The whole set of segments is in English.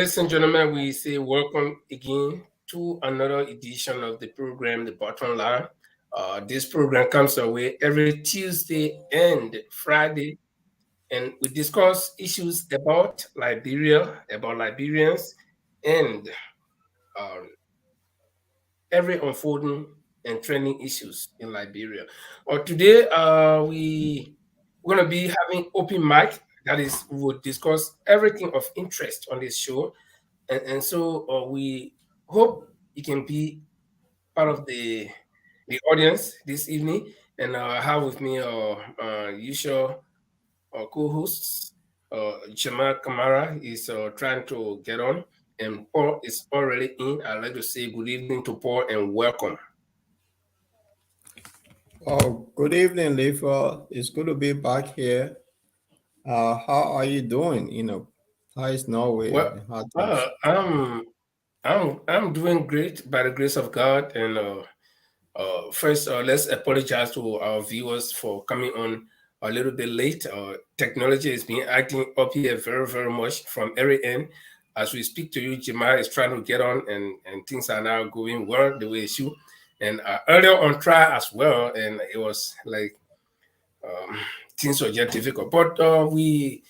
ladies and gentlemen, we say welcome again to another edition of the program, The Bottom Line. This program comes our way every Tuesday and Friday, and we discuss issues about Liberia, about Liberians, and um, every unfolding and trending issues in Liberia. Today, we're going to be having open mic. That is, we will discuss everything of interest on this show, and so we hope you can be part of the audience this evening. And I have with me usual co-hosts. Jamal Kamara is trying to get on, and Paul is already in. I'd like to say good evening to Paul and welcome. Oh, good evening, Leifa. It's good to be back here. How are you doing? How is Norway? Well, How uh, things? I'm I'm doing great by the grace of God, and first, let's apologize to our viewers for coming on a little bit late. Technology is being acting up here very, very much from every end. As we speak to you, Jamal is trying to get on, and things are now going well the way it should. And earlier on, try as well, and it was like um, things were just difficult. But we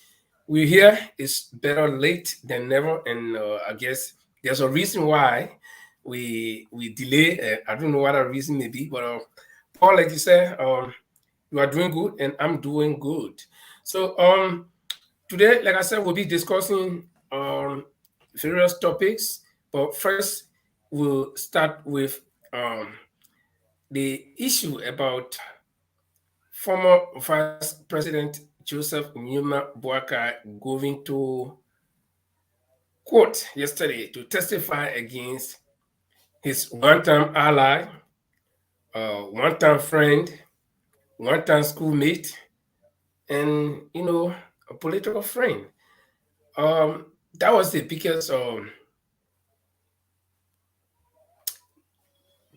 here is better late than never, and I guess there's a reason why we delay. I don't know what the reason may be, but Paul, like you said, you are doing good, and I'm doing good. So today, like I said, we'll be discussing various topics. But first, we'll start with the issue about former Vice President Joseph Numa Boakai going to court yesterday to testify against his one-time ally, one-time friend, one-time schoolmate, and a political friend. That was the biggest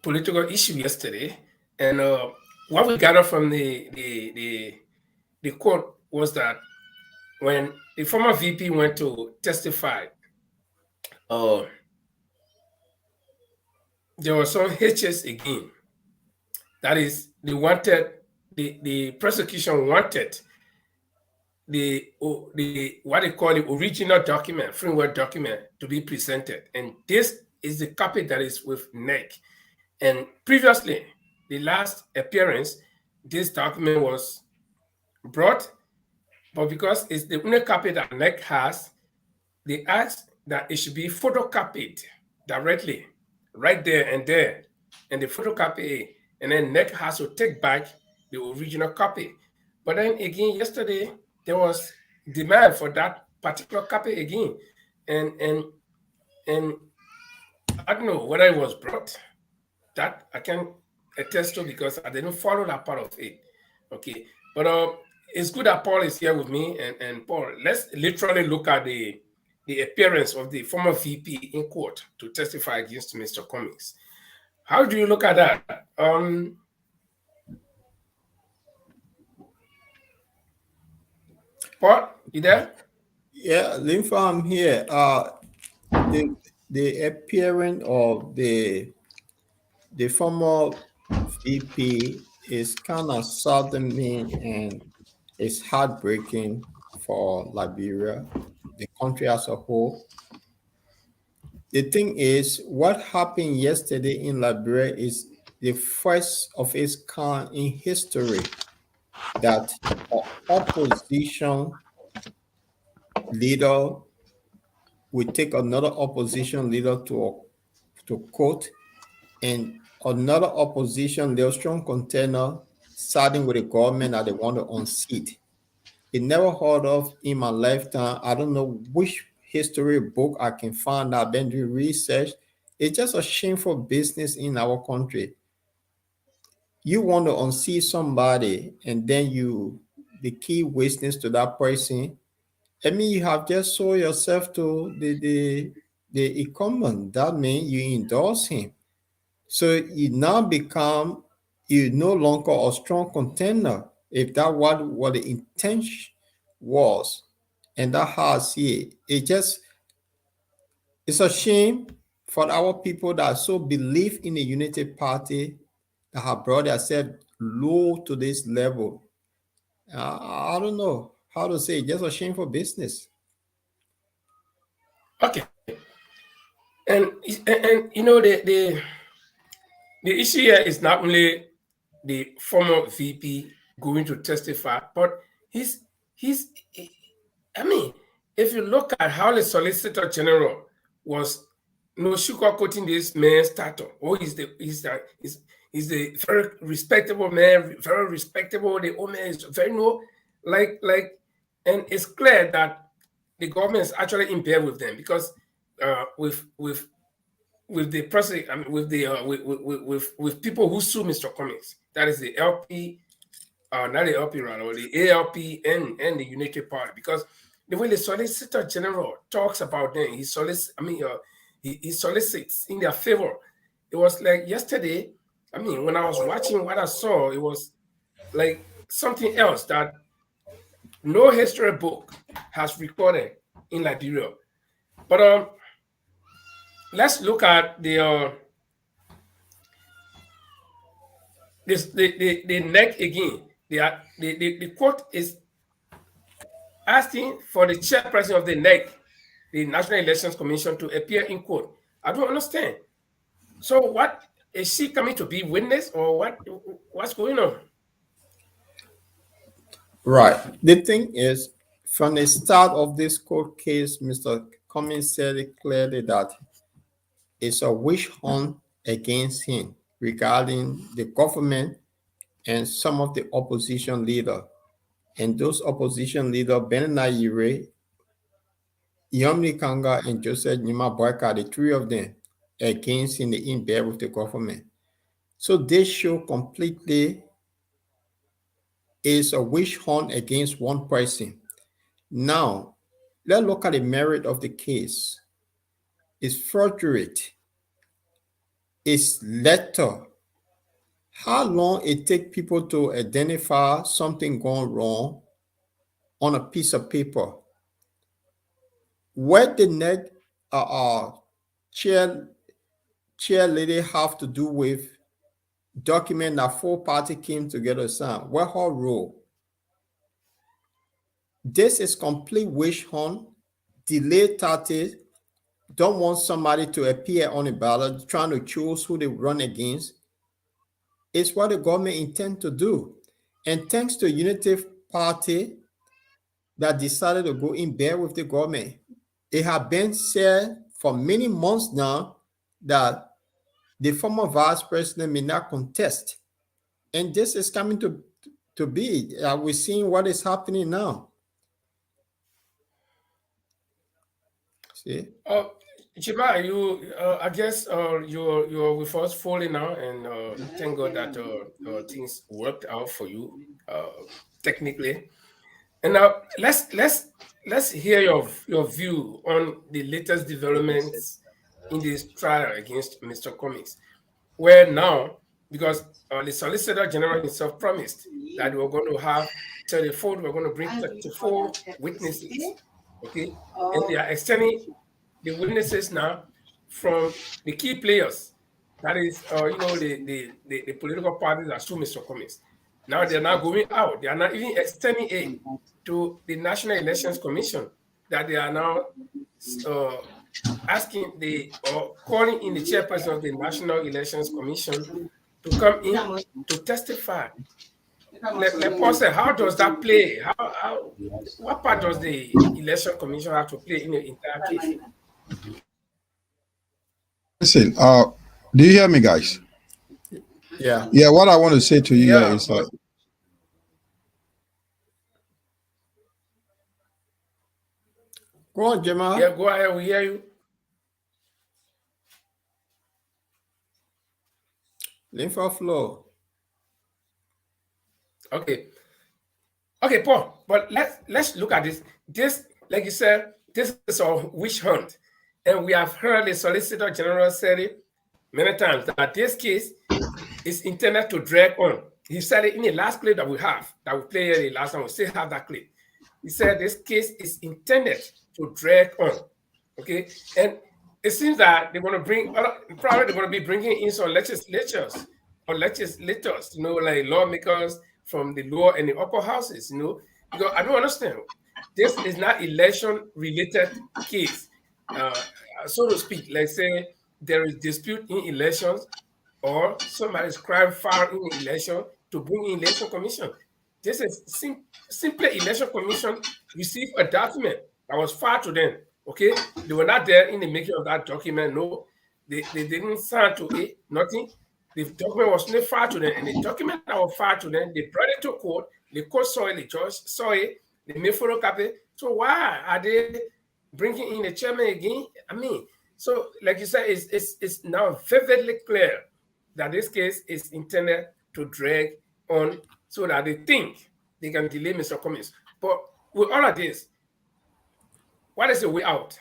political issue yesterday, and what we gathered from the court was that when the former VP went to testify, uh, there was some hitches again. That is, the prosecution wanted the what they call the original document, framework document, to be presented, and this is the copy that is with NEC. And previously, the last appearance, this document was brought, but because it's the only copy that NEC has, they asked that it should be photocopied directly, right there, and the photocopy, and then NEC has to take back the original copy. But then again, yesterday there was demand for that particular copy again, and I don't know whether it was brought. That I can attest to because I didn't follow that part of it. Okay, but it's good that Paul is here with me, and Paul, let's literally look at the appearance of the former VP in court to testify against Mr. Cummings. How do you look at that? Paul, you there? Yeah, Leifa, I'm here. The the appearance of the former VP is kind of saddening and it's heartbreaking for Liberia, the country as a whole. The thing is, what happened yesterday in Liberia is the first of its kind in history that an opposition leader will take another opposition leader to court, and another opposition leader, strong contender, siding with the government that they want to unseat. It never heard of in my lifetime. I don't know which history book I can find. I've been doing research. It's just a shameful business in our country. You want to unseat somebody, and then the key witness to that person. I mean, you have just sold yourself to the incumbent. That means you endorse him. So you no longer a strong contender. If that what the intention was, and that has it just It's a shame for our people that so believe in the unity party that have brought themselves low to this level. I don't know how to say it, just a shameful business. Okay, and you know the issue here is not only the former VP going to testify, but he's I mean, if you look at how the Solicitor General was no sugarcoating this man's status, oh, he's the very respectable man, very respectable. The old man is very no, and it's clear that the government is actually in bed with them because with the president, I mean, with the with people who sue Mr. Cummings, that is the LP, not the LP rather, the ALP and the United Party, because the way the Solicitor General talks about them, he solicits. I mean, he solicits in their favor. It was like yesterday. I mean, when I was watching what I saw, it was like something else that no history book has recorded in Liberia. But let's look at the neck again. The court is asking for the chairperson of the NEC, the National Elections Commission, to appear in court. I don't understand. So what is she coming to be witness or what? What's going on? Right. The thing is, from the start of this court case, Mr. Cummings said it clearly that it's a witch hunt against him regarding the government and some of the opposition leaders. And those opposition leaders, Benana Yire, Yomni Kanga, and Joseph Nima Boyka, the three of them, against him in bed with the government. So this show completely is a witch hunt against one person. Now, let's look at the merit of the case. It's fraudulent. It's letter. How long it take people to identify something going wrong on a piece of paper? What the neck chair lady have to do with document that four party came together to sign? What her role? This is complete witch hunt, delay tactics, don't want somebody to appear on a ballot, trying to choose who they run against. It's what the government intend to do. And thanks to Unity Party that decided to go in bed with the government, it had been said for many months now that the former vice president may not contest. And this is coming to be. We're seeing what is happening now. See? Chima, I guess you're with us fully now, and thank God that things worked out for you technically. And now let's hear your view on the latest developments in this trial against Mr. Cummings, where now, because the Solicitor General himself promised that we're going to have 34, we're going to bring 34 witnesses, okay, and they are extending the witnesses now from the key players, that is, the political parties that sue Mr. Cummings. Now they're now going out. They are not even extending it to the National Elections Commission, that they are now asking or calling in the chairperson of the National Elections Commission to come in to testify. Let Paul say, how does that play? What part does the Election Commission have to play in the entire case? Listen, do you hear me, guys? Yeah. Yeah, what I want to say to you Yeah, is Go on, Jamal. yeah, go ahead, we hear you. Lymph flow. Okay, Paul. But let's look at this. This, like you said, this is a witch hunt, and we have heard the Solicitor General said it many times that this case is intended to drag on. He said it in the last clip that we played the last time. We still have that clip. He said this case is intended to drag on. Okay, and it seems that they're going to bring, probably they're going to be bringing in some legislators or legislators, like lawmakers from the lower and the upper houses, because I don't understand. This is not election-related case, so to speak. Like say there is dispute in elections or somebody's crime found in election to bring in election commission. This is simply election commission received a document that was filed to them. Okay, they were not there in the making of that document. No, they didn't sign to it. Nothing. The document was only filed to them, and the document that was filed to them, they brought it to court. The court saw it. The judge saw it. They made photocopy. So why are they bringing in the chairman again? I mean, so like you said, it's now vividly clear that this case is intended to drag on so that they think they can delay Mr. Cummings. But with all of this, what is the way out?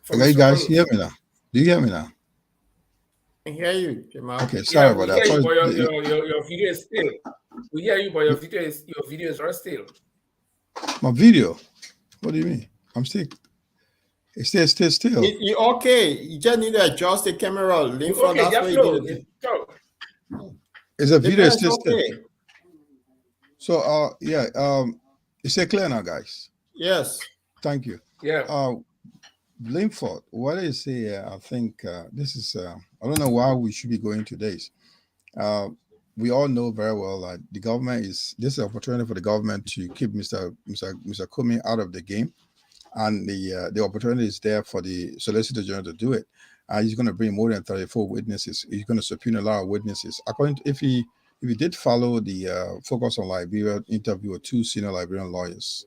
Okay, you guys hear me now? Do you hear me now? I hear you, Jamal. Okay, sorry about that. Your video is still. We hear you, but your video is not still. My video? What do you mean? I'm still. It's still. You okay? You just need to adjust the camera. Okay, Is the video still okay? So yeah, is it clear now, guys? Yes. Thank you. Yeah. Linford, what I say, I think this is, I don't know why we should be going to this. We all know very well that the government this is an opportunity for the government to keep Mr. Comey out of the game. And the opportunity is there for the Solicitor General to do it. He's going to bring more than 34 witnesses. He's going to subpoena a lot of witnesses. According to, if he did follow the Focus on Liberia interview with 2 senior Liberian lawyers,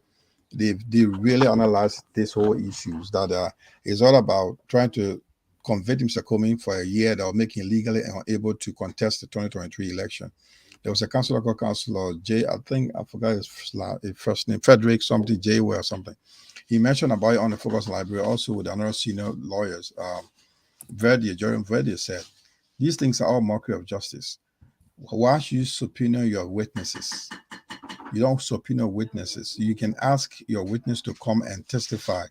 they really analyzed this whole issues that is all about trying to convict Mr. Comey for a year that will make him legally unable to contest the 2023 election. There was a counselor called Counselor J, I forgot his first name, Frederick something, J or something. He mentioned about it on the Focus Library, also with another senior lawyers. Jerome Verdi said, these things are all mockery of justice. Why should you subpoena your witnesses? You don't subpoena witnesses. You can ask your witness to come and testify.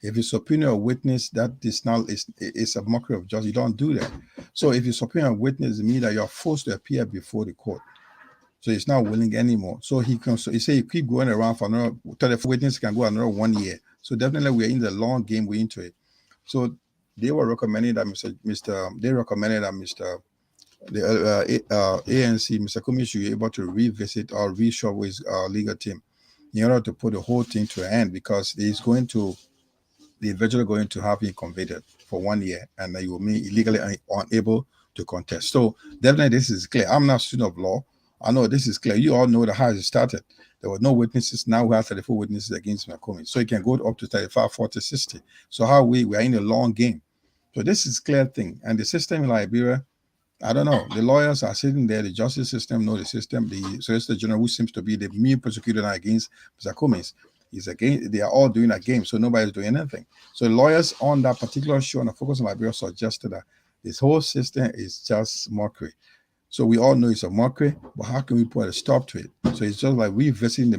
If you subpoena a witness, that is a mockery of justice. You don't do that. So if you subpoena a witness, it means that you're forced to appear before the court. So he's not willing anymore. So he say you keep going around for another 34 witnesses can go another 1 year. So definitely we're in the long game, we're into it. So they were recommending that Mr. ANC, Mr. Comey should be able to revisit or reshuffle his legal team in order to put the whole thing to an end, because they're eventually going to have him convicted for 1 year, and he will be illegally unable to contest. So definitely this is clear. I'm not a student of law. I know this is clear. You all know how it started. There were no witnesses. Now we have 34 witnesses against Mr. Comey. So it can go up to 35, 40, 60. So how we are in a long game. So this is clear thing. And the system in Liberia, I don't know. The lawyers are sitting there. The justice system know the system. The Solicitor General, who seems to be the main prosecutor against Mr. Comey, is against. They are all doing a game. So nobody's doing anything. So the lawyers on that particular show on the Focus on Liberia suggested that this whole system is just mockery. So we all know it's a mockery, but how can we put a stop to it? So it's just like revisiting the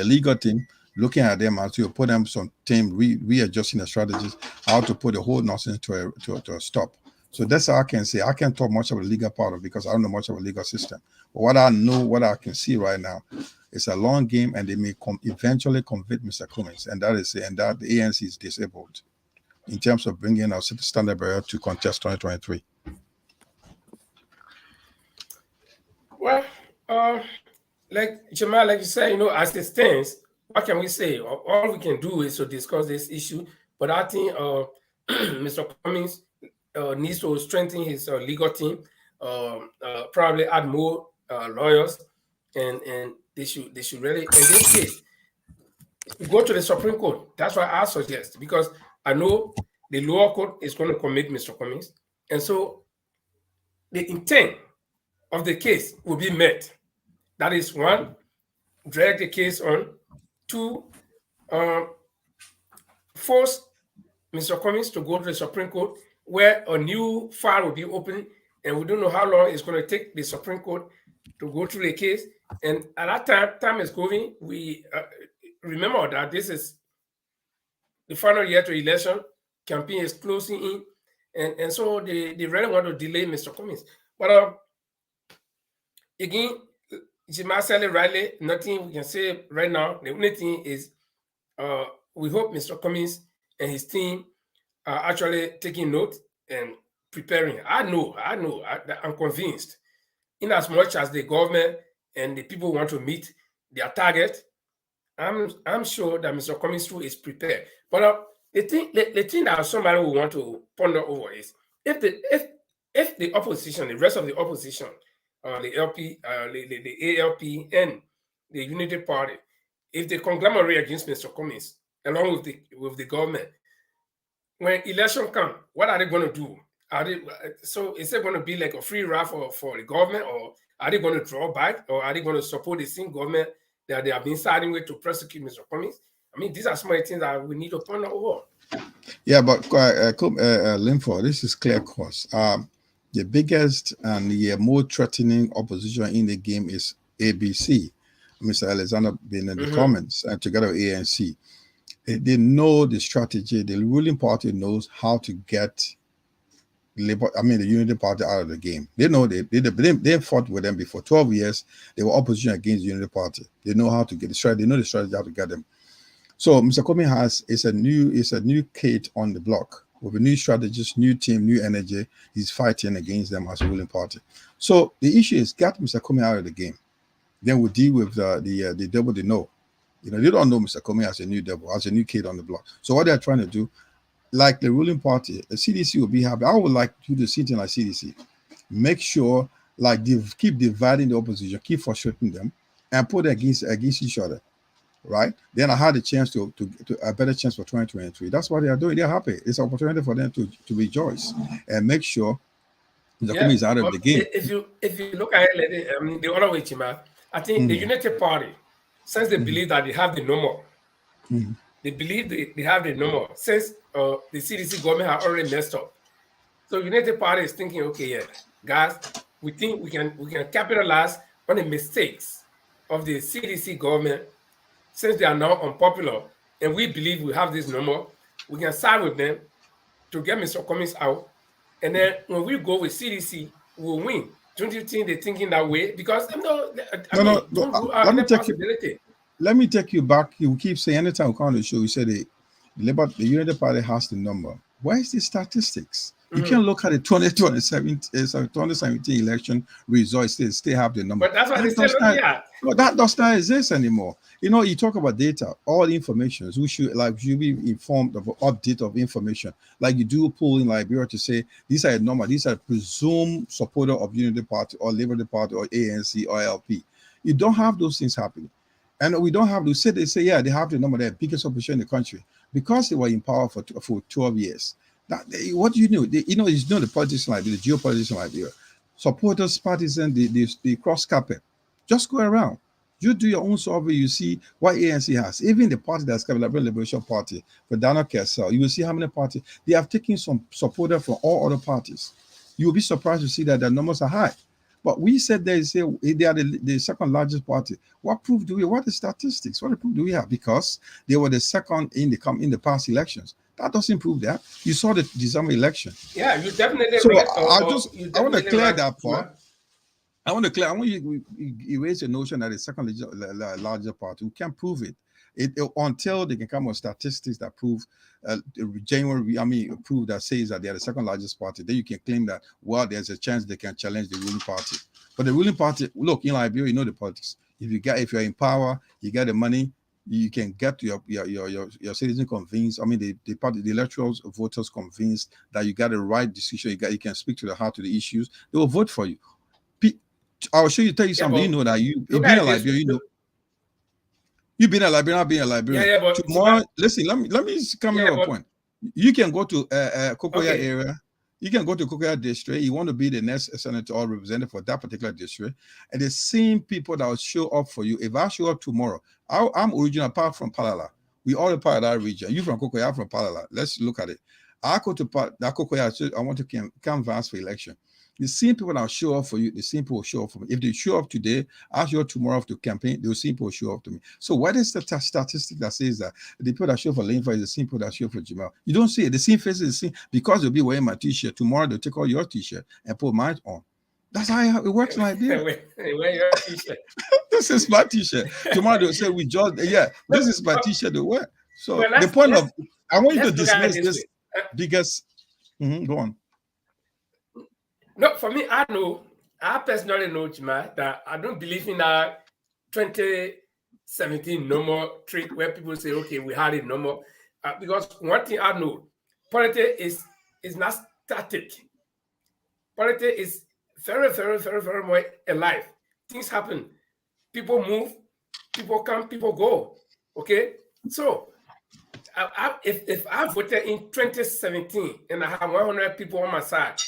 legal team, looking at them as to put them some time, readjusting the strategies, how to put the whole nonsense to a stop. So that's all I can say. I can't talk much about the legal part of it because I don't know much about the legal system. But what I know, what I can see right now, it's a long game, and they may eventually convict Mr. Cummings, and that the ANC is disabled in terms of bringing our Standard Bearer to contest 2023. Well, like Jamal, like you said, as it stands, what can we say? All we can do is to discuss this issue. But I think Mr. Cummings needs to strengthen his legal team, probably add more lawyers, and they should really, in this case, go to the Supreme Court. That's what I suggest, because I know the lower court is going to commit Mr. Cummings, and so the intent of the case will be met. That is, 1, drag the case on; 2, force Mr. Cummings to go to the Supreme Court, where a new file will be opened, and we don't know how long it's going to take the Supreme Court to go through the case. And at that time is going, remember that this is the final year to election. Campaign is closing in, and so they really want to delay Mr. Cummings. But again, Jima said it rightly. Nothing we can say right now. The only thing is, we hope Mr. Cummings and his team are actually taking note and preparing. I'm convinced. In as much as the government and the people want to meet their target, I'm sure that Mr. Cummings too is prepared. But the thing that somebody will want to ponder over is if the opposition, the rest of the opposition, the LP, the ALP, and the Unity Party, if they conglomerate against Mr. Cummings along with the government, when election come, what are they going to do? So is it going to be like a free ride for the government, or are they going to draw back, or are they going to support the same government that they have been siding with to prosecute Mr. Cummings? I mean, these are some of the things that we need to ponder over. Yeah, but Linford, this is clear course. The biggest and the more threatening opposition in the game is ABC. Mr. Alexander been in the comments, and together with ANC. They know the strategy. The ruling party knows how to get the Unity Party out of the game. They know they fought with them before 12 years. They were opposition against the Unity Party. They know how to get the strategy. They know the strategy how to get them. So Mr. Cummings is a new kid on the block with a new strategist, new team, new energy. He's fighting against them as a ruling party. So the issue is get Mr. Cummings out of the game. Then we'll deal with the devil they know. You know, they don't know Mr. Cummings as a new devil, as a new kid on the block. So what they're trying to do, like the ruling party, the CDC will be happy. I would like you to sit in like CDC. Make sure, like, they keep dividing the opposition, keep frustrating them, and put against each other, right? Then I had a chance to a better chance for 2023. That's what they are doing. They're happy. It's an opportunity for them to rejoice and make sure the Cummings is out of the game. If you look at it, the other way, Chima, I think the Unity Party, since they believe that they have the number, they believe they have the number. Since the CDC government have already messed up, so United Party is thinking, okay, yeah, guys, we think we can capitalize on the mistakes of the CDC government since they are now unpopular, and we believe we have this number. We can side with them to get Mr. Cummings out, and then when we go with CDC, we'll win. Don't you think they're thinking that way? Because let me take you back. You keep saying anytime we come on the show, you say the Unity Party has the number. Where is the statistics? You can't look at the 2017 election results. They still have the number. But that's what they said. No, that does not exist anymore. You know, you talk about data, all information. We should be informed of update of information. Like you do pull in Liberia to say these are a number, these are presumed supporter of Unity Party or Liberty Party or ANC or LP. You don't have those things happening. And we don't have to say, they say, yeah, they have the number, they're the biggest opposition in the country because they were in power for 12 years. What do you know? You know the politics in Liberia, the geopolitics in Liberia. Supporters, partisans, the cross carpet. Just go around. You do your own survey, you see what ANC has. Even the party that's called Liberal Liberation Party, for Daniel Kessel, you will see how many parties, they have taken some supporters from all other parties. You will be surprised to see that the numbers are high. But we said they are the second largest party. What proof do we? What the statistics? What proof do we have? Because they were the second in the past elections. That doesn't prove that. You saw the December election. Yeah, you definitely. So right. I want to clear that part. I want you erase the notion that the second largest party. We can't prove it. Until they can come with statistics that prove prove that says that they are the second largest party, then you can claim that, well, there's a chance they can challenge the ruling party. But the ruling party, look, in Liberia, you know the politics. If you're in power, you get the money, you can get your citizens convinced. I mean, the electoral voters convinced that you got the right decision. You can speak to the heart of the issues. They will vote for you. I'll tell you something. You know that you've been in Liberia, you know. You've been a Liberian, I've been a Liberian. Yeah, but tomorrow, listen, let me come here a point. You can go to Kokoya area. You can go to Kokoya district. You want to be the next senator or representative for that particular district. And the same people that will show up for you. If I show up tomorrow, I'm original apart from Palala. We all are part of that region. You from Kokoya, I'm from Palala. Let's look at it. I go to that Kokoya, I want to canvass for election. The same people that show up for you, the same people will show up for me. If they show up today, I'll show up tomorrow to campaign, those same people show up to me. So what is the statistic that says that the people that show up for Linfa is the same people that show up for Jamal? You don't see it. The same faces, the same, because they'll be wearing my t-shirt. Tomorrow they'll take all your t-shirt and put mine on. That's how it works like this. Wear your t-shirt. This is my t-shirt. Tomorrow they'll say we just, this is my t-shirt to wear. So the point of, I want you to dismiss this because, go on. No, for me, I personally know, Chima, that I don't believe in a 2017 no more trick where people say, okay, we had it no more. Because one thing I know, politics is not static. Politics is very, very, very, very much alive. Things happen. People move, people come, people go. Okay? So, if I voted in 2017 and I have 100 people on my side,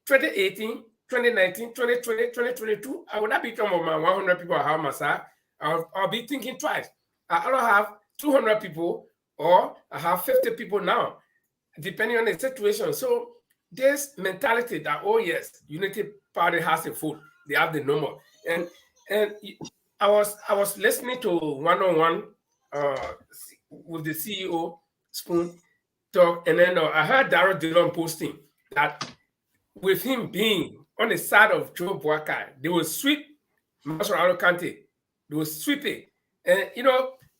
2018, 2019, 2020, 2022, I would not become of my 100 people I have on my side. I'll be thinking twice. I don't have 200 people or I have 50 people now, depending on the situation. So this mentality that, oh yes, Unity Party has a vote, they have the number. And I was listening to one-on-one with the CEO, Spoon, talk, and then I heard Darrell Dillon posting that with him being on the side of Joe Boakai, they will sweep Massaroaro County. They will sweep it. And,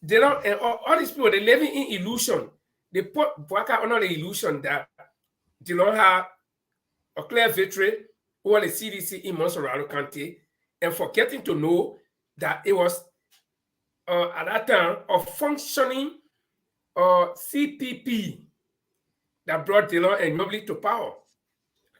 they don't, and all these people, they're living in illusion. They put Boakai under the illusion that they don't have a clear victory over the CDC in Massaroaro County and forgetting to know that it was, at that time, a functioning CPP that brought Dillon and Mobley to power.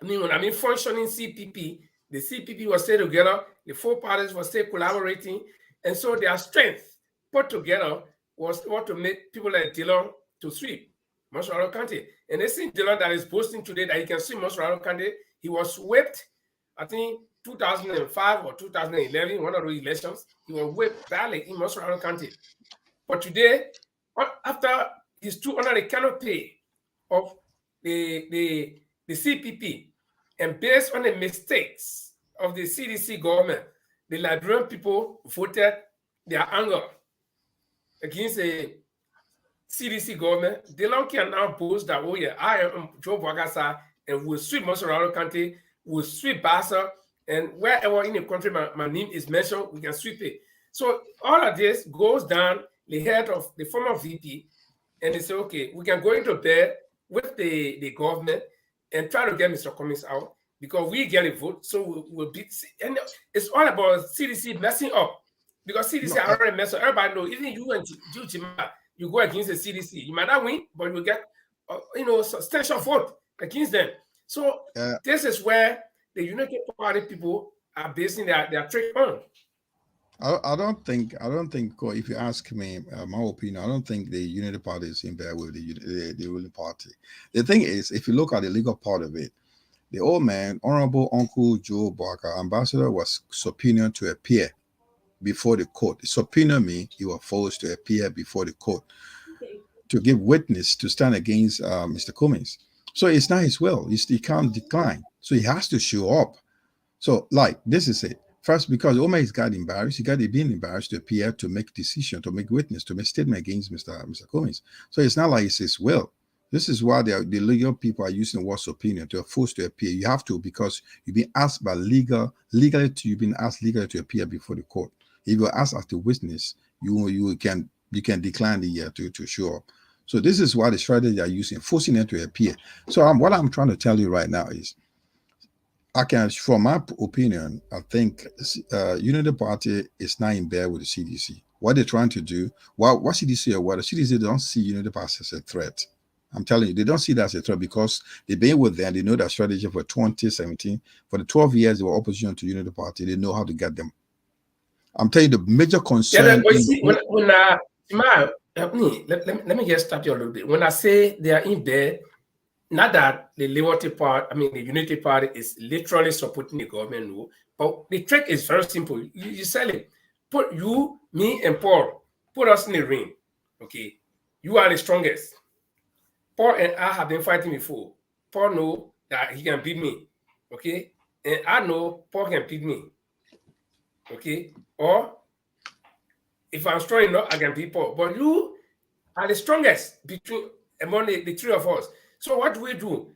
When I mean functioning CPP, the CPP was stay together, the four parties were still collaborating, and so their strength put together was what to make people like Dillon to sweep Massaroaro County. And they see Dillon that is posting today that he can sweep Massaroaro County. He was swept, I think, 2005 or 2011, one of those elections. He was whipped badly in Massaroaro County. But today, after he's under the canopy of the CPP, and based on the mistakes of the CDC government, the Liberian people voted their anger against the CDC government. Dillon can now boast that, oh yeah, I am Joe Boakai and we'll sweep Massaroaro County, we'll sweep Bassa, and wherever in the country my name is mentioned, we can sweep it. So all of this goes down the head of the former VP, and they say, okay, we can go into bed with the government and try to get Mr. Cummings out because we get a vote, so we'll beat. And it's all about CDC messing up because CDC already messed up. Everybody knows, even you and Jima, you go against the CDC. You might not win, but you get, substantial vote against them. So this is where the United Party people are basing their trick on. I don't think, if you ask me my opinion, I don't think the Unity Party is in bed with the ruling party. The thing is, if you look at the legal part of it, the old man, Honorable Uncle Joe Boakai, ambassador, was subpoenaed to appear before the court. Subpoena means he was forced to appear before the court to give witness to stand against Mr. Cummings. So it's not his will. He can't decline. So he has to show up. So, this is it. First, because Omar got embarrassed, he been embarrassed to appear, to make decision, to make witness, to make statement against Mr. Cummings. So it's not like it's his will. This is why the legal people are using the word subpoena, to force to appear. You have to, because you've been asked by legally to appear before the court. If you're asked as a witness, you can decline to show up. So this is why the strategy they are using, forcing them to appear. So what I'm trying to tell you right now is, from my opinion, I think Unity Party is not in bed with the CDC. What they're trying to do, what CDC or what the CDC don't see Unity Party as a threat. I'm telling you, they don't see that as a threat because they've been with them. They know their strategy for 2017. For the 12 years they were opposition to Unity Party, they know how to get them. I'm telling you, the major concern. Let me just stop you a little bit. When I say they are in bed, not that the Liberty Party, the Unity Party is literally supporting the government, no. But the trick is very simple. You sell it. Put you, me, and Paul, put us in the ring. Okay. You are the strongest. Paul and I have been fighting before. Paul knows that he can beat me. Okay. and I know Paul can pick me. Okay? Or if I'm strong enough, I can beat Paul. But you are the strongest among the three of us. So what do we do?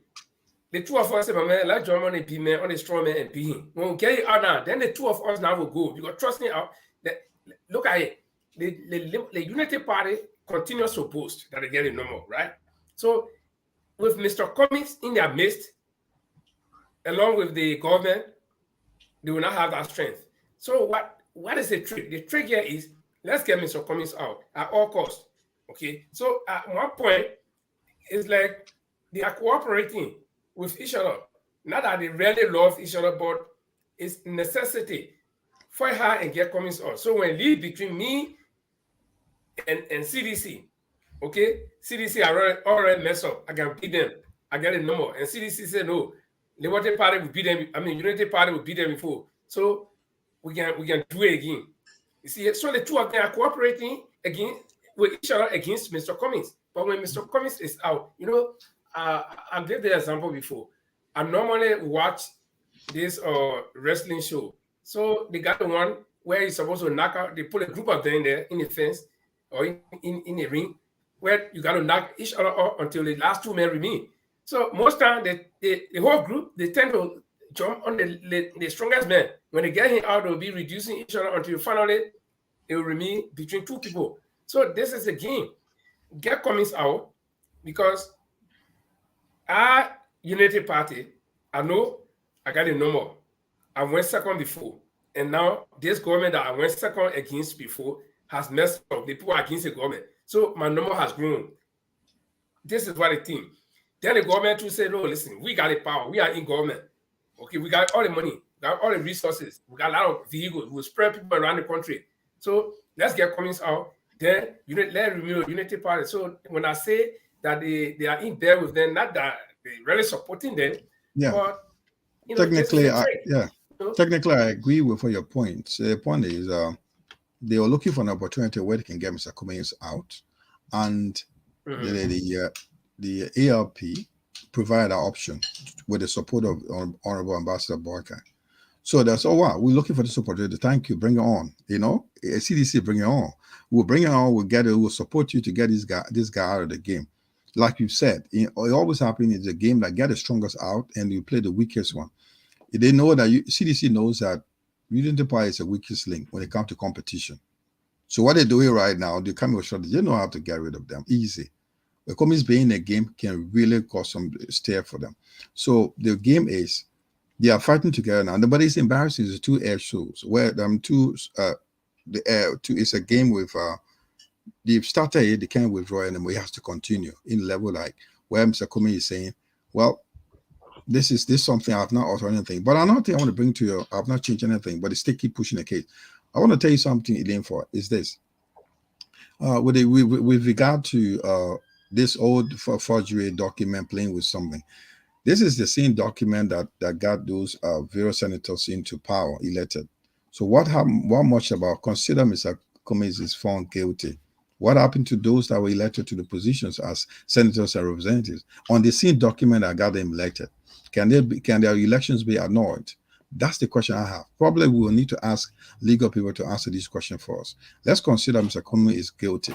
The two of us say, man, let John Money be man on the strong man and be him. When we get it out now, then the two of us now will go. Because trust me, look at it. The Unity Party continues to boast that they get it normal, right? So with Mr. Cummings in their midst, along with the government, they will not have that strength. So what is the trick? The trick here is let's get Mr. Cummings out at all costs. Okay. So at one point, it's like they are cooperating with each other. Not that they really love each other, but it's necessity for her and get Cummings out. So when lead between me and CDC, okay, CDC already messed up. I can beat them. I get it no more. And CDC said no. Liberty Party will beat them. I mean, Unity Party will beat them before. So we can do it again. You see, so the two of them are cooperating again with each other against Mr. Cummings. But when Mr. Cummings is out, I gave the example before. I normally watch this wrestling show. So they got the one where he's supposed to knock out. They put a group of them in there in the fence or in the ring where you got to knock each other out until the last two men remain. So most time the whole group they tend to jump on the strongest man. When they get him out, they'll be reducing each other until finally it will remain between two people. So this is a game. Get Cummings out because our Unity Party, I know I got a number. I went second before. And now this government that I went second against before has messed up. The people against the government. So my number has grown. This is what I think. Then the government will say, no, listen, we got the power. We are in government. Okay, we got all the money. We got all the resources. We got a lot of vehicles. We'll spread people around the country. So let's get Cummings out. Then let's remove the Unity Party. So when I say that they are in there with them, not that they're really supporting them, but technically, technically, I agree with your point. The point is they are looking for an opportunity where they can get Mr. Cummings out, and the ALP provide that option with the support of Honorable Ambassador Barker. So that's wow, we're looking for this opportunity. Thank you, bring it on. CDC, bring it on. We'll bring it on. We'll get it. We'll support you to get this guy out of the game. Like you said, it always happens in the game that get the strongest out and you play the weakest one. They know that CDC knows that Unity Party is the weakest link when it comes to competition. So what they're doing right now, they come with strategy. They know how to get rid of them easy. The Cummings being in a game can really cause some stir for them. So the game is they are fighting together now. But it's embarrassing. It's two air shows where it's a game with they've started it, they can't withdraw anymore. It has to continue in level like where Mr. Cummings is saying, well, this is something I've not altered anything. But another thing I want to bring to you, I've not changed anything, but they still keep pushing the case. I want to tell you something, Elaine, is this. With regard to this old forgery document playing with something. This is the same document that got those various senators into power, elected. So what much about consider Mr. Cummings is found guilty? What happened to those that were elected to the positions as senators and representatives on the same document that got them elected? Can their elections be annulled? That's the question I have. Probably we will need to ask legal people to answer this question for us. Let's consider Mr. Cummings is guilty.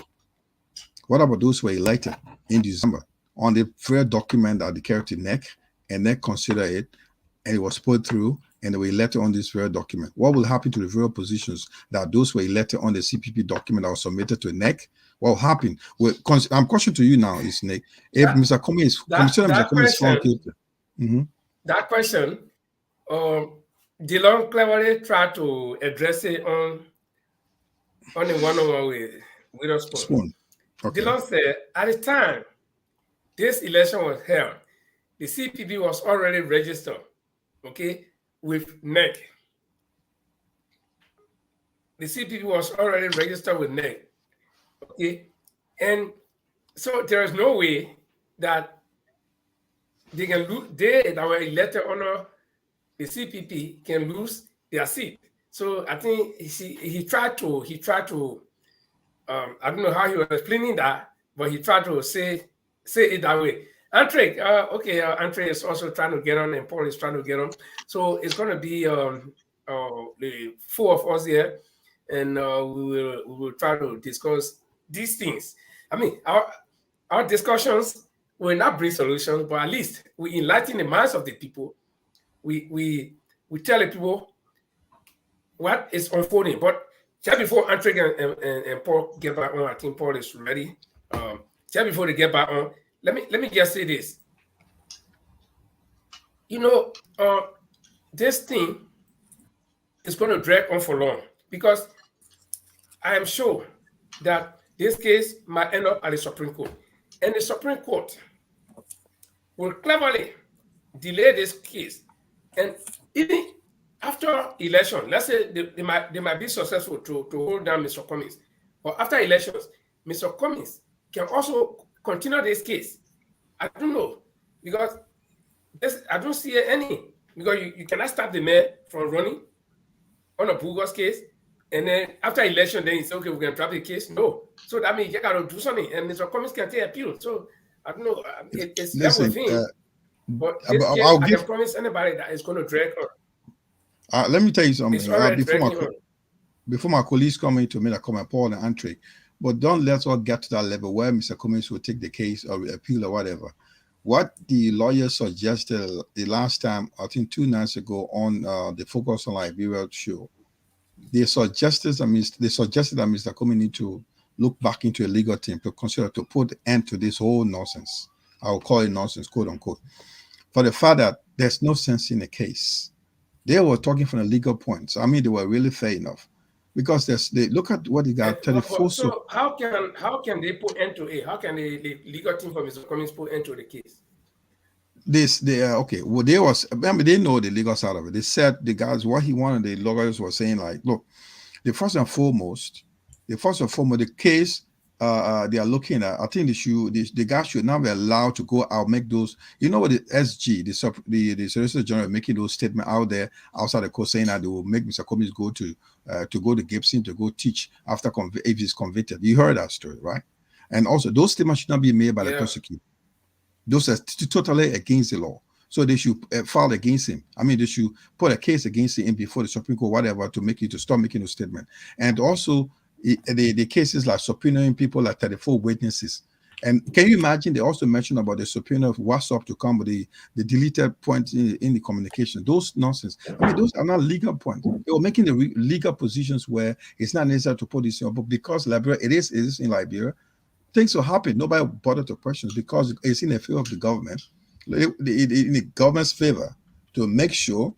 What about those who were elected in December on the fair document that they carried to NEC, and NEC considered it, and it was put through, and they were elected on this fair document? What will happen to the various positions that those who were elected on the CPP document that was submitted to NEC? What will happen? I'm questioning to you now, is NEC, if Mr. Cummings is found guilty. That question, DeLong cleverly tried to address it on the one-on-one with us. Spoon. Okay. DeLong said, at the time this election was held, the CPP was already registered, okay, with NEC. The CPP was already registered with NEC, okay, and so there is no way that they can lose. They that were elected under the CPP can lose their seat. So I think he tried to. I don't know how he was explaining that, but he tried to say it that way. Andre, okay, Andre is also trying to get on, and Paul is trying to get on. So it's going to be the four of us here, and we will try to discuss these things. I mean, our discussions will not bring solutions, but at least we enlighten the minds of the people. We tell the people what is unfolding. But just before Andre and Paul get back on, I think Paul is ready. Just before they get back on, let me just say this. You know, this thing is going to drag on for long because I am sure that this case might end up at the Supreme Court, and the Supreme Court will cleverly delay this case, and even after election, let's say they might be successful to hold down Mr. Cummings, but after elections, Mr. Cummings can also continue this case. I don't know because I don't see any because you cannot stop the mayor from running on a bogus case, and then after election, then it's okay, we're gonna drop the case. No, so that means you gotta do something, and Mr. Cummings can take appeal. So I don't know, it's Listen, everything. But this case, I'll I give. can promise anybody that it's going to drag on. Let me tell you It's something. already dragging on. Before my colleagues come in to make a comment, Paul and Andre, but don't let us get to that level where Mr. Cummings will take the case or appeal or whatever. What the lawyer suggested the last time, I think 2 nights ago, on the Focus on Liberia show, they suggested that Mr. Cummings need to look back into a legal team to consider to put an end to this whole nonsense. I will call it nonsense, quote unquote, for the fact that there's no sense in the case. They were talking from the legal points. I mean, they were really fair enough because they look at what they got 34. So how can they put end to it? How can the legal team for Mr. Cummings put end to the case? Okay. Well, they know the legal side of it. They said the guys what he wanted. The lawyers were saying like, look, the first and foremost, the case they are looking at. I think the guys should not be allowed to go out make those. You know what the SG, the Solicitor General, making those statements out there outside the court saying that they will make Mr. Cummings go to Gibson to go teach after if he's convicted. You heard that story, right? And also those statements should not be made by the prosecutor. Those are totally against the law. So they should file against him. I mean, they should put a case against him before the Supreme Court, whatever, to stop making a statement. And also, the cases like subpoenaing people like 34 witnesses. And can you imagine? They also mentioned about the subpoena of WhatsApp to come with the deleted point in the communication. Those nonsense. I mean, those are not legal points. They were making the legal positions where it's not necessary to put this in, but because Liberia, it is in Liberia. Things will happen. Nobody bothered to question because it's in the favor of the government, in the government's favor to make sure,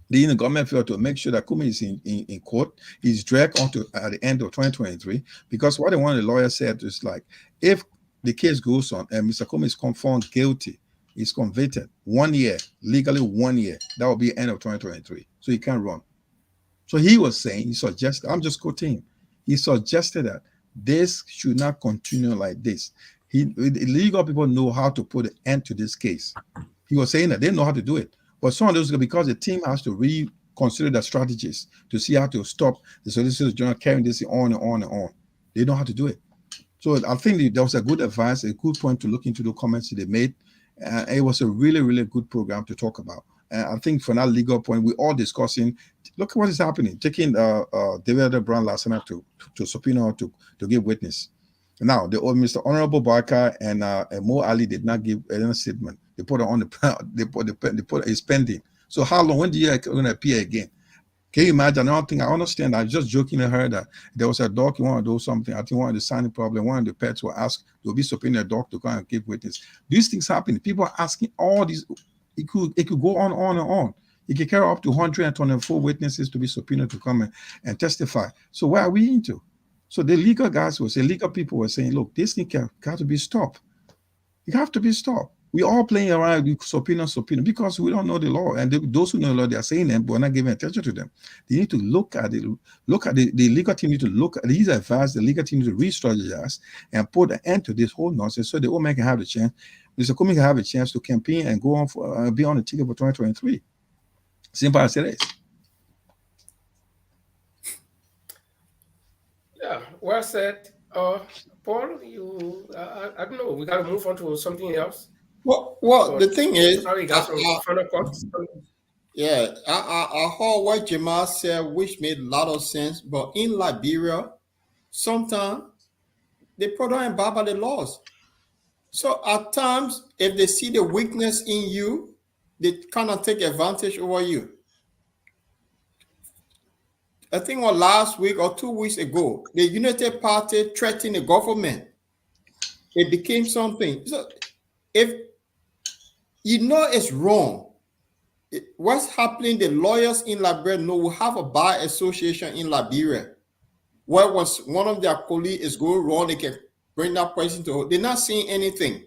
in the government favor to make sure that Cummings is in court. He's dragged on to at the end of 2023 because what one of the lawyers said is like, if the case goes on and Mr. Cummings is confirmed guilty, he's convicted 1 year, legally 1 year, that will be the end of 2023. So he can't run. So he was saying, I'm just quoting him. He suggested that this should not continue like this. The legal people know how to put an end to this case. He was saying that they know how to do it. But some of those, because the team has to reconsider their strategies to see how to stop the Solicitor General carrying this on and on and on. They know how to do it. So I think that was a good advice, a good point to look into the comments that they made. It was a really, really good program to talk about. I think from that legal point, we're all discussing, look at what is happening, taking David Brown last night to subpoena to give witness. Now, Mr. Honorable Barker and Mo Ali did not give any statement. They put it on they put it pending. So how long? When do you going to appear again? Can you imagine? I understand. I was just joking to her that there was a dog who wanted to do something. I think one of the signing problem, one of the pets were asked, they'll be subpoenaing a dog to go and give witness. These things happen. People are asking all these. It could go on and on. It could carry up to 124 witnesses to be subpoenaed to come and testify. So where are we into? So the legal guys legal people were saying, look, this thing got to be stopped. It have to be stopped. We all playing around with subpoena because we don't know the law. And those who know the law, they are saying them, but we're not giving attention to them. They need to look at the legal team need to look at these advice, the legal team need to re-strategize and put an end to this whole nonsense so the old man can have the chance. Mr. Cummings can have a chance to campaign and go on for be on the ticket for 2023. Simple as it is. Yeah, well said. Paul, I don't know. We got to move on to something else. Well, the thing is, sorry, got some final thoughts. yeah, I heard what Jamal said, which made a lot of sense. But in Liberia, sometimes they put on and by the laws. So at times, if they see the weakness in you, they kind of take advantage over you. I think last week or 2 weeks ago, the United Party threatened the government. It became something. So if you know it's wrong, what's happening, the lawyers in Liberia know we have a bar association in Liberia where once one of their colleagues is going wrong, they can bring that person to, they're not seeing anything.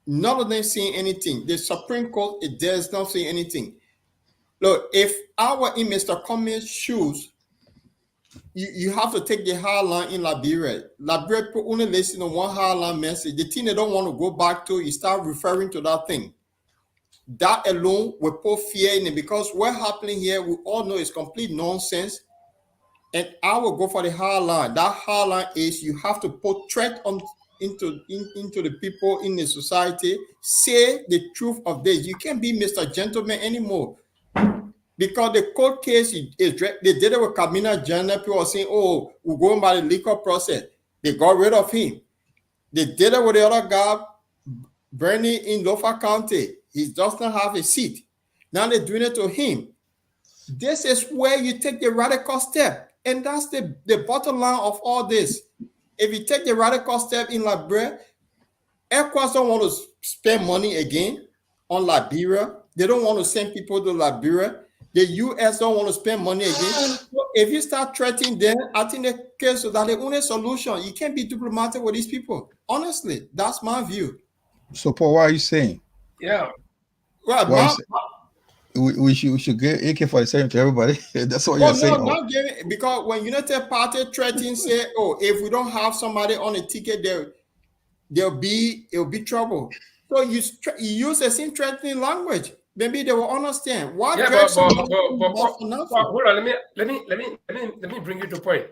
None of them seeing anything. The Supreme Court, it does not see anything. Look, if I were in Mr. Cummings' shoes, you have to take the hard line in Liberia. Liberia people only listen to one hard line message. The thing they don't want to go back to, you start referring to that thing. That alone will put fear in it, because what's happening here, we all know is complete nonsense. And I will go for the hard line. That hard line is you have to put threat into the people in the society. Say the truth of this. You can't be Mr. Gentleman anymore. Because the court case is, they did it with Kamina Janneh. People are saying, oh, we're going by the legal process. They got rid of him. They did it with the other guy, Bernie in Lofa County. He does not have a seat. Now they're doing it to him. This is where you take the radical step. And that's the bottom line of all this. If you take the radical step in Liberia, ECOWAS don't want to spend money again on Liberia. They don't want to send people to Liberia. The U.S. don't want to spend money again. So if you start threatening them, I think the case is that the only solution, you can't be diplomatic with these people. Honestly, that's my view. So, Paul, what are you saying? Yeah. Well, we should give AK-47 to everybody. That's what you're saying. No, not giving, because when United Party threatens, say, oh, if we don't have somebody on a ticket, it'll be trouble. So you use the same threatening language. Maybe they will understand. Why? Yeah, but hold on. Let me bring you to point.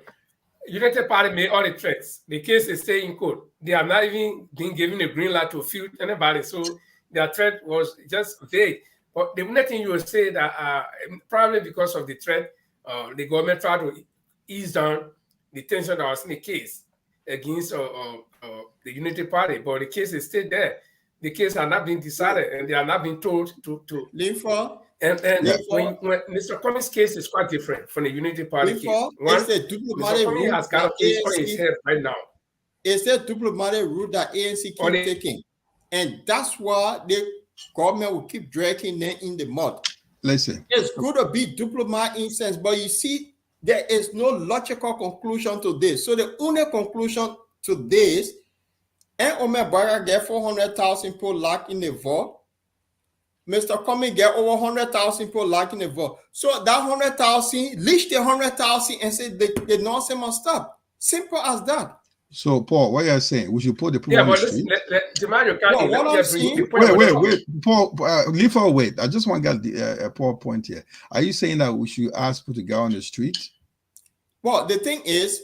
United Party made all the threats. The case is staying in court. They have not even been given a green light to field anybody. So their threat was just vague. But the only thing you will say that probably because of the threat, the government tried to ease down the tension that was in the case against the Unity Party. But the case is still there. The case has not been decided, and they are not being told to leave for. And when Mr. Cummings' case is quite different from the Unity Party case. One, Mr. Cummings has got a case on his head right now. It's a diplomatic route that ANC keep taking. And that's why the government will keep dragging them in the mud. Listen. It's good to be diplomat in sense, but you see, there is no logical conclusion to this. So the only conclusion to this, and Omer Barra get 400,000 people locked in the vault. Mr. Cummings get over 100,000 people locked in the vault. So that 100,000, leash the 100,000 and say the nonsense must stop. Simple as that. So, Paul, what you're saying, we should put the people on the street? Wait, Paul, leave her wait. I just want to get the Paul point here. Are you saying that we should ask people to go on the street? Well, the thing is,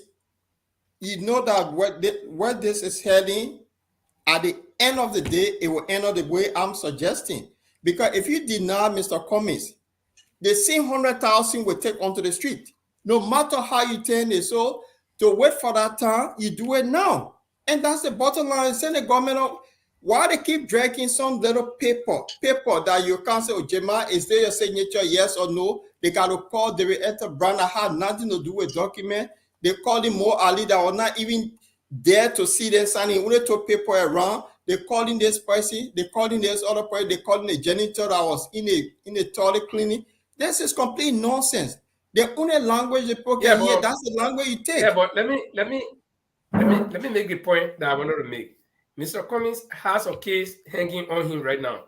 you know that where this is heading, at the end of the day, it will end up the way I'm suggesting. Because if you deny Mr. Cummings, the same 100,000 will take onto the street. No matter how you turn it. So to wait for that time, you do it now. And that's the bottom line. Send the government up. Why they keep dragging some little paper that you can't say, oh, Jema, is there your signature, yes or no? They got to call David Enter Brown that had nothing to do with document. They called him Mo Ali that was not even there to see them signing. Only took paper around. They called in this person. They called in this other person. They called in the janitor that was in a toilet cleaning. This is complete nonsense. The only language they put here, that's the language you take. Yeah, but let me make the point that I wanted to make. Mr. Cummings has a case hanging on him right now.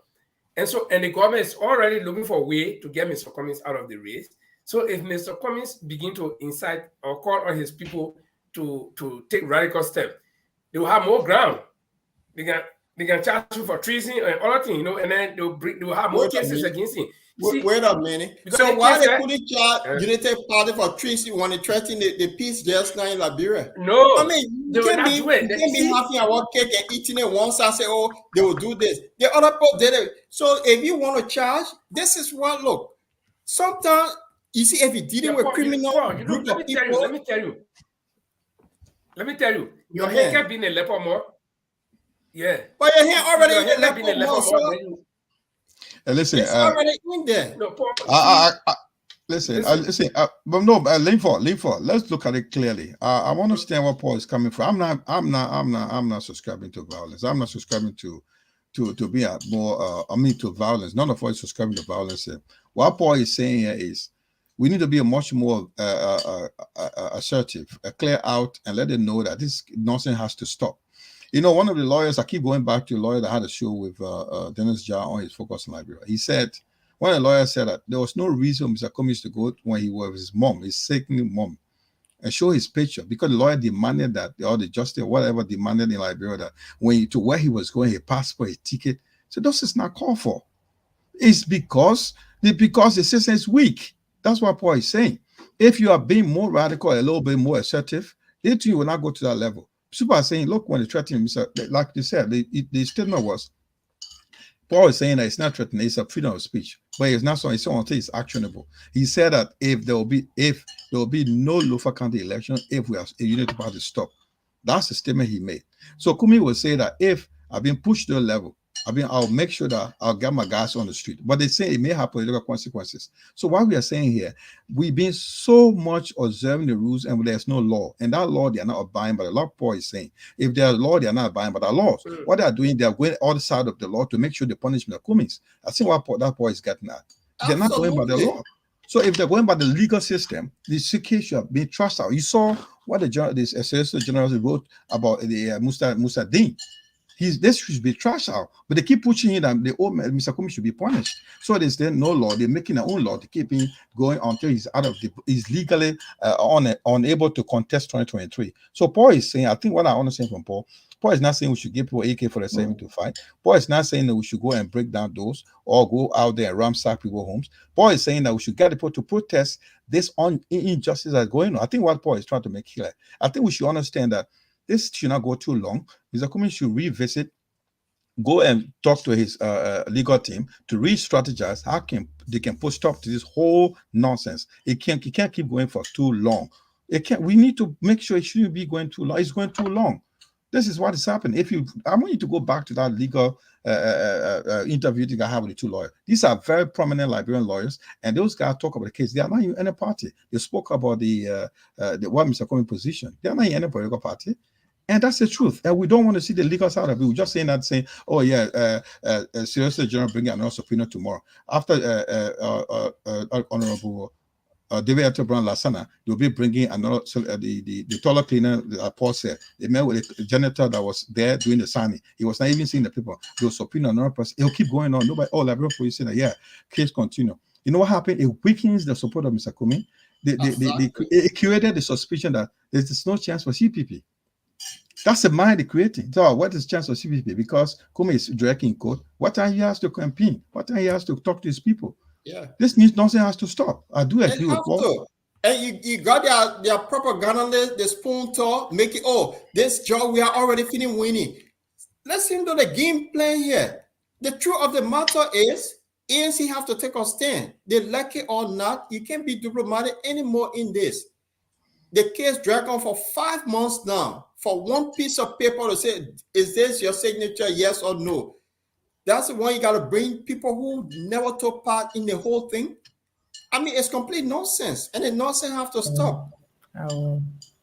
And the government is already looking for a way to get Mr. Cummings out of the race. So if Mr. Cummings begin to incite or call on his people to take radical steps, they will have more ground. They can charge you for treason and other things, and then they'll have more cases against him. Wait a minute. So why they couldn't charge United Party for treason when they threatened the peace just now in Liberia? No, I mean, you can't be having our cake and eating it once and say, oh, they will do this. The other people did it. So if you want to charge, this is what, look, sometimes, you see, if you're dealing with criminal group of people. Let me tell you, your hand can be in a leper more. Yeah. But your hand already in the leper more. Listen, it's already in there. No, Paul, listen. But no, Linford. Let's look at it clearly. I understand where Paul is coming from. I'm not subscribing to violence. I'm not subscribing to be more. To violence. None of us subscribing to violence. What Paul is saying here is, we need to be much more assertive, clear out, and let them know that this nonsense has to stop. One of the lawyers, I keep going back to a lawyer that had a show with Dennis Jar on his Focus on Liberia. He said, one of the lawyers said that there was no reason Mr. Comey to go when he was with his mom, his sickening mom, and show his picture, because the lawyer demanded that, or the justice, whatever, demanded in Liberia that to where he was going, his passport, his ticket. So this is not called for. It's because the system is weak. That's what Paul is saying. If you are being more radical, a little bit more assertive, they too will not go to that level. People are saying, look, when they threaten him, like they said, the statement was, Paul is saying that it's not threatening, it's a freedom of speech, but it's not so. It's until it's actionable. He said that if there will be no Lofa County election, if a unity party stop, that's the statement he made. So Kumi will say that if I've been pushed to a level, I'll make sure that I'll get my guys on the street. But they say it may have political consequences. So what we are saying here, we've been so much observing the rules and there's no law. And that law, they are not abiding by the law. Paul is saying, if there's a law, they are not abiding by the laws. What they are doing, they are going on the side of the law to make sure the punishment are coming. I think what that Paul is getting at. They're not going by the law. So if they're going by the legal system, the case should be trusted. You saw what the Solicitor General wrote about the Musa Dean. This should be trashed out, but they keep pushing it that Mr. Comey should be punished. So there's then no law. They're making their own law to keep him going until he's he's legally unable to contest 2023. So Paul is saying, I think what I understand from Paul is not saying we should give people AK-47 to fight. Paul is not saying that we should go and break down doors or go out there and ransack people's homes. Paul is saying that we should get people to protest this injustice that's going on. I think what Paul is trying to make clear. I think we should understand that this should not go too long. Mr. Comey should revisit, go and talk to his legal team to re-strategize how they can put stop to this whole nonsense. It can't keep going for too long. We need to make sure it shouldn't be going too long. It's going too long. This is what is happening. I want you to go back to that legal interview that I have with the two lawyers. These are very prominent Liberian lawyers, and those guys talk about the case. They are not in any party. They spoke about the what Mr. Comey position. They are not in any political party. And that's the truth. And we don't want to see the legal side of it. We're just saying, oh, yeah, Solicitor General bringing another subpoena tomorrow. After Honorable David Arthur Brown Lasana, they'll be bringing another, the toilet cleaner, Paul said. They met with the janitor that was there doing the signing. He was not even seeing the people. They'll subpoena another person. It'll keep going on. Nobody, Liberian police saying that, yeah, case continue. You know what happened? It weakens the support of Mr. Comey. It created the suspicion that there's no chance for CPP. That's the mind they're creating. So what is the chance of CPP? Because Comey is directly in court. What time he has to campaign? What time he has to talk to his people? Yeah. This nonsense has to stop. I do agree with Paul. And you got their propaganda, the spoon talk, make it, this job we are already feeling winning. Let's into the game plan here. The truth of the matter is, ANC have to take a stand. They like it or not, you can't be diplomatic anymore in this. The case dragged on for 5 months now for one piece of paper to say, is this your signature, yes or no? That's the one you got to bring people who never took part in the whole thing. I mean, it's complete nonsense, and the nonsense have to stop.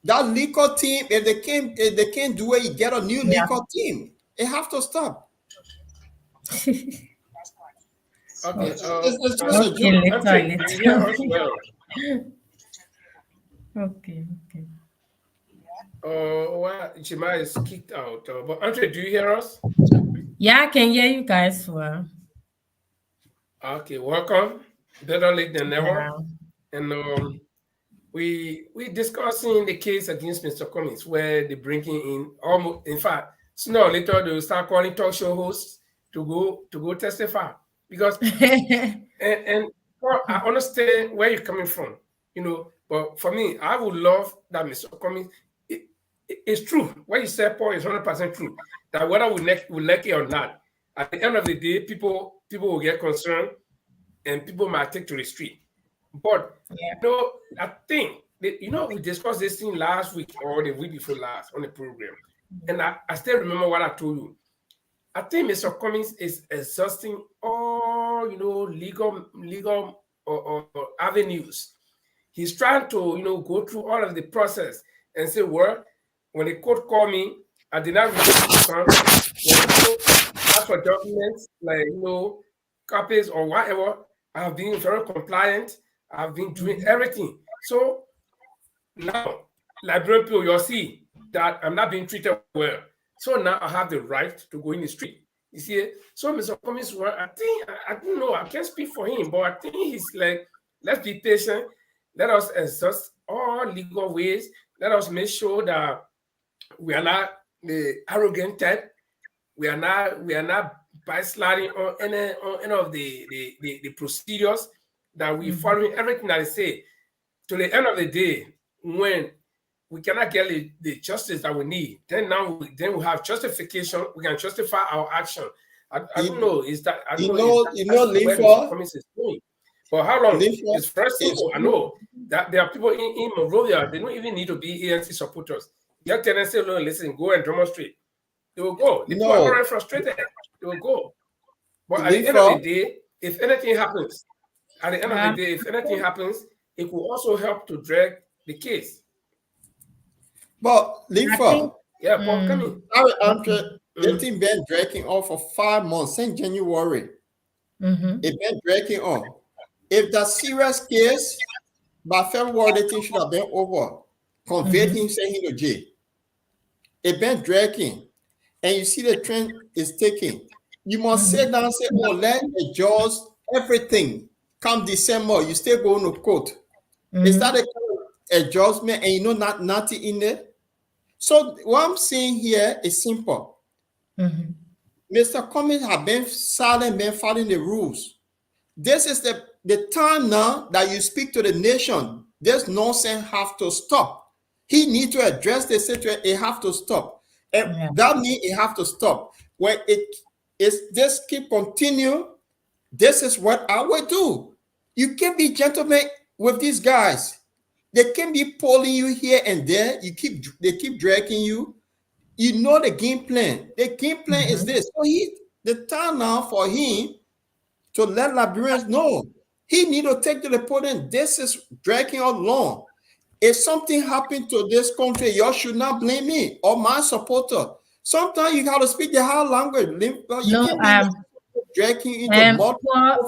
That legal team, if they can't do it, you get a new legal team. It have to stop. Okay. Okay. Well, Jemima is kicked out. But Andre, do you hear us? Yeah, I can hear you guys well. Okay, welcome. Better late than never. Yeah. And we discussing the case against Mr. Cummings, where they're bringing in almost, in fact, Sooner or later they will start calling talk show hosts to go testify because and well, I understand where you're coming from, you know. But for me, I would love that Mr. Cummings. It's true. What you said, Paul, is 100% true. That whether we like it or not, at the end of the day, people will get concerned and people might take to the street. But Yeah. you know, I think that, you know, we discussed this thing last week or the week before last on the program, and I still remember what I told you. I think Mr. Cummings is exhausting all, you know, legal or avenues. He's trying to, you know, go through all of the process and say, well, when the court called me, I did not receive the response. When people ask for documents like, you know, copies or whatever, I have been very compliant. I've been doing everything. So now, Liberian people, you'll see that I'm not being treated well. So now I have the right to go in the street. You see, so Mr. Cummings, well, I don't know, I can't speak for him, but I think he's like, let's be patient. Let us exhaust all legal ways. Let us make sure that we are not the arrogant type. We are not backsliding on any of the procedures that we following everything that they say. To the end of the day, when we cannot get the justice that we need, then we have justification. We can justify our action. I don't know. Is that I don't know? Is that where Mr. Cummings is going? But how long? It's very simple. I know that there are people in Monrovia. They don't even need to be ANC supporters. Just tell them, say, no, listen, go and demonstrate. They will go. The people are already frustrated. They will go. But at the end of the day, if anything happens, it will also help to drag the case. But Lifa, yeah, Paul, come in. The thing been dragging on for 5 months since January. It been dragging on. If that serious case, by February, the thing should have been over. Convict him, send him to jail. It been dragging. And you see the trend is taking. You must sit down and say, oh, let the judge everything. Come December, you still going to court. Is that a adjustment and you know nothing in there? So what I'm saying here is simple. Mr. Cummings have been silent, been following the rules. This is the time now that you speak to the nation. This nonsense have to stop. He need to address the situation. It have to stop. And that means it have to stop. When it is this keep continue, this is what I will do. You can't be gentlemen with these guys. They can be pulling you here and there. They keep dragging you. You know the game plan. The game plan is this. So the time now for him to let Liberians know he need to take to the podium. This is dragging on long. If something happened to this country, y'all should not blame me or my supporter. Sometimes you got to speak the hard language. Dragging into well,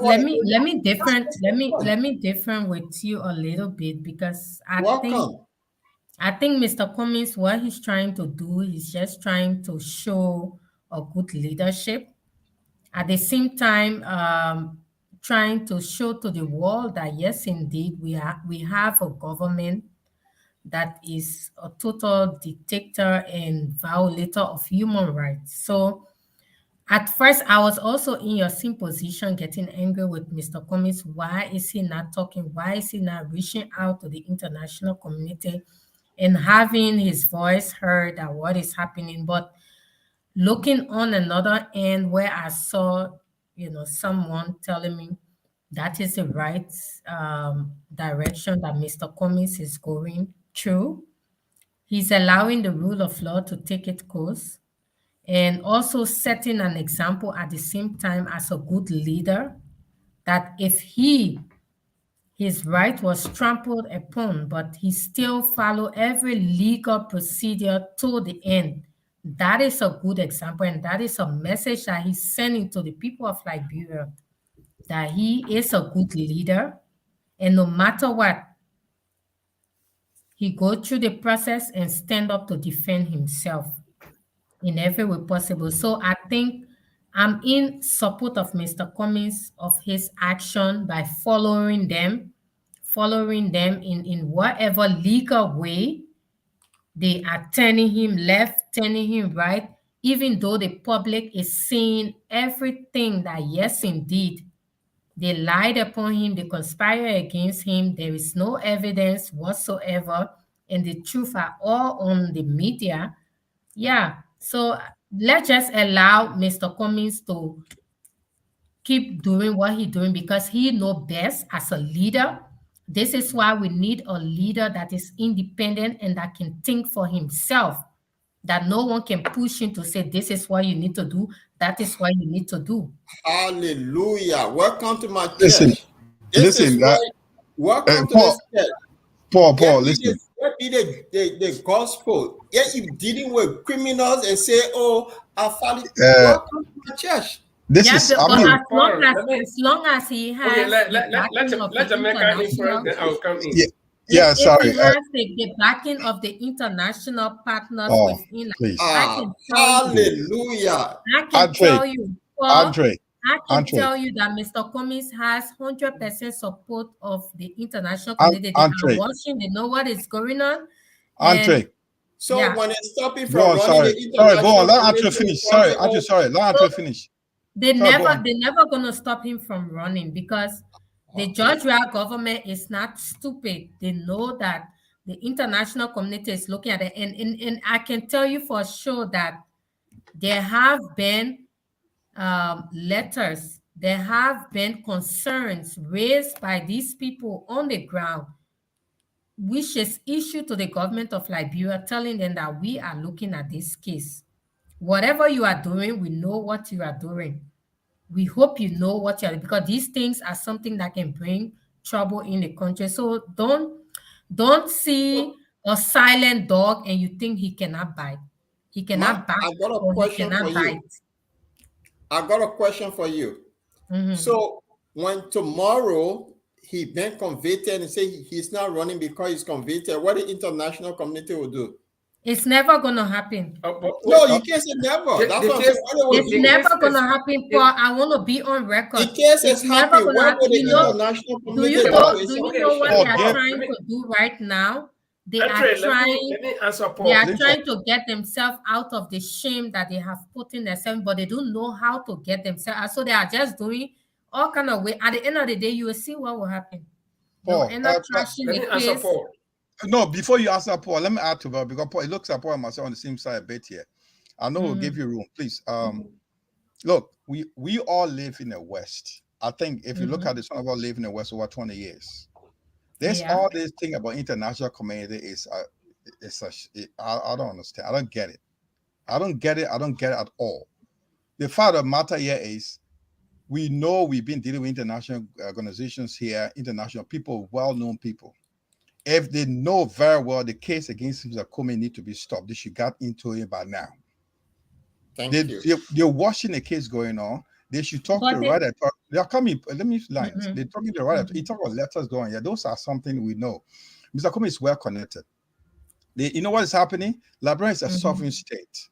let me different with you a little bit because I think Mr. Cummings, what he's trying to do, he's just trying to show a good leadership. At the same time, trying to show to the world that yes, indeed, we have a government that is a total dictator and violator of human rights. So at first, I was also in your same position, getting angry with Mr. Cummings. Why is he not talking? Why is he not reaching out to the international community and having his voice heard at what is happening? But looking on another end where I saw, someone telling me that is the right direction that Mr. Cummings is going through. He's allowing the rule of law to take its course and also setting an example at the same time as a good leader, that if his right was trampled upon, but he still follow every legal procedure to the end. That is a good example, and that is a message that he's sending to the people of Liberia, that he is a good leader, and no matter what, he go through the process and stand up to defend himself in every way possible. So I think I'm in support of Mr. Cummings, of his action by following them in whatever legal way they are turning him left, turning him right. even though the public is seeing everything that, yes, indeed, they lied upon him, they conspired against him, there is no evidence whatsoever, and the truth are all on the media. Yeah, so let's just allow Mr. Cummings to keep doing what he's doing because he knows best as a leader. This is why we need a leader that is independent and that can think for himself, that no one can push him to say, this is what you need to do, that is what you need to do. Hallelujah. Welcome to my church. Listen, welcome to Paul, this church. Paul, listen. Let be the gospel. Yeah, you dealing with criminals and say, oh, I found it. Welcome to my church. This is as long as he has let Jamaica in first, then I'll come in. Yeah, sorry. If he has the backing of the international partners within, please. Hallelujah. I can tell you, Andre, I can tell you that Mr. Cummings has 100% support of the international community. They are watching, they know what is going on. Andre. So when it's stopping from running the international go on. Let Andre finish. Sorry, let Andre finish. They're never gonna stop him from running because the Georgia government is not stupid. They know that the international community is looking at it. And I can tell you for sure that there have been letters, there have been concerns raised by these people on the ground, which is issued to the government of Liberia, telling them that we are looking at this case. Whatever you are doing, we know what you are doing. We hope you know what you're, because these things are something that can bring trouble in the country. So don't see a silent dog and you think he cannot bite. He cannot bite. I got a question for you. I got a question for you. So when tomorrow he been convicted and say he's not running because he's convicted, what the international community will do? It's never gonna happen. No, you can't say never. That's what I'm saying. It's never gonna happen, Paul. I want to be on record. The case is never gonna happen. Do you know what they are trying to do right now? They are trying to get themselves out of the shame that they have put in themselves, but they don't know how to get themselves out. So they are just doing all kind of way. At the end of the day, you will see what will happen. Paul, no, before you answer Paul, let me add to that because Paul, it looks like Paul and myself on the same side a bit here. I know we'll give you room, please. Look, we all live in the West. I think if you look at this, some of us live in the West over 20 years. There's all this thing about international community I don't understand. I don't get it. I don't get it at all. The fact of the matter here is we know we've been dealing with international organizations here, international people, well-known people. If they know very well the case against Mr. Comey need to be stopped, they should get into it by now. They're watching the case going on. They should talk to the right authority. They're coming. Let me lines. They're talking to the right authority. He talk about letters going. Yeah, those are something we know. Mr. Comey is well connected. You know what is happening? Liberia is a sovereign state.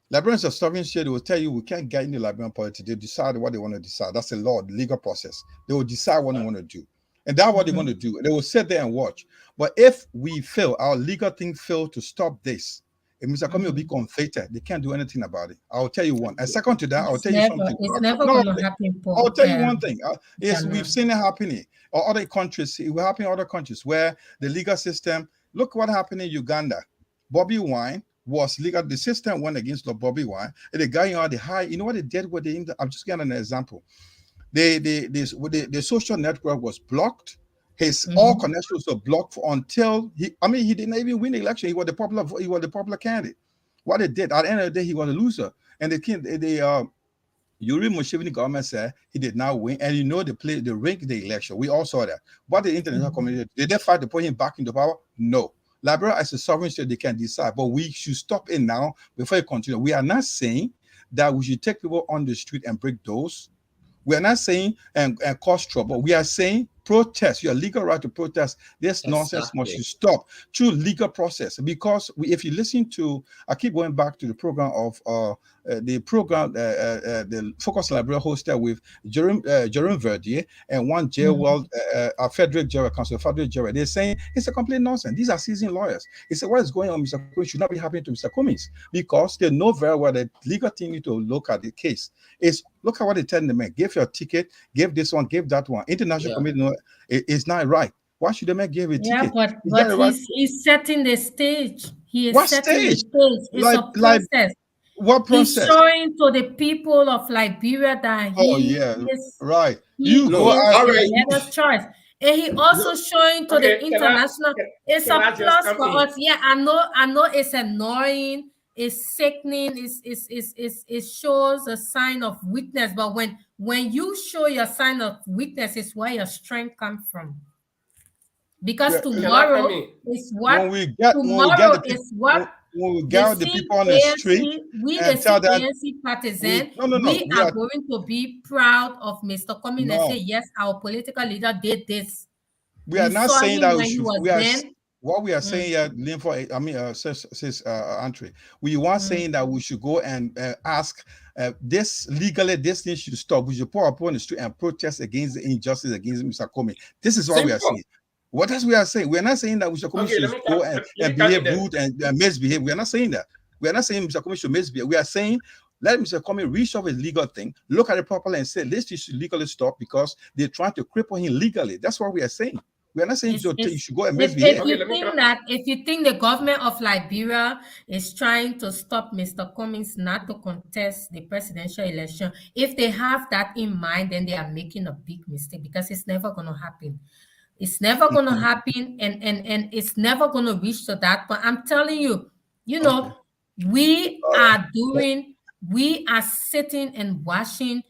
Liberia is a sovereign state. They will tell you we can't get into Liberian politics. They decide what they want to decide. That's the law, the legal process. They will decide what they want to do. And that's what they want to do. They will sit there and watch. But if we fail, our legal thing fail to stop this, if Mr. Comey will be convicted, they can't do anything about it. I'll tell you one. And second to that, I'll tell you something. It's never going to happen. I'll tell you one thing. We've seen it happening. Or other countries, it will happen in other countries where the legal system, look what happened in Uganda. Bobby Wine was legal. The system went against Bobby Wine. And the guy on the high, you know what they did with I'm just getting an example. The social network was blocked. His all connections were blocked until he didn't even win the election. He was the popular candidate. What they did at the end of the day, he was a loser. And the Yuri Museveni government said he did not win, and they rigged the election. We all saw that. What the international community did they fight to put him back into power? No. Liberia as a sovereign state, they can decide, but we should stop it now before it continues. We are not saying that we should take people on the street and break doors. We are not saying and cause trouble. We are saying protest, your legal right to protest. This nonsense must stop through legal process. Because if you listen to, I keep going back to the program of the Focus Liberia hosted with Jerome Verdier and one J-World, Frederick Gerald, Council Frederick Gerald. They're saying it's a complete nonsense. These are seasoned lawyers. They say what is going on, Mr. Cummings, should not be happening to Mr. Cummings, because they know very well that legal team need to look at the case. Is look at what they tell the man. Give your ticket, give this one, give that one. International committee, no, it's not right. Why should the man give a ticket? Yeah, but he's setting the stage. He is what setting stage? the stage. It's a process. What process? He's showing to the people of Liberia that he is right. He is the better choice. And he also showing to the international. It's a plus for us. Yeah, I know it's annoying. It's sickening. It shows a sign of weakness. But when you show your sign of weakness, it's where your strength comes from. Because tomorrow is what when we get the people on the street, we the ANC partisans, we are going to be proud of Mr. Cummings and say, yes, our political leader did this. We are not saying that what we are saying here, says Andre, we weren't saying that we should go and ask this legally, this thing should stop. We should pour upon the street and protest against the injustice against Mr. Cummings. This is what we are saying. What else we are saying? We are not saying that Mr. Cummings should go and behave rude and misbehave. We are not saying that. We are not saying Mr. Cummings should misbehave. We are saying let Mr. Cummings resolve his legal thing, look at it properly and say this should legally stop because they're trying to cripple him legally. That's what we are saying. We are not saying you should go and misbehave. If you think the government of Liberia is trying to stop Mr. Cummings not to contest the presidential election, if they have that in mind, then they are making a big mistake because it's never going to happen. It's never going to happen, and it's never going to reach to that. But I'm telling you, we are sitting and watching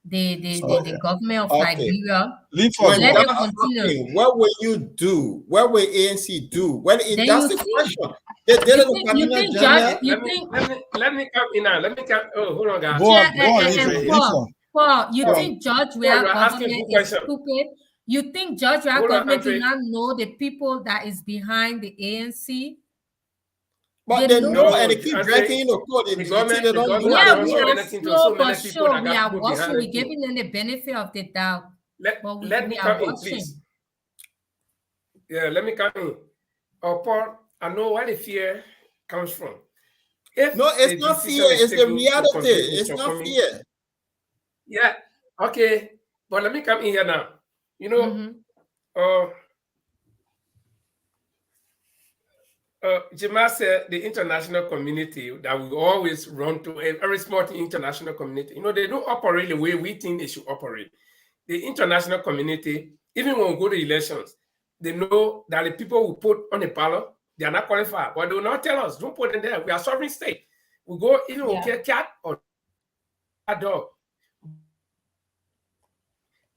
the government of Liberia. Let them continue. What will you do? What will ANC do? That's the question. Let me come in now. Let me come. Oh, hold on, guys. Paul, you think George Weah government is stupid? You think George Weah government do not know the people that is behind the ANC? But they know, and they keep dragging in the court. We are slow but sure. We are watching. We're giving them the benefit of the doubt. Let me come in, please. Yeah, let me come in. Paul, I know where the fear comes from. It's not fear. It's the reality. It's not fear. Yeah. Okay. But let me come in here now. Jamal said the international community that we always run to, a very small international community, they don't operate the way we think they should operate. The international community, even when we go to elections, they know that the people we put on the ballot, they are not qualified, but they will not tell us, don't put them there. We are sovereign state. We go, even we get cat or a dog.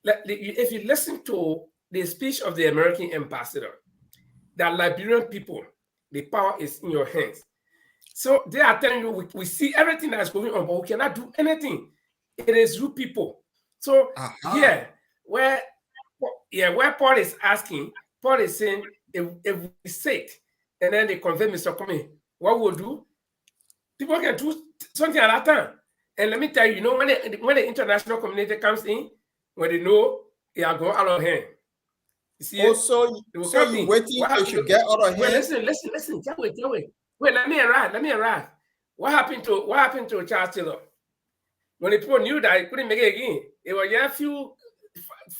If you listen to the speech of the American ambassador, the Liberian people, the power is in your hands. So they are telling you, we see everything that is going on, but we cannot do anything. It is you people. So where Paul is asking, Paul is saying, if we sit and then they convey Mr. Cummings, what we'll do, people can do something at that time. And let me tell you, when the international community comes in, when they know they are going out of hand. You see, so you waiting they should get out of hand. Listen. Wait, let me arrive. What happened to Charles Taylor? When the people knew that he couldn't make it again, it was a few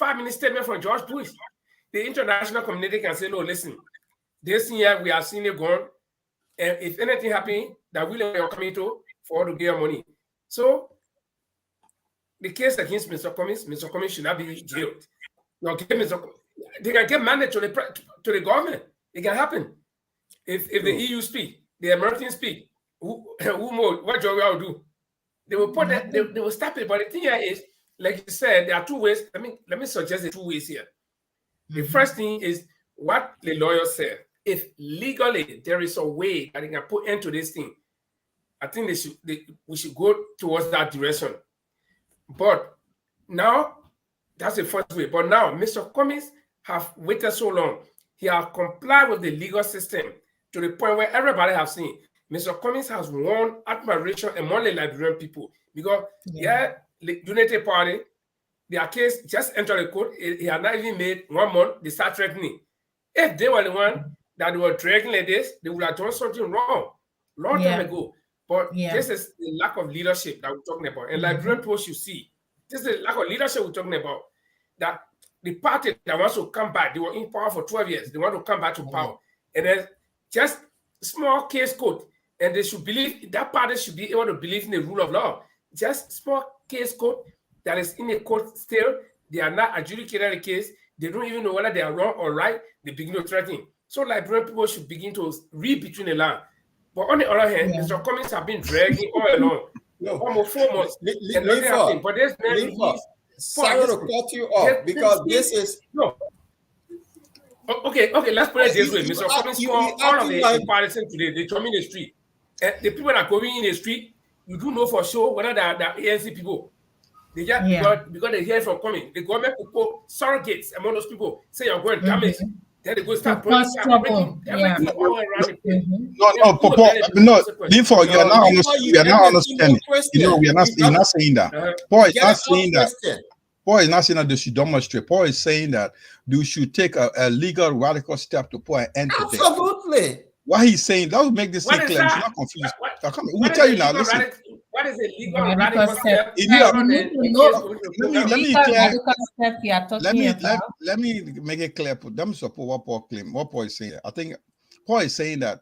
5-minute statement from George Bush. The international community can say, no, listen, this year we have seen it gone. And if anything happens, that we are coming to for to get money. So the case against Mr. Cummings should not be jailed. They can get mandate to the government. It can happen. If the EU speak, the Americans speak, who more? What George will do? They will put that. They will stop it. But the thing here is, like you said, there are two ways. Let me suggest the two ways here. The first thing is what the lawyer said. If legally there is a way that they can put end to this thing, I think we should go towards that direction. But now, that's the first way. But now, Mr. Cummings have waited so long. He has complied with the legal system to the point where everybody has seen Mr. Cummings has won admiration among the Liberian people because the Unity Party, their case just entered the court. He had not even made 1 month. They start threatening. If they were the one that were dragging like this, they would have done something wrong long time ago. But this is the lack of leadership that we're talking about. And Liberian people should see. This is the lack of leadership we're talking about. That the party that wants to come back, they were in power for 12 years. They want to come back to power. And then just small case code. And they should believe, that party should be able to believe in the rule of law. Just small case code that is in a court still. They are not adjudicated the case. They don't even know whether they are wrong or right. They begin to threaten. So Liberian people should begin to read between the lines. But on the other hand, Mr. Cummings have been dragging all along. Almost 4 months. And nothing happened. But there's sorry to cut you off because this is okay. Let's put it this way. Mr. Cummings called all of the partisans today. They told me in the street. And the people that are going in the street, you do know for sure whether they are ANC people. They just because they hear from Cummings. The government will put surrogates among those people. Say you're going damage. Then they go start breaking everything all around the place. Linford, you are not understanding. We are not saying that. Paul is not saying that. Paul is not saying that they should demonstrate. Paul is saying that they should take a legal radical step to put an end to this. Absolutely. What he's saying, that will make this thing clear. You're not confused. We'll tell you now. Listen. What is a legal radical step? Let me make it clear. Let me support what Paul claimed. What Paul is saying. I think Paul is saying that,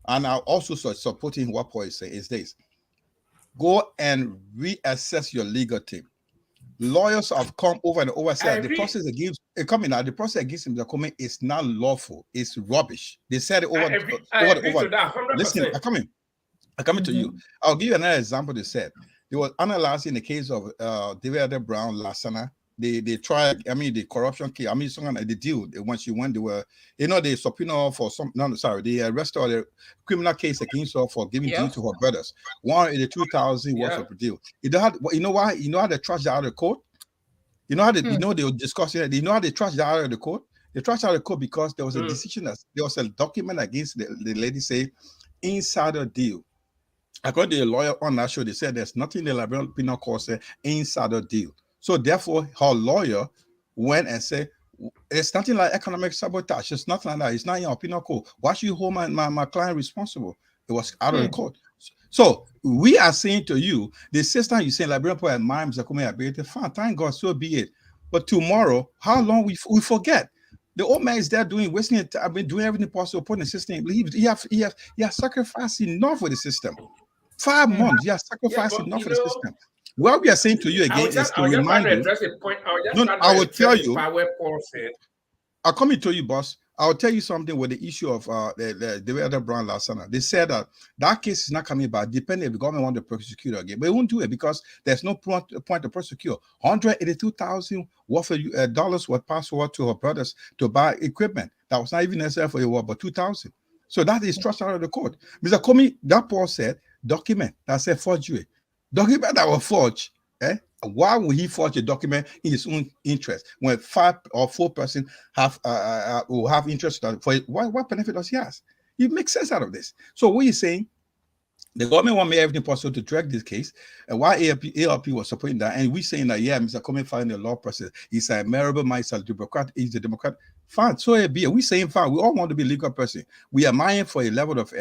and I also supporting what Paul is saying is this: go and reassess your legal team. Lawyers have come over and over said the process against the process against Mr. Cummings is not lawful. It's rubbish. They said it over. Listen, I'm coming to you. I'll give you another example. They said they were analyzing the case of David Brown Lassana. They tried, the corruption case. The deal when she went, they were, they subpoena for they arrested the criminal case against her for giving deal to her brothers. 182,000 worth of the deal. You know why? You know how they trashed that out of the court? You know how they, they were discussing it. You know how they trashed that out of the court? They trashed out of the court because there was a decision there was a document against the lady say insider deal. According to the lawyer on that show, they said there's nothing in the Liberian Penal Code say insider deal. So therefore, her lawyer went and said, it's nothing like economic sabotage. It's nothing like that. It's not in your penal code. Why should you hold my client responsible? It was out of the court. So we are saying to you, the system you say Liberian people admire Mr. Cummings ability, fine, thank God, so be it. But tomorrow, how long we forget? The old man is there wasting it. I've been doing everything possible, putting the system. He has sacrificed enough for the system. 5 months, he has sacrificed enough for the system. What we are saying to you again is to remind you. I will tell you. I'll come to you, boss. I'll tell you something with the issue of the other Brown Lassana. They said that case is not coming back, depending if the government want to prosecute again. But they won't do it because there's no point to prosecute. 182,000 worth of dollars were passed over to her brothers to buy equipment that was not even necessary for the war, but 2,000. So that is trust out of the court. Mr. Cummings, that Paul said, document that said forgery. Document that was forged. Why would he forge a document in his own interest when 5 or 4 persons will have interest for it? What benefit does he have? It makes sense out of this. So what he's saying, the government want to make everything possible to drag this case, and why ALP was supporting that, and we saying that Mr. Cummings following the law process. He's a admirable man, he's a Democrat, he's a Democrat. Fine, so it be. We saying fine. We all want to be a legal person. We are admiring for a level of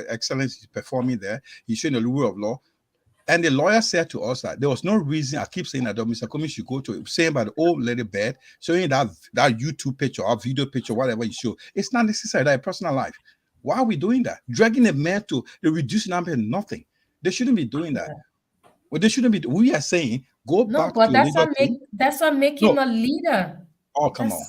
excellence he's performing there. He's showing the rule of law. And the lawyer said to us that there was no reason, I keep saying that Mr. Cummings should go to saying about the old lady bed, showing that YouTube picture or video picture, whatever you show. It's not necessary, that personal life. Why are we doing that? Dragging a man to reduce number and nothing. They shouldn't be doing that. Well, they shouldn't be. We are saying go back to that's what make him a leader. Oh, come on.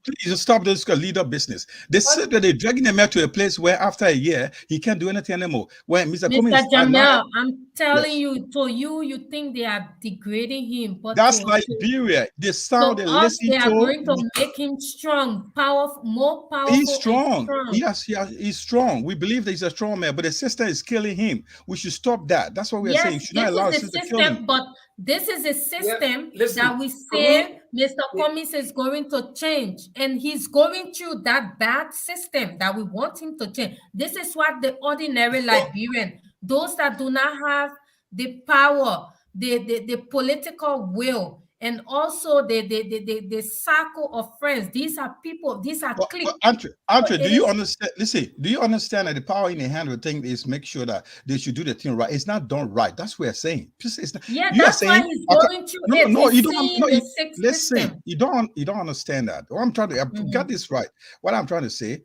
Please stop this leader business. They said that they're dragging him out to a place where after a year, he can't do anything anymore. When Mr. Cummings, Jamel, I'm telling you, to you think they are degrading him. But that's Liberia. They sound and listen they are going to make him strong, powerful, more powerful. He's strong. Yes, he's strong. We believe that he's a strong man, but the system is killing him. We should stop that. That's what we're saying. You should not allow the system to kill him. But This is a system listen, that we say Mr. Cummings is going to change, and he's going through that bad system that we want him to change. This is what the ordinary Liberian, those that do not have the power, the political will, and also the circle of friends. These are people, these are cliques. Andre, do you understand? Listen, do you understand that the power in the hand of the thing is make sure that they should do the thing right? It's not done right. That's what we're saying. It's not, yeah, that's why he's going through it. No, you don't. No, listen, you don't understand that. What I'm trying to get this right. What I'm trying to say,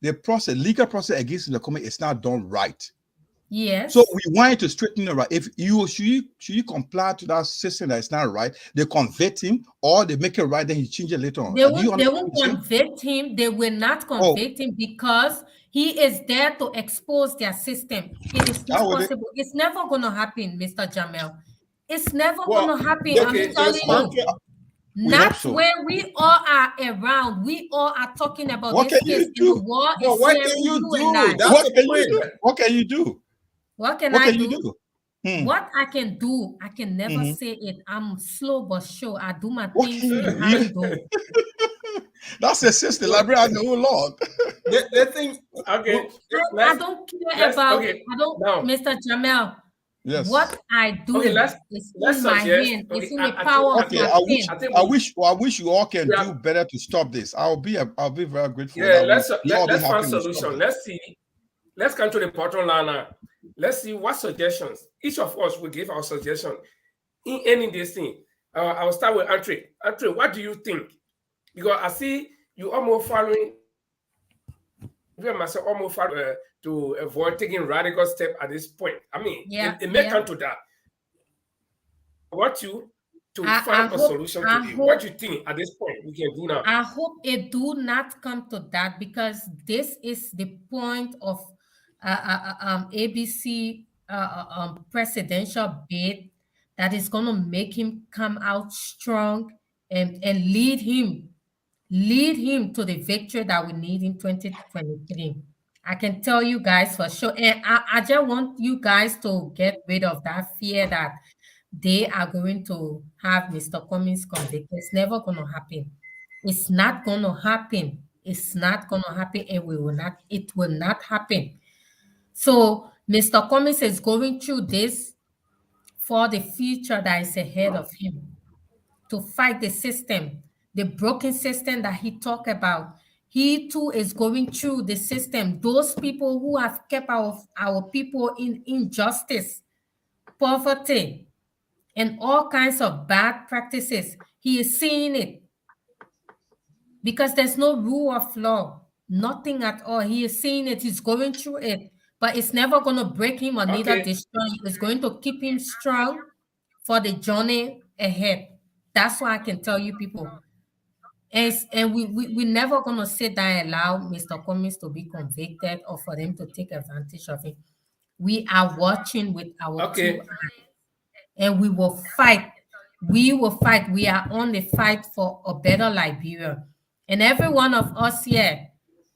the process, legal process against the committee is not done right. Yes. So we want to straighten it right. If you should you comply to that system that is not right, they convict him or they make it right, then he change it later on. They won't convict him. They will not convict him because he is there to expose their system. It is not possible. It's never going to happen, Mr. Jamel. It's never going to happen. I'm telling you. Not when we all are around. We all are talking about what this can case. You do? What can you do? What can you do? What can I do? What I can do, I can never say it. I'm slow but sure. I do my things behind door. That's a sister library. I know, Lord. The thing, okay. I don't care about. Mr. Jamel. Yes. What I do is in my hand. It's in the power of my I wish you all can do better to stop this. I'll be very grateful. Yeah, let's find solution. Let's see. Let's come to the bottom line now. Let's see what suggestions. Each of us will give our suggestion in ending this thing. I'll start with Andre. Andre, what do you think? Because I see you almost following. Myself almost follow to avoid taking radical step at this point. I mean, it may come to that. I want you to find a solution to it. What do you think at this point we can do now? I hope it do not come to that because this is the point of ABC presidential bid that is going to make him come out strong and lead him to the victory that we need in 2023. I can tell you guys for sure. And I just want you guys to get rid of that fear that they are going to have Mr. Cummings convicted. It's never going to happen. It's not going to happen. It's not going to happen, and it will not happen. So Mr. Cummings is going through this for the future that is ahead of him, to fight the system, the broken system that he talked about. He too is going through the system. Those people who have kept our people in injustice, poverty, and all kinds of bad practices. He is seeing it because there's no rule of law, nothing at all. He is seeing it. He's going through it. But it's never going to break him or neither destroy him. It's going to keep him strong for the journey ahead. That's what I can tell you people. And we're never going to sit down and allow Mr. Cummings to be convicted or for them to take advantage of it. We are watching with our 2 eyes. And we will fight. We will fight. We are on the fight for a better Liberia. And every one of us here,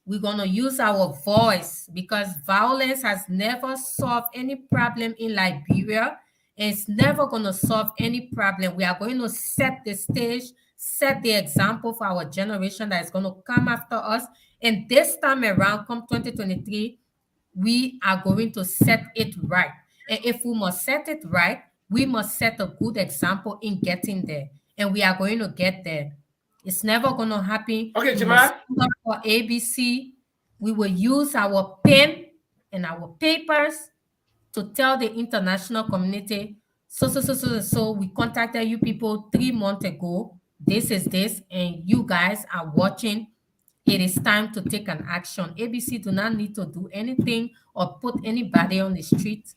we're going to use our voice because violence has never solved any problem in Liberia. And it's never going to solve any problem. We are going to set the stage, set the example for our generation that is going to come after us. And this time around, come 2023, we are going to set it right. And if we must set it right, we must set a good example in getting there. And we are going to get there. It's never going to happen. Okay, Jamal. For ABC, we will use our pen and our papers to tell the international community, so we contacted you people 3 months ago. This is this, and you guys are watching. It is time to take an action. ABC do not need to do anything or put anybody on the street.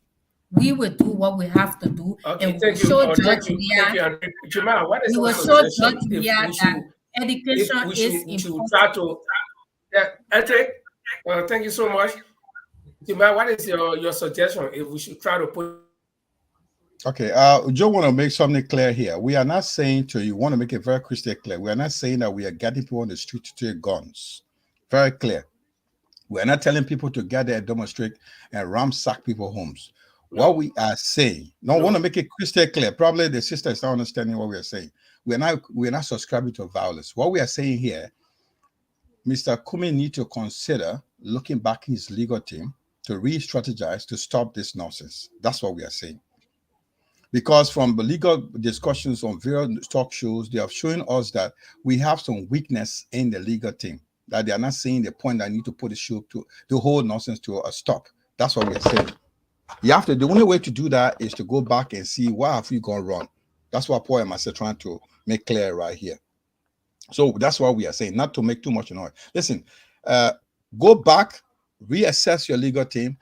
We will do what we have to do. Okay, and we will show Judge Mia. Jamal, what is we will show Judge Mia that education is important. Andre, thank you so much. Jamal, what is your suggestion if we should try to put? Okay, Joe want to make something clear here. We are not saying to you, want to make it very crystal clear. We are not saying that we are getting people on the street to take guns. Very clear. We are not telling people to gather and demonstrate and ransack people's homes. What we are saying, I want to make it crystal clear. Probably the sister is not understanding what we are saying. We're not subscribing to violence. What we are saying here, Mr. Kumi need to consider looking back in his legal team to re-strategize to stop this nonsense. That's what we are saying. Because from the legal discussions on various talk shows, they are showing us that we have some weakness in the legal team, that they are not seeing the point that I need to put the show to the whole nonsense to a stop. That's what we're saying. The only way to do that is to go back and see why have we gone wrong. That's what Paul and myself trying to make clear right here. So that's what we are saying, not to make too much noise. Listen, go back, reassess your legal team,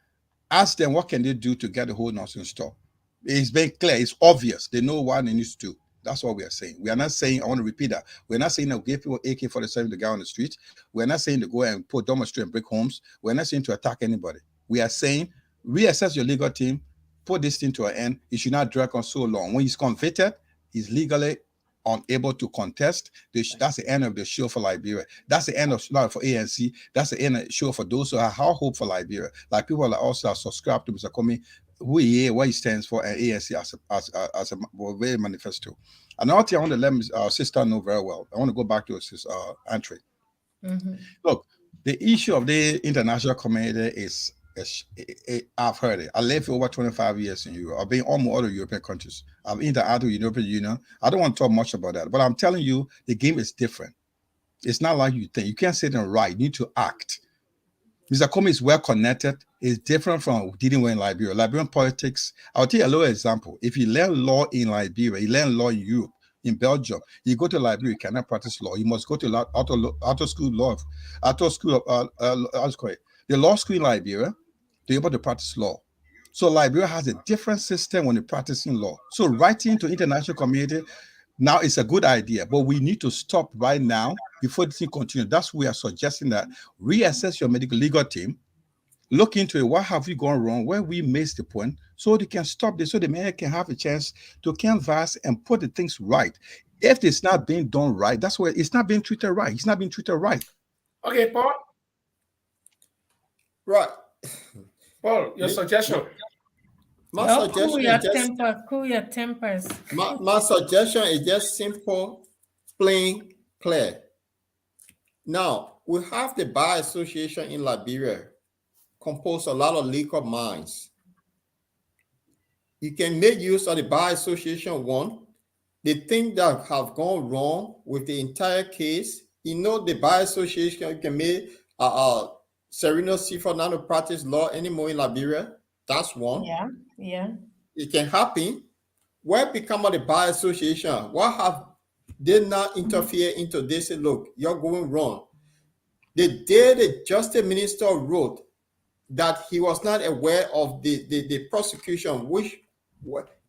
ask them what can they do to get the whole nonsense stopped. It's very clear, it's obvious. They know what they need to do. That's what we are saying. We are not saying, I want to repeat that. We're not saying to give people AK-47 to go on the street. We're not saying to go and put demonstrate and break homes. We're not saying to attack anybody. We are saying, reassess your legal team, put this thing to an end. It should not drag on so long. When he's convicted, he's legally unable to contest. That's the end of the show for Liberia. That's the end of for ANC. That's the end of the show for those who have hope for Liberia. Like people that also are subscribed to Mr. Kumi, what he stands for, and ANC as a very manifesto. Another thing I want to let our sister know very well. I want to go back to his entry. Look, the issue of the international community is I've heard it. I lived for over 25 years in Europe. I've been almost all the European countries. I've interacted with the European Union. I don't want to talk much about that, but I'm telling you, the game is different. It's not like you think. You can't sit and write. You need to act. Mr. Kumi is well connected. It's different from dealing with Liberia. Liberian politics. I'll tell you a little example. If you learn law in Liberia, you learn law in Europe, in Belgium, you go to Liberia, you cannot practice law. You must go to auto school, the law school in Liberia, to be able to practice law. So Liberia has a different system when you're practicing law. So writing to international community now is a good idea, but we need to stop right now before this thing continues. That's why we are suggesting that reassess your medical legal team, look into it. What have we gone wrong? Where we missed the point, so they can stop this, so the man can have a chance to canvass and put the things right. If it's not being done right, that's why it's not being treated right. It's not being treated right. Okay, Paul. Right. Paul, your suggestion. My suggestion cool your tempers. My suggestion is just simple, plain, clear. Now, we have the Bar Association in Liberia, composed a lot of liquor minds. You can make use of the Bar Association one. The thing that have gone wrong with the entire case, the Bar Association, you can make Sereno Seaford not to practice law anymore in Liberia. That's one. Yeah. It can happen. What become of the Bar Association? What have they not interfere into this? Say, look, you're going wrong. The day the Justice Minister wrote that he was not aware of the prosecution, which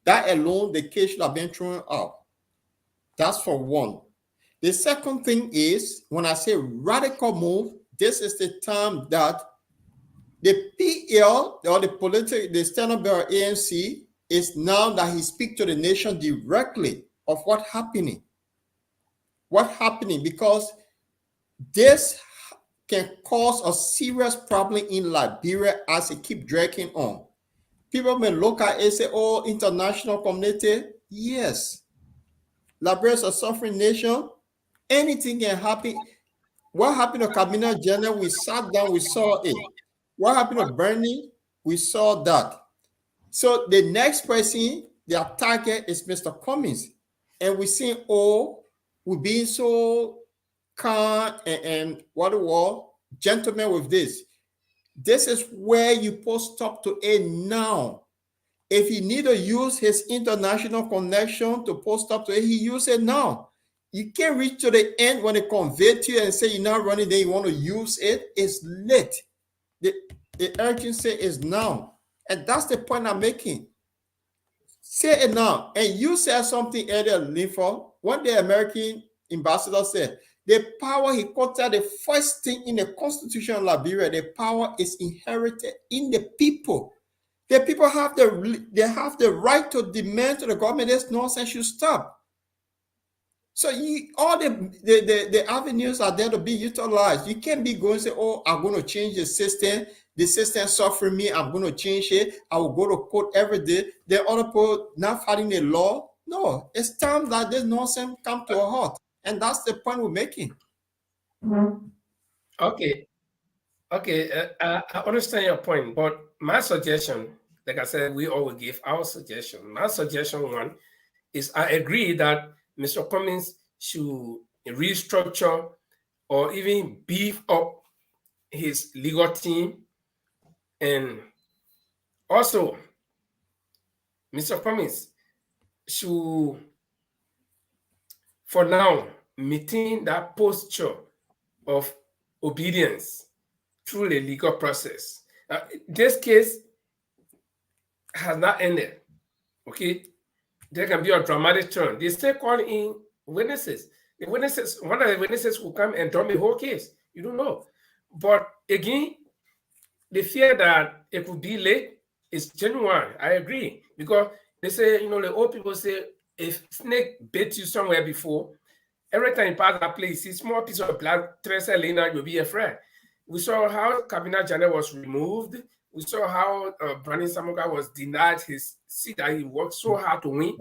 that alone, the case should have been thrown out. That's for one. The second thing is, when I say radical move, this is the time that the PL or the Standard Bearer ANC is now that he speaks to the nation directly of what's happening. What's happening, because this can cause a serious problem in Liberia as it keeps dragging on. People may look at it and say, oh, international community. Yes. Liberia is a suffering nation. Anything can happen. What happened to Kabina General? We sat down, we saw it. What happened to Bernie? We saw that. So the next person, their target is Mr. Cummings. And we see, we're being so calm and gentlemen with this. This is where you put stop to it now. If he need to use his international connection to put stop to it, he use it now. You can't reach to the end when they convert you and say you're not running, then you want to use it. It's late. The urgency is now. And that's the point I'm making. Say it now. And you said something earlier, Linford. What the American ambassador said, the power, he quoted the first thing in the Constitution of Liberia, the power is inherited in the people. The people have the right to demand to the government this nonsense should stop. So all the avenues are there to be utilized. You can't be going to say, I'm going to change the system. the system suffering me, I'm going to change it. I will go to court every day. The other people not fighting the law. No, it's time that this nonsense come to a halt. And that's the point we're making. Okay. I understand your point, but my suggestion, like I said, we all will give our suggestion. My suggestion one is I agree that Mr. Cummings should restructure or even beef up his legal team. And also, Mr. Cummings should, for now, maintain that posture of obedience through the legal process. This case has not ended, okay? There can be a dramatic turn. They still call in witnesses. The witnesses, one of the witnesses will come and drum the whole case. You don't know. But again, the fear that it could be late is genuine. I agree. Because they say, the old people say, if snake bit you somewhere before, every time you pass that place, see small piece of blood, you'll be afraid. We saw how Kabina Janet was removed. We saw how Brandon Samuka was denied his seat that he worked so hard to win.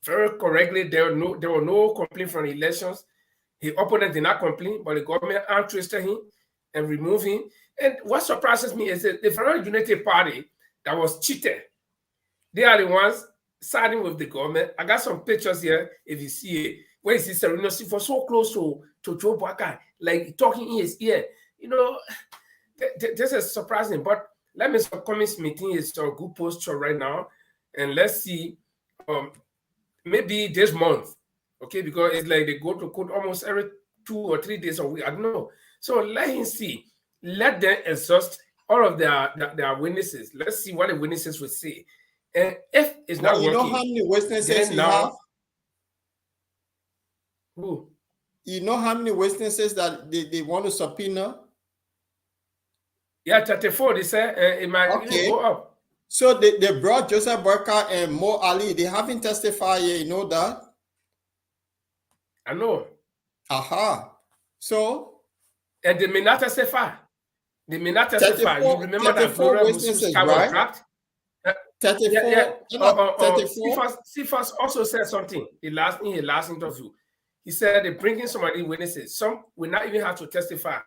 Very correctly, there were no complaint from the elections. His opponent did not complain, but the government untwisted him and removed him. And what surprises me is that the Federal Unity Party that was cheated, they are the ones siding with the government. I got some pictures here, if you see it, where you see Serena for so close to Joe Baka, like talking in his ear. This is surprising, but let me Mr. Cummings meeting is a good posture right now, and let's see, maybe this month, okay, because it's like they go to court almost every 2 or 3 days a week. I don't know. So let him see. Let them exhaust all of their witnesses. Let's see what the witnesses will say. And if it's not working, you know how many witnesses you have? Who? You know how many witnesses that they want to subpoena? Yeah, 34, they say it might even go up. So they brought Joseph Boyka and Mo Ali. They haven't testified yet, you know that? I know. Aha. So? And they may not testify. They may not testify. You remember that Flora witnesses, was right? dropped? 34. Yeah. 34. Cephas also said something in his last interview. He said they're bringing somebody witnesses. Some will not even have to testify.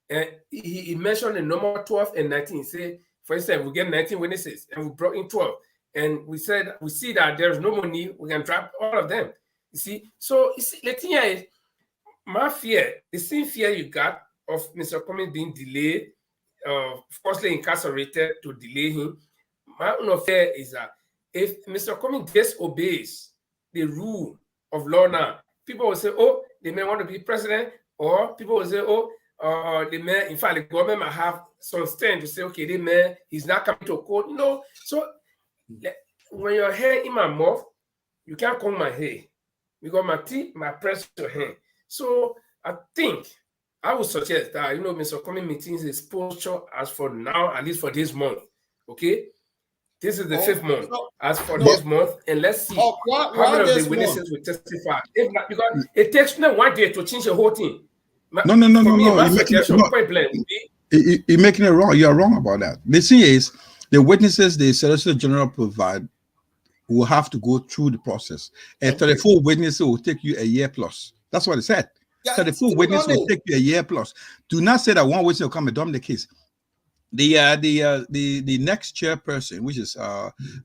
And he mentioned the number 12 and 19. He said, for instance, we get 19 witnesses and we brought in 12. And we said, we see that there's no money, we can drop all of them. You see? So the thing is, my fear, the same fear you got of Mr. Cummings being delayed, falsely incarcerated to delay him, my own fear is that if Mr. Cummings disobeys the rule of law now, people will say, oh, they may want to be president, or people will say, oh, the man, in fact, the government might have some stand to say, okay, the man, he's not coming to court. So when your hair in my mouth, you can't comb my hair because my teeth might press your hand. So I think I would suggest that, Mr. Cummings meetings his posture as for now, at least for this month. Okay? This is the 5th month. As for this month, and let's see how many of the witnesses will testify. If not, because it takes 1 day to change the whole thing. No. You're making it wrong. You're wrong about that. The thing is, the witnesses the Solicitor General provide will have to go through the process. And 34 witnesses will take you a year plus. That's what it said. 34 witnesses will take you a year plus. Do not say that one witness will come and dump the case. The next chairperson, which is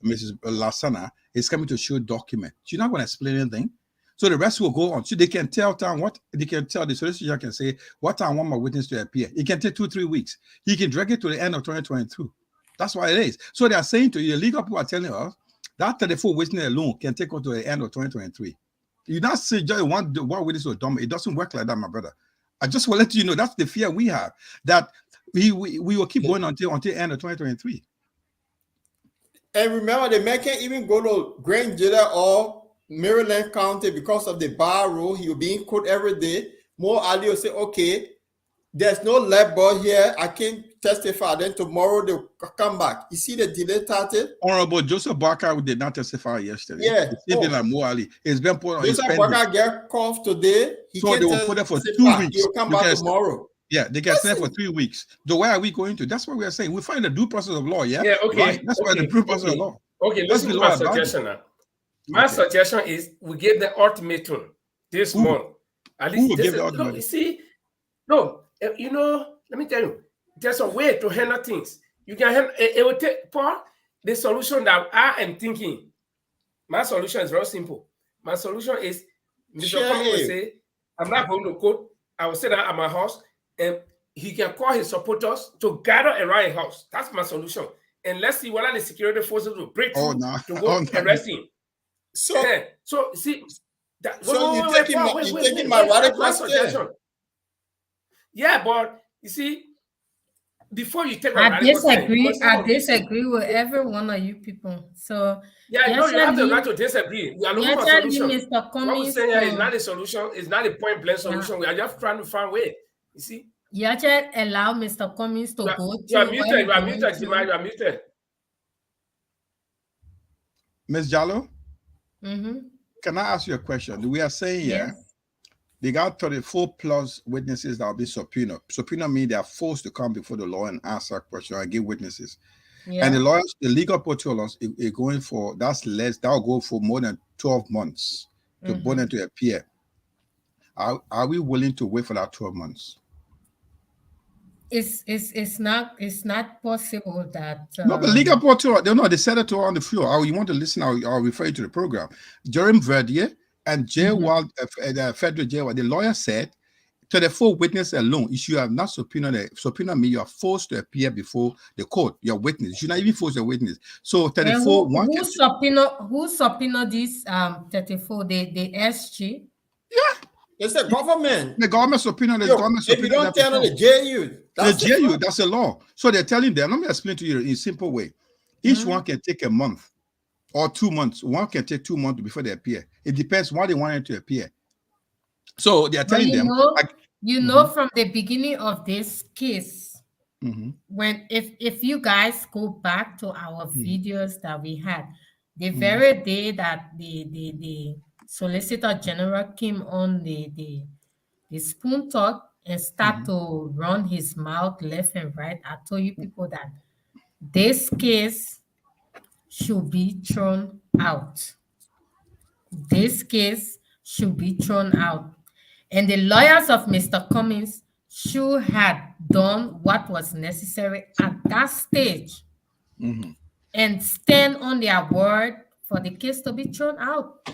Mrs. Lasana, is coming to show document. She's not going to explain anything. So the rest will go on. So they can tell time what they can tell the solicitor can say what time I want my witness to appear. It can take 2-3 weeks. He can drag it to the end of 2022. That's what it is. So they are saying to you, the legal people are telling us that 34 witness alone can take us to the end of 2023. You not say just one witness to dumb. It doesn't work like that, my brother. I just want to let you know that's the fear we have, that we will keep going until end of 2023. And remember, the man can't even go to Grand Jada or Maryland County because of the bar rule. He'll be in court every day. Mo Ali will say, okay, there's no lab boy here. I can't testify. Then tomorrow they'll come back. You see the delay started? Honorable Joseph Barker did not testify yesterday. Yeah. Like Mo Ali. It's been put on. Joseph Barker get called today. So they will put it for 2 weeks. He'll come back tomorrow. Yeah, they can stay for 3 weeks. So where are we going to? That's what we are saying. We find the due process of law. Yeah. Yeah. Okay. Right? That's why the due process of law. Okay. That's Listen the to law my abiding. suggestion now. My suggestion is we give the ultimatum this month. At least who will give the ultimatum? Look, you see, no, you know, let me tell you, there's a way to handle things. You can handle it will take Paul. The solution that I am thinking, my solution is very simple. My solution is Mr. Cummings will say, I'm not going to court. I will sit down at my house and he can call his supporters to gather around his house. That's my solution. And let's see whether the security forces will break through to go arrest him. So see that. So you're taking my radical suggestion. Yeah, but you see, before you take I disagree with every one of you people. So yeah, no, you have the right to disagree. We are looking for a solution. Mr. Cummings, what we're saying here is not a solution. It's not a point blank solution. We are just trying to find a way. You see. You actually allow Mr. Cummings to go. You are muted. You are muted. You are muted. Ms. Jallo, can I ask you a question? We are saying they got 34 plus witnesses that will be subpoenaed. Subpoena means they are forced to come before the law and answer questions and give witnesses. Yeah. And the lawyers, the legal portfolios, are going for that will go for more than 12 months to bring them to appear. Are we willing to wait for that 12 months? It's not possible that no, but legal portfolio, they said it to on the floor. You want to listen, I'll refer you to the program. Jerome Verdier and J-Wald, federal J-Wald, the lawyer said to the 4 witnesses alone, if you have not subpoena me, you are forced to appear before the court. Your witness, you should not even force a witness. So 34 who subpoena these 34? The SG? Yeah. It's the government. The government subpoena. If you don't tell them the JU, that's a law. So they're telling them. Let me explain to you in a simple way. Each one can take a month or 2 months. One can take 2 months before they appear. It depends why they want to appear. So they are telling them. From the beginning of this case, when if you guys go back to our videos that we had, the very day that the Solicitor General came on the spoon talk and start to run his mouth left and right, I told you people that this case should be thrown out. This case should be thrown out. And the lawyers of Mr. Cummings should have done what was necessary at that stage and stand on their word for the case to be thrown out.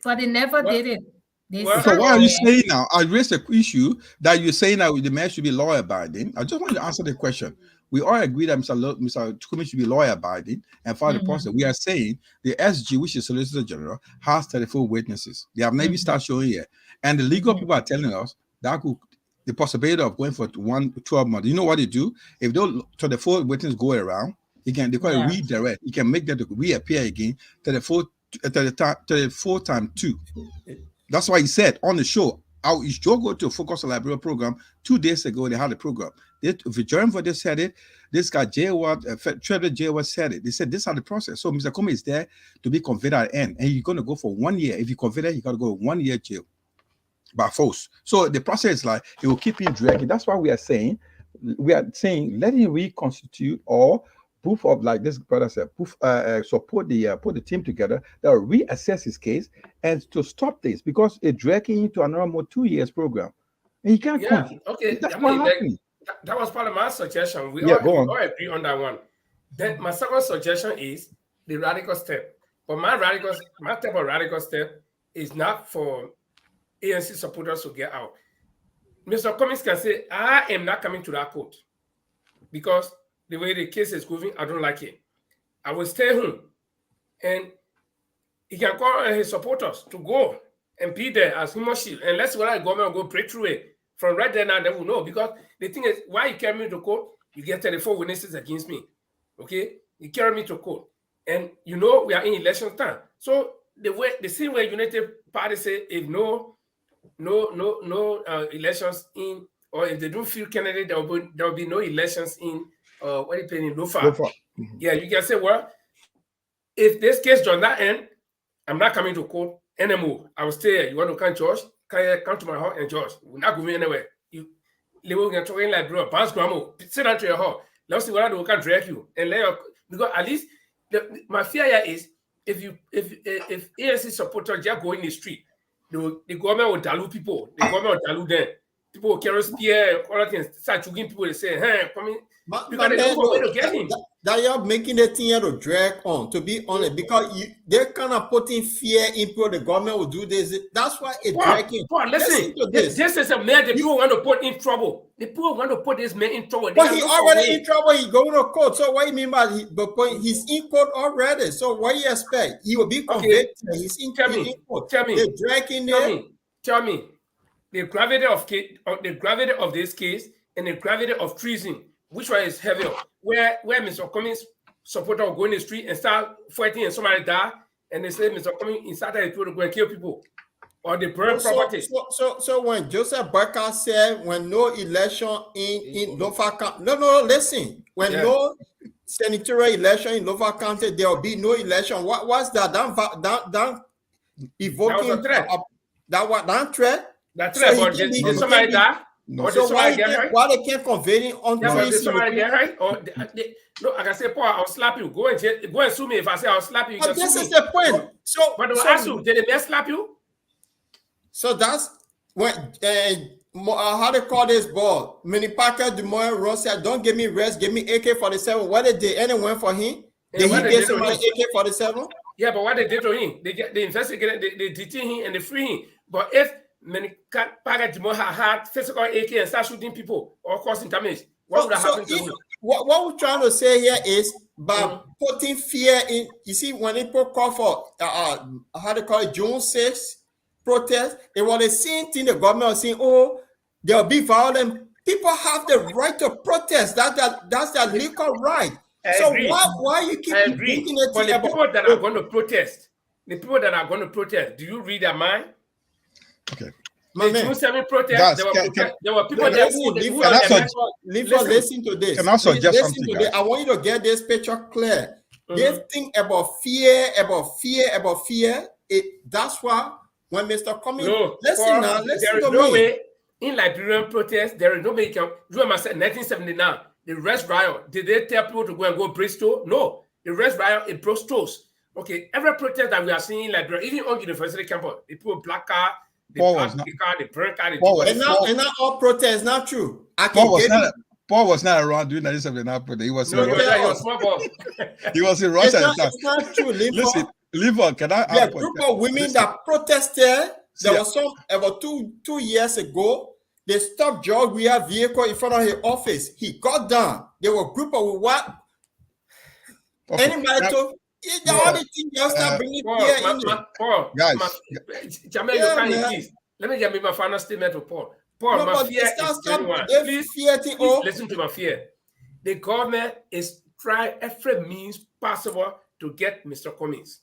But they never did it. So why are you saying now? I raised the issue that you're saying that the man should be law abiding. I just want to answer the question. We all agree that Mr. Cummings should be lawyer abiding and follow the process. We are saying the SG, which is Solicitor General, has 34 witnesses. They have maybe started showing here. And the legal people are telling us that the possibility of going for 12 months. You know what they do? If those 34 witnesses go around, they call it redirect. You can make them reappear again 34 times 2. That's why he said on the show, if you go to Focus on Liberia program 2 days ago, they had a program. If you join for this said it, this guy Trevor J. said it. They said this is the process. So Mr. Cummings is there to be convicted at the end, and you're going to go for 1 year. If you convicted, you got to go 1 year jail by force. So the process is like it will keep you dragging. That's why we are saying let him reconstitute or proof of, like this brother said, support put the team together that will reassess his case and to stop this because it's dragging into another more 2 years program. And he can't okay. That's what happened. That was part of my suggestion. We all agree on that one. Then my second suggestion is the radical step. But my type of radical step is not for ANC supporters to get out. Mr. Cummings can say, I am not coming to that court because the way the case is moving, I don't like it. I will stay home. And he can call his supporters to go and be there as he must. And let's see whether the government will go break through it. From right there now, they will know. Because the thing is, why you carry me to court? You get 34 witnesses against me. Okay? You carry me to court. And we are in election time. So the same way United Party say, if no elections in, or if they don't feel candidate, there will be no elections in Lofa. Yeah, you can say, well, if this case does not end, I'm not coming to court anymore. I will stay here. You want to come, George? Come to my house and George. We're not going anywhere. They will get talking like bro, pass grandma, sit down to your hall. Let's see whether they can drag you and let your, because at least my fear here is if ANC supporters just go in the street, the government will dilute people. The government will dilute them. People will carry spear, other things, start choking people. They say, hey, come in. Because they don't know where to get him. That you're making the thing here to drag on, to be honest, because they're kind of putting fear in people. The government will do this. That's why it's dragging. Listen to this. This is a man the people want to put in trouble. The people want to put this man in trouble. But he already in trouble. He going to court. So what do you mean by he's in court already? So what do you expect? He will be convicted. Okay. He's in court. Tell me. They're dragging there. Tell me. The gravity of this case and the gravity of treason. Which one is heavier? Where Mr. Cummings supporter will go in the street and start fighting and somebody die, and they say Mr. Cummings incited people to go and kill people, or they burn property. So when Joseph Barker said when no election in Norfolk County, no, listen. When no senatorial election in Norfolk County, there will be no election. What was that? That evoking that was a threat. That threat. That's threat. But did somebody die? No. So why they can't convey it on did somebody get right? Or no, I can say, Paul, I'll slap you. Go and sue me if I say I'll slap you. But this is the point. But they'll ask you, did they slap you? So that's when how they call this ball. Mini Parker Dumois Ross said, "Don't give me rest, give me AK-47." What did they anyone for him? Did he get somebody AK-47? Yeah, but what they did to him, they investigated, they detain him and they free him. But if Many Parker Dumois had physical AK and start shooting people or causing damage, what would have happened to him? What we're trying to say here is by putting fear in. You see, when people call for how they call it June 6th protest, it was the same thing. The government was saying, "Oh, there'll be violence." People have the right to protest. That's their legal right. So why you keep thinking it? But the people that are going to protest, do you read their mind? Okay. The June 7 protest, there were people there who listen to this. Can I suggest something? I want you to get this picture clear. This thing about fear. That's why when Mr. Cummings, listen to me. Way in Liberian protest, there is no way you can. You must say 1979, the Rest Riot. Did they tell people to go Bristol? No, the Rest Riot it broke stores. Okay, every protest that we are seeing in Liberia, even on university campus, they put black car. And not all protests, not true. Paul was not around during 1979 protest. He was he was in Russia. It's not true. Listen, Liver, can I? A group of women that protested. There was some about 2 years ago. They stopped George Weah vehicle in front of his office. He got down. There were a group of what? Okay. Anybody told? The only thing you start bringing fear in it. Paul, please. Let me give my final statement to Paul. Paul, my fear is genuine. Please listen to my fear. The government is trying every means possible to get Mr. Cummings.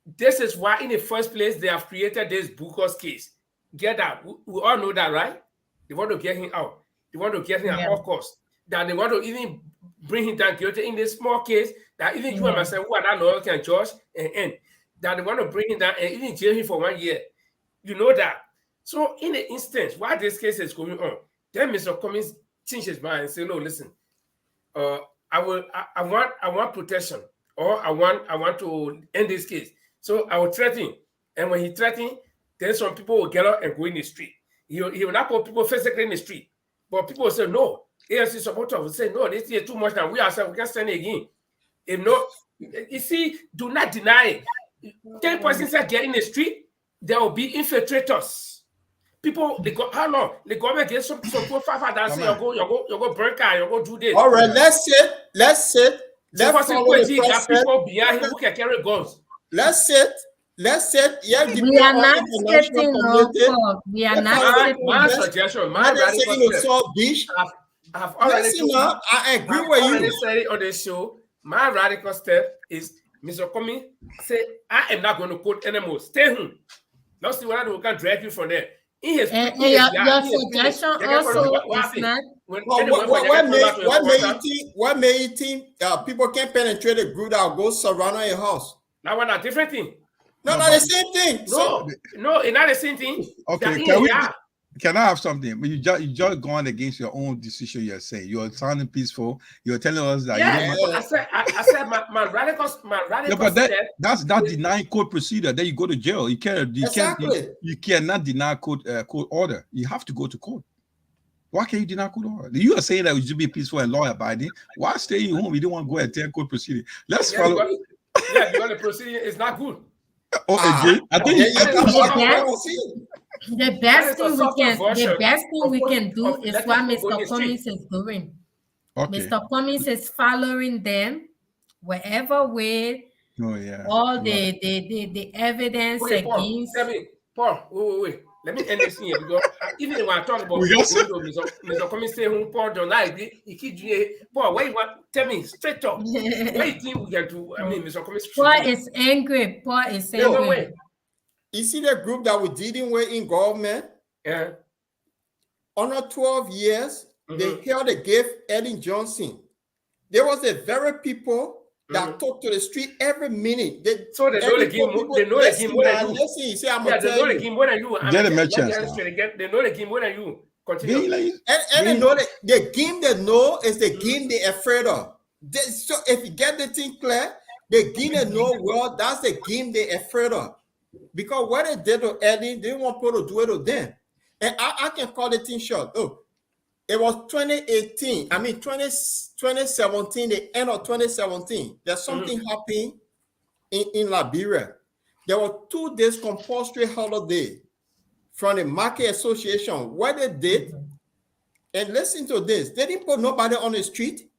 This is why, in the first place, they have created this Bukos case. Get out. We all know that, right? They want to get him out. They want to get him at all costs. That they want to even bring him down guilty in this small case that even you and myself, who are not lawyer, can judge and end. That they want to bring him down and even jail him for 1 year. You know that. So in the instance while this case is going on, then Mr. Cummings changed his mind and say, "No, listen, I want protection, or I want to end this case. So I will threaten." And when he threatened, then some people will get up and go in the street. He will not put people physically in the street, but people will say no. ANC supporters will say no. This is too much, and we can't stand it again. If no, you see, do not deny it. 10% get in the street, there will be infiltrators. People, how long? The government gets some people 5,000. You go burn car, you go do this. All right, let's sit. Let's follow the process. People behind him who can carry guns. Let's sit. Yeah, we are not sitting. We are not sitting. My suggestion, my radical step. I've already I agree with you. Said it on the show. My radical step is Mr. Cummings say, "I am not going to quote anymore. Stay home. Let's see whether we can drag you from there." Your suggestion also is not. What made you think people can't penetrate a group that will go surround your house? That one a different thing. No, not the same thing. No, it's not the same thing. Okay, Can I have something? But you just going against your own decision. You're saying you're sounding peaceful. You're telling us that you don't want. I said my radical No, but that's denying court procedure. Then you go to jail. You can't. You cannot deny court order. You have to go to court. Why can't you deny court order? You are saying that we should be peaceful and law abiding. Why stay home? You don't want to go and attend court proceeding. Let's follow. Because the proceeding is not good. Again, I think the best thing we can do is what Mr. Cummings is doing. Okay. Mr. Cummings is following them wherever way. Oh yeah. All the evidence against. Paul, wait. Let me end this here because even when I talk about Mr. Cummings saying Paul don't like it, he keeps Paul, what you want? Tell me straight up. What do you think we can do? I mean, Mr. Cummings. Paul is angry. Paul is angry. You see the group that we're dealing with in government? Yeah. Under 12 years, they held a gift Ellen Johnson. There was a very people that talk to the street every minute. They know the game more than you. Listen, you say, I'm going to tell you. They know the game more than you. They know the game more than you. Continue. And they know the game they know is the game they're afraid of. So if you get the thing clear, the game they know well, that's the game they're afraid of. Because what they did to Ellen, they want people to do it to them. And I can call the thing short. Oh, it was 2018. I mean, 2017, the end of 2017. There's something happened in Liberia. There were 2 days compulsory holiday from the Market Association. What they did, and listen to this, they didn't put nobody on the street,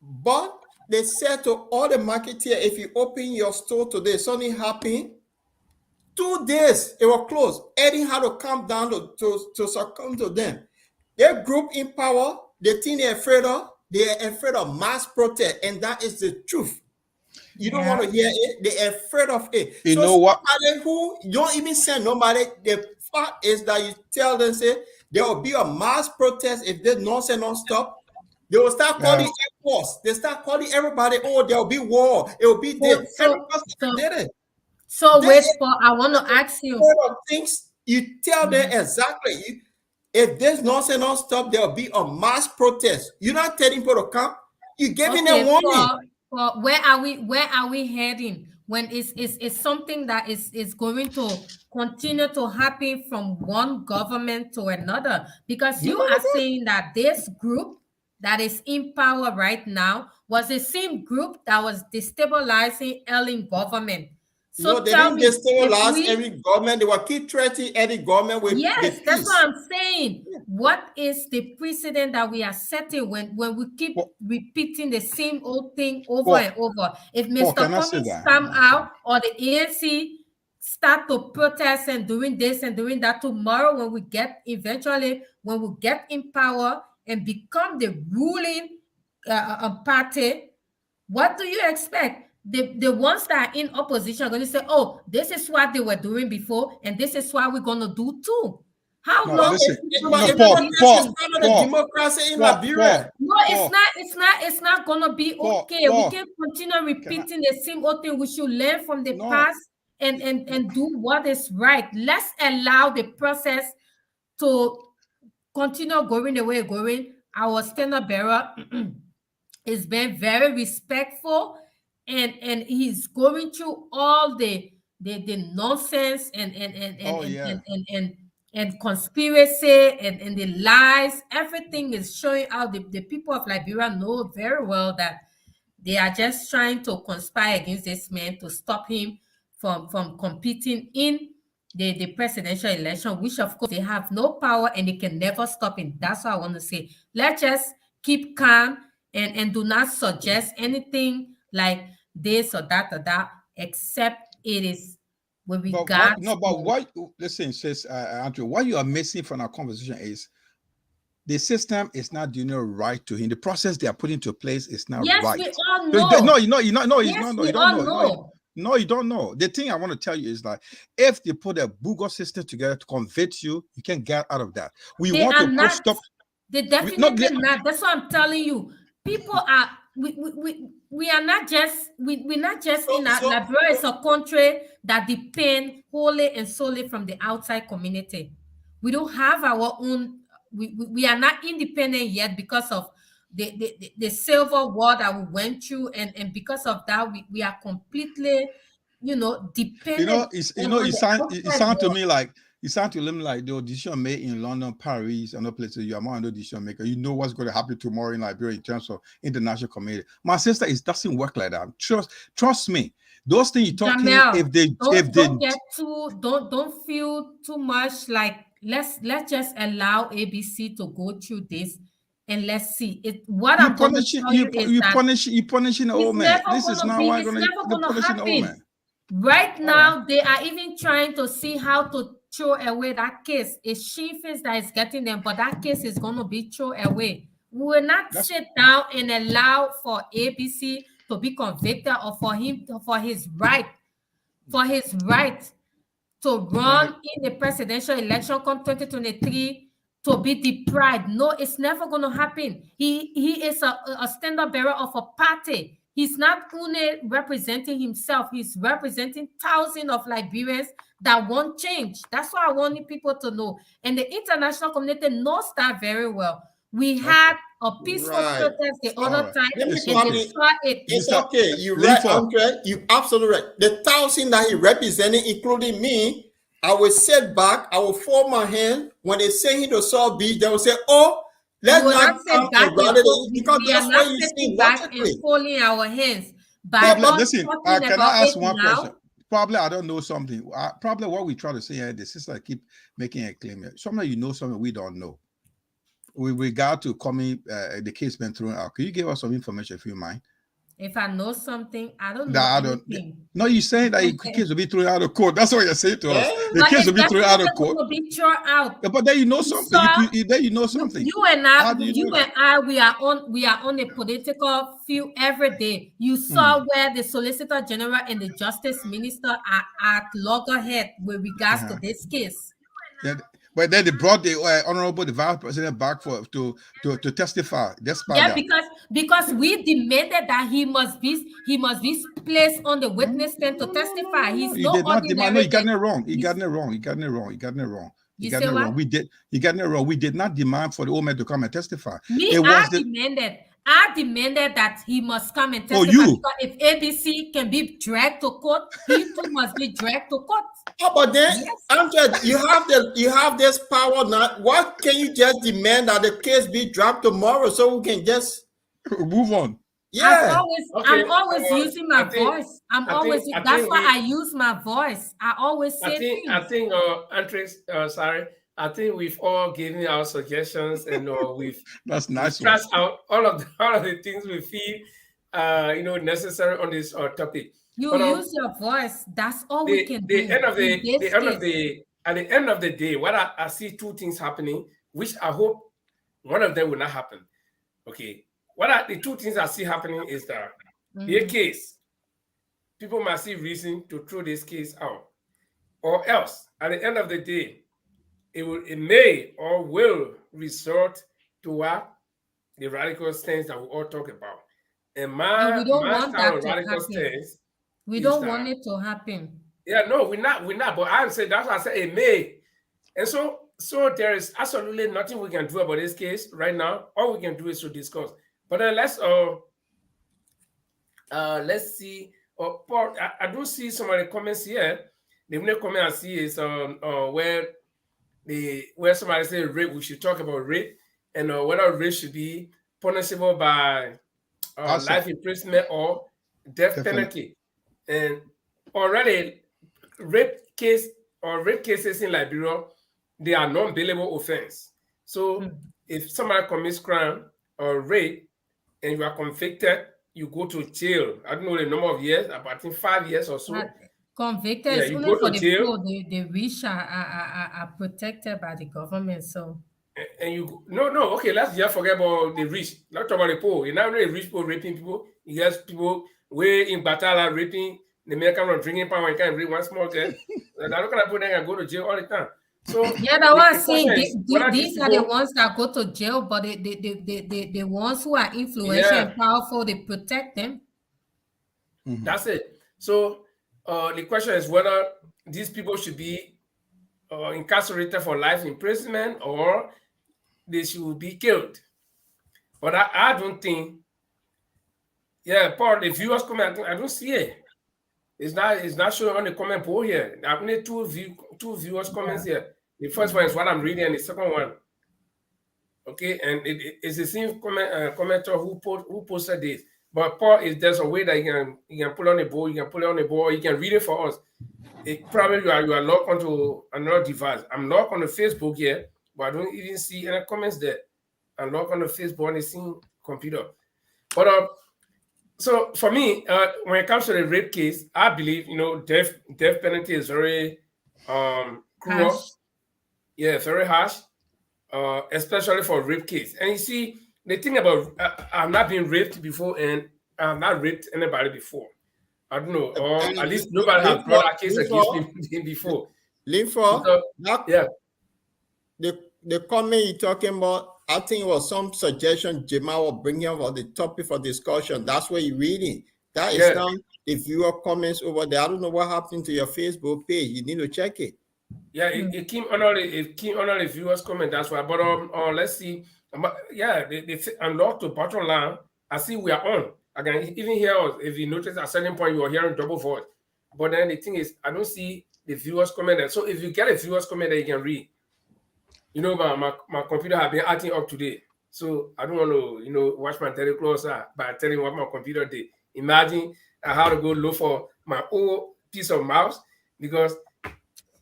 but they said to all the marketeers, if you open your store today, something happened. 2 days, it was closed. Eddie had to come down to succumb to them. Their group in power, the thing they're afraid of mass protest, and that is the truth. You don't want to hear it, they're afraid of it. You know what? Who you don't even send nobody, the fact is that you tell them, say, there will be a mass protest if this nonsense don't stop. They will start calling Air Force. They start calling everybody, oh, there will be war. It will be there. So wait, Paul, I want to ask you. Things you tell them exactly. If this nonsense don't stop, there will be a mass protest. You're not telling people to come. You're giving them warning. Paul, where are we heading when it's something that is going to continue to happen from one government to another? Because you are saying that this group that is in power right now was the same group that was destabilizing Ellen government. So they didn't destabilize every government. They will keep threatening any government with yes, that's what I'm saying. What is the precedent that we are setting when we keep repeating the same old thing over and over? If Mr. Cummings come out or the ANC start to protest and doing this and doing that, tomorrow when we get in power and become the ruling party, what do you expect? The ones that are in opposition are going to say, oh, this is what they were doing before, and this is what we're going to do too. How long is democracy in Liberia? No, it's not going to be okay. We can't continue repeating the same old thing. We should learn from the past and do what is right. Let's allow the process to continue going the way it's going. Our standard bearer is being very respectful. And he's going through all the nonsense and conspiracy and the lies. Everything is showing out. The people of Liberia know very well that they are just trying to conspire against this man to stop him from competing in the presidential election, which of course they have no power and they can never stop him. That's what I want to say. Let's just keep calm and do not suggest anything like this or that, except it is with regard. But what? Listen, says Andrew, what you are missing from our conversation is the system is not doing it right to him. The process they are putting into place is not right. Yes, we all know. You don't know. No, you don't know. The thing I want to tell you is that if they put a Google system together to convict you, you can get out of that. They definitely not. That's what I'm telling you. People are. We're not just in Liberia is a country that depend wholly and solely from the outside community. We don't have our own. We are not independent yet because of the Civil War that we went through, and because of that, we are completely, dependent on the it outside sound to world. me like the decision made in London, Paris, and other places. You are more no decision maker. You know what's going to happen tomorrow in Liberia in terms of international community. My sister, it doesn't work like that. Trust me. Those things you're talking, Jamel, don't feel too much like let's just allow ABC to go through this and let's see it. What I'm going to tell you is that you punishing the old man. This is not why it's never going to happen. Right Oh. now, they are even trying to see how to throw away that case. It's Chief that is getting them, but that case is going to be thrown away. We will not sit down and allow for ABC to be convicted or for his right to run in the presidential election come 2023 to be deprived. No, it's never going to happen. He is a standard bearer of a party. He's not only representing himself, he's representing thousands of Liberians that want change. That's what I want people to know. And the international community knows that very well. We had a peaceful protest the other time. It's okay. You're right, Andre. You're absolutely right. The 1,000 that he represented, including me, I will sit back. I will fold my hand. When they send him to South Beach, they will say, "Oh, let's not sit back because that's what you see logically." And folding our hands. Listen, can I ask one question? Probably I don't know something. Probably what we try to say here, the sister keep making a claim here. Sometimes you know something we don't know. With regard to the case been thrown out, can you give us some information if you mind? If I know something, I don't know anything. No, you're saying that the case will be thrown out of court. That's what you're saying to us. The case will be thrown out of court. Will be thrown out. But then you know something. Then you know something. You and I, we are on a political field every day. You saw where the Solicitor General and the Justice Minister are at loggerhead with regards to this case. Yeah. But then they brought the honorable the vice president back to testify. Because we demanded that he must be placed on the witness stand to testify. He's no ordinary. No, he got it wrong. He got it wrong. We did not demand for the old man to come and testify. I demanded that he must come and testify. Because if ABC can be dragged to court, he too must be dragged to court. But then, Andrea, you have this power now. Why can't you just demand that the case be dropped tomorrow so we can just move on? Yeah, I'm always using my voice. That's why I use my voice. I always say things. I think, Andres, I think we've all given our suggestions and we've that's nice. Stressed out all of the things we feel necessary on this topic. You use your voice. That's all we can do. At the end of the day, what I see two things happening, which I hope one of them will not happen. Okay, the two things I see happening is that the case, people might see reason to throw this case out, or else at the end of the day, it may or will resort to what the radical stance that we all talk about. And we don't want that to happen. We don't want it to happen. Yeah, no, we're not. But I'm saying that's why I say it may. And so there is absolutely nothing we can do about this case right now. All we can do is to discuss. But then let's see. Paul, I do see some of the comments here. The only comment I see is where somebody said rape. We should talk about rape and whether rape should be punishable by life imprisonment or death penalty. And already rape cases in Liberia, they are non-bailable offense. So if somebody commits crime or rape and you are convicted, you go to jail. I don't know the number of years, I think 5 years or so. Convicted is only for the people. The rich are protected by the government. So and you okay, let's just forget about the rich. Not talk about the poor. You're not only rich people raping people, you have people way in Batala raping the American one drinking power and can't rape one small girl. They're not gonna put them and go to jail all the time. So yeah, that was saying these are the ones that go to jail, but the ones who are influential and powerful, they protect them. That's it. So the question is whether these people should be incarcerated for life imprisonment, or they should be killed. But I don't think, yeah, Paul, the viewers comment, I don't see it. It's not showing on the comment poll here. I've made two viewers comments here. The first one is what I'm reading, and the second one. Okay, and it's the same commenter who posted this. But Paul, is there's a way that you can pull on the board, you can pull it on the board, you can read it for us. Probably you are logged onto another device. I'm logged on the Facebook here, but I don't even see any comments there. I'm logged on the Facebook on the same computer. But so for me, when it comes to the rape case, I believe death penalty is very cruel. Harsh. Yeah, very harsh. Especially for rape case. And you see, the thing about I've not been raped before, and I've not raped anybody before. I don't know, or at least nobody has brought a case against me before. Linford, yeah. The comment you're talking about, I think it was some suggestion Jamal was bringing up on the topic for discussion. That's what you're reading. That is not the viewer comments over there. I don't know what happened to your Facebook page. You need to check it. Yeah, it came under the viewers' comment. That's why. But let's see. Yeah, they unlock the bottom line. I see we are on. I can even hear us. If you notice at a certain point you are hearing double voice. But then the thing is, I don't see the viewers' comment there. So if you get a viewers' comment that you can read, my computer has been acting up today. So I don't want to watch my telly closer by telling what my computer did. Imagine I had to go look for my old piece of mouse because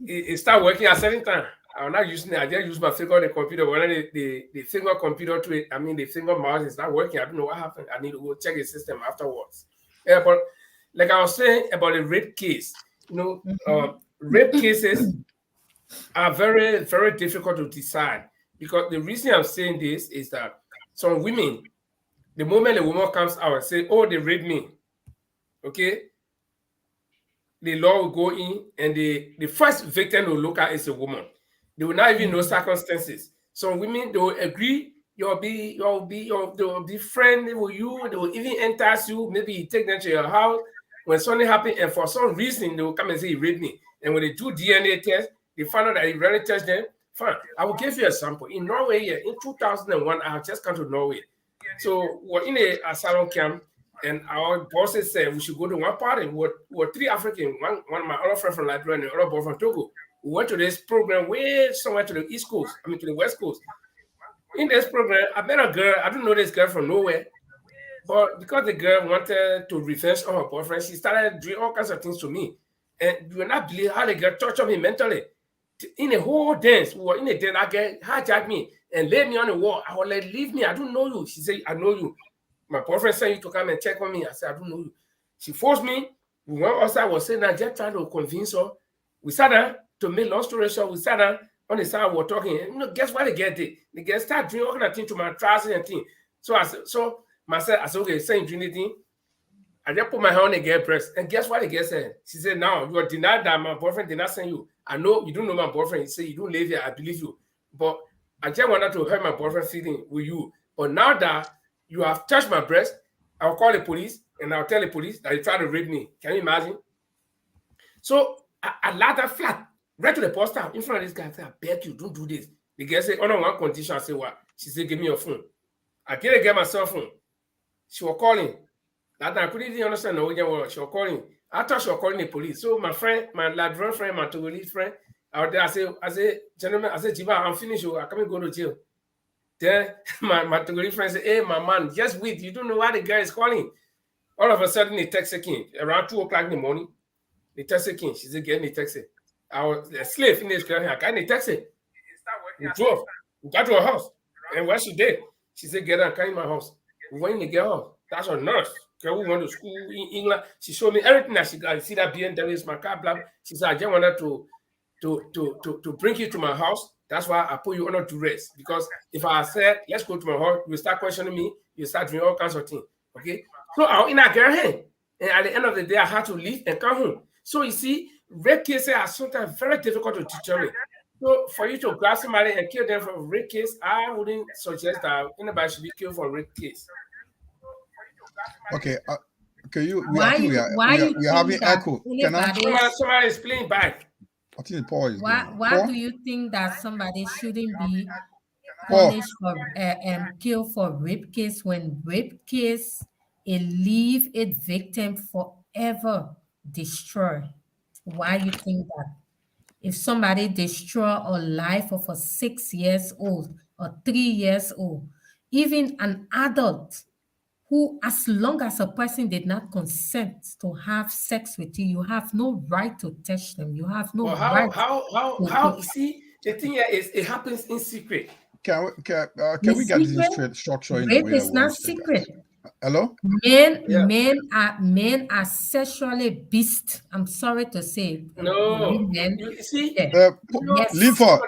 it started working at a certain time. I'm not using it. I just use my finger on the computer. When the finger computer to it, the finger mouse is not working. I don't know what happened. I need to go check the system afterwards. Yeah, but like I was saying about the rape case, rape cases are very, very difficult to decide, because the reason I'm saying this is that some women, the moment a woman comes out and say, "Oh, they raped me," okay, the law will go in, and the first victim will look at is a woman. They will not even know circumstances. Some women, they will agree, they will be friendly with you, they will even entice you, maybe you take them to your house when something happened, and for some reason they will come and say, "You raped me." And when they do DNA test, they find out that you really touched them. Fine. I will give you a sample. In Norway, in 2001, I have just come to Norway. So we're in a asylum camp, and our bosses said we should go to one party. We're three Africans, one of my other friend from Liberia and the other boy from Togo. We went to this program way somewhere to the East Coast, to the West Coast. In this program, I met a girl. I don't know this girl from nowhere. But because the girl wanted to revenge on her boyfriend, she started doing all kinds of things to me. And you will not believe how the girl tortured me mentally. In a whole dance, we were in a dance, that girl hijacked me and laid me on the wall. I was like, "Leave me, I don't know you." She said, "I know you. My boyfriend sent you to come and check on me." I said, "I don't know you." She forced me. We went outside, was saying that, just trying to convince her. We sat down, to make long story short, we sat down on the side, we were talking. And, guess what the girl did? The girl started doing all kind of things to my trousers and things. So I said, okay, saying doing anything. I just put my hand on the girl's breast. And guess what the girl said? She said, "Now you are denied that my boyfriend did not send you. I know you don't know my boyfriend. You say you don't live here. I believe you. But I just wanted to hurt my boyfriend feeling with you. But now that you have touched my breast, I'll call the police and I'll tell the police that you tried to rape me." Can you imagine? So I laid that flat right to the poster in front of this guy. I said, "I beg you, don't do this." The girl said, "On one condition." I said, "What?" She said, "Give me your phone." I didn't get my cell phone. She was calling. That I couldn't even understand Norwegian word. She was calling. I thought she was calling the police. So my friend, my Ladron friend, my Togolese friend, out there, I said, "Gentlemen," I said, "Jiba, I'm finished. I can't go to jail." Then my Togolese friend said, "Hey, my man, just wait. You don't know why the guy is calling." All of a sudden, the taxi came around 2:00 in the morning. The taxi came. She said, "Get in the taxi." I was a slave in this girl here. I got in the taxi. We drove. We got to her house. And what she did, she said, "Get out, come in my house." We went in the girl house. That's her nurse. Girl, we went to school in England. She showed me everything that she got. You see that BMW is my car, blah. She said, "I just wanted to bring you to my house. That's why I put you under duress. Because if I said, let's go to my house, you start questioning me, you start doing all kinds of things." Okay? So I was in that girl hand. And at the end of the day, I had to leave and come home. So you see, rape cases are sometimes very difficult to determine. So for you to grab somebody and kill them for a rape case, I wouldn't suggest that anybody should be killed for a rape case. Okay. We are having echo. Somebody is playing back. I think Paul is Why going. why Paul? do you think that somebody shouldn't be Paul. punished for and killed for rape case when rape case it leave its victim forever destroyed? Why you think that? If somebody destroy a life of a 6 years old or 3 years old, even an adult who, as long as a person did not consent to have sex with you, you have no right to touch them. You have no Well, right how? You see, the thing here is it happens in secret. Can we in get this secret. structure in the Rape way that is we not want to, guys? secret. Hello? Yeah. Men are sexually beast. I'm sorry to say, No, women. you see, Yeah. no, Yes. Linford,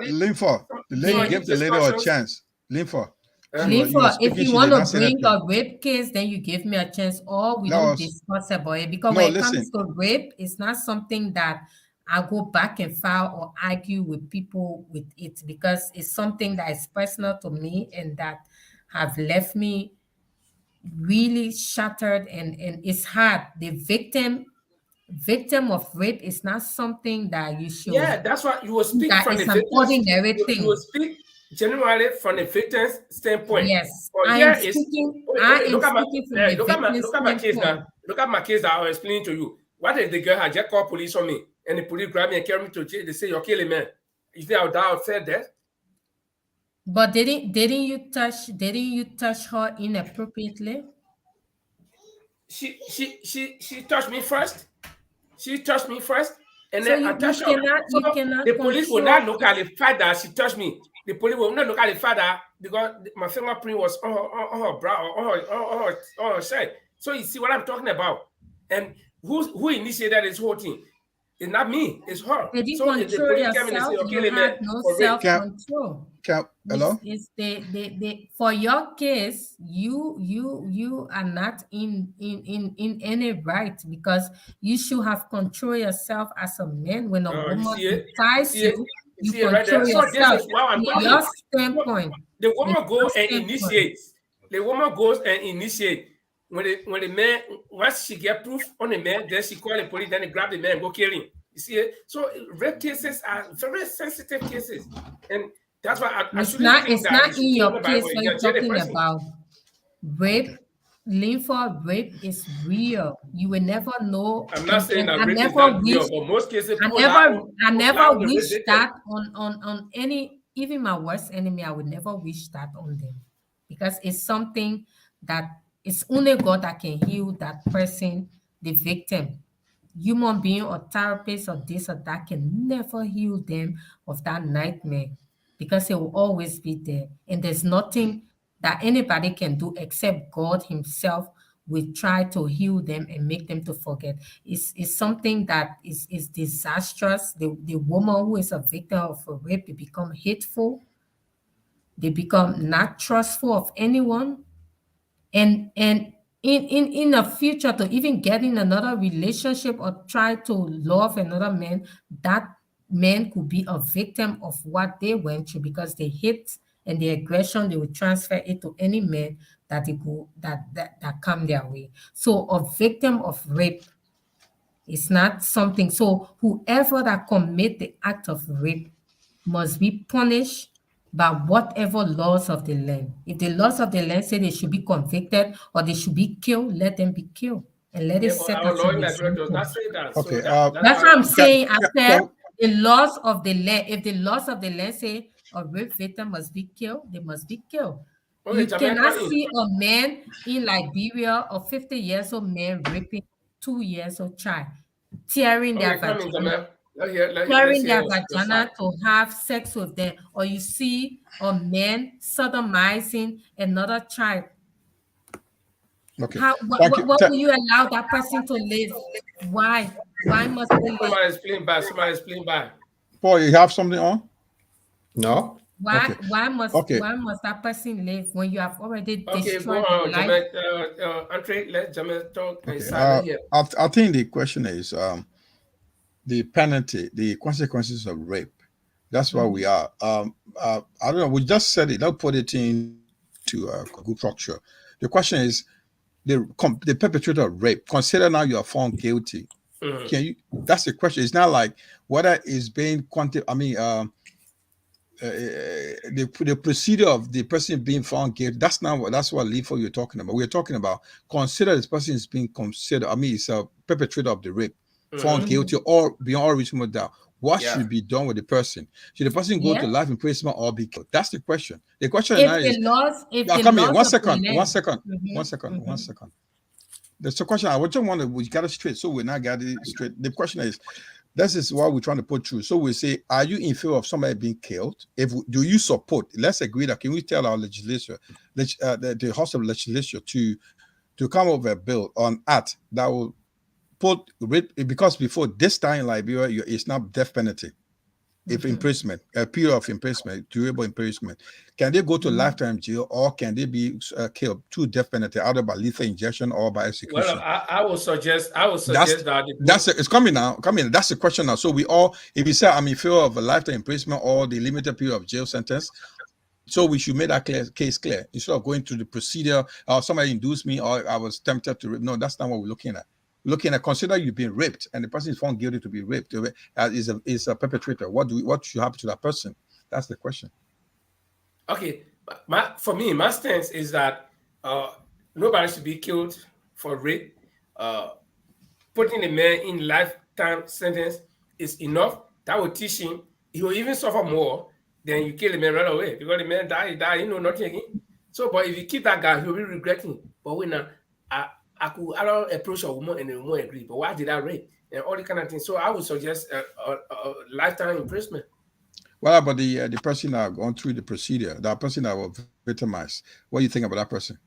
the lady Yeah. gave the lady a chance. Linford, you were Linford, if speaking, you she want did to not say bring anything. a rape case, then you give me a chance, or we That don't was discuss about it. Because no. when it Listen, comes to rape, it's not something that I go back and file or argue with people with it, because it's something that is personal to me and that have left me really shattered, and it's hard. The victim of rape is not something that you should, yeah, that's what you will speak that from the is an victims. ordinary You will thing. speak generally from the victim's standpoint. Yes, But I here am is speaking. wait, I wait, am look at my speaking from the victim's look at my case standpoint. now. Look at my case that I was explaining to you. What if the girl had just called police on me and the police grab me and carry me to jail? They say you're killing man. You think I would die outside there? But didn't you touch her inappropriately? She touched me first. She touched me first, and So then I touched her. So you cannot the police will not control. look at the fact that she touched me. The police will not look at the fact that because my fingerprint was on her brow, on her shirt. So you see what I'm talking about. And who initiated this whole thing? It's not me, it's her. Did you So if the control police come in and say, yourself? okay, You man, had no for rape. self-control. hello? It's the for your case, you are not in any right, because you should have control yourself as a man. When a You woman see it? ties you, You you see it right there. control So this yourself. is why I'm In talking. your standpoint. The In woman your goes and standpoint. initiates. The woman goes and initiates. When the man, once she get proof on the man, then she call the police, then they grab the man and go kill him. You see it? So rape cases are very sensitive cases. And that's why I shouldn't think It's that not you in should kill your nobody, case but when you you're can jail the talking person. about rape. Linford, rape is real. You will never know. I'm not saying that I rape is never not real, wish. but most cases I people never lie wish that on any, even my worst enemy. I would never wish that on them, because it's something that it's only God that can heal that person, the victim. Human being or therapist or this or that can never heal them of that nightmare, because it will always be there. And there's nothing that anybody can do except God Himself will try to heal them and make them to forget. It's something that is disastrous. The woman who is a victim of a rape, they become hateful, they become not trustful of anyone, and in the future, to even get in another relationship or try to love another man, that man could be a victim of what they went through, because the hate and the aggression, they will transfer it to any man that they go that come their way. So a victim of rape is not something. So whoever that commit the act of rape must be punished by whatever laws of the land. If the laws of the land say they should be convicted or they should be killed, let them be killed, and let it Yeah, but set our as law an in Nigeria does example. not say that. Okay, So That's what I'm saying. I said can- the laws of the land. If the laws of the land say a rape victim must be killed, they must be killed. okay, You cannot Jamaica see a man in Liberia, a 50 years old man raping 2 years old child, tearing their come in, vagina, Jamaica. Let's tearing hear their your side. vagina to have sex with them, or you see a man sodomizing another child. Okay. What will you allow that person to live? Why? Why must they live? Somebody's playing by. Paul, you have something on? No. Why? Okay. Why must? Okay. Why must that person live when you have already Okay, destroyed go the on, life? Jamaica. Andre, let Jamaica talk. Okay. Here. I think the question is the penalty, the consequences of rape. That's where we are. I don't know. We just said it. Let's put it into a good structure. The question is, the perpetrator of rape. Consider now you are found guilty Can you? That's the question. It's not like whether it's being the procedure of the person being found guilty. That's what LIFO you're talking about. We're talking about consider this person is being considered. It's a perpetrator of the rape, found guilty or beyond all reasonable doubt. What should be done with the person? Should the person go to life imprisonment or be killed? That's the question. The question now is, come here, one second. That's the question. We got it straight, so we're not got it straight. The question is, this is what we're trying to put through. So we say, are you in favor of somebody being killed? Do you support? Let's agree that can we tell our legislature, the House of Legislature, to come up with a bill on act that will put rape, because before this time in Liberia, it's not death penalty. If imprisonment, a period of imprisonment, durable imprisonment, can they go to lifetime jail or can they be killed to death penalty, either by lethal injection or by execution? Well, I would suggest that it's coming now. That's the question now. So if you say I'm in favor of a lifetime imprisonment or the limited period of jail sentence, so we should make that case clear instead of going through the procedure. Or somebody induced me, or I was tempted to rape. No, that's not what we're looking at. Consider you've been raped and the person is found guilty to be raped, is a perpetrator. What should happen to that person? That's the question. Okay, for me, my stance is that nobody should be killed for rape. Putting a man in lifetime sentence is enough. That will teach him. He will even suffer more than you kill the man right away, because the man die, nothing again. So, but if you keep that guy, he'll be regretting. But when I could approach a woman and the woman agree, but why did I rape? And all the kind of things. So I would suggest a lifetime imprisonment. What about the person that gone through the procedure, that person that was victimized? What do you think about that person?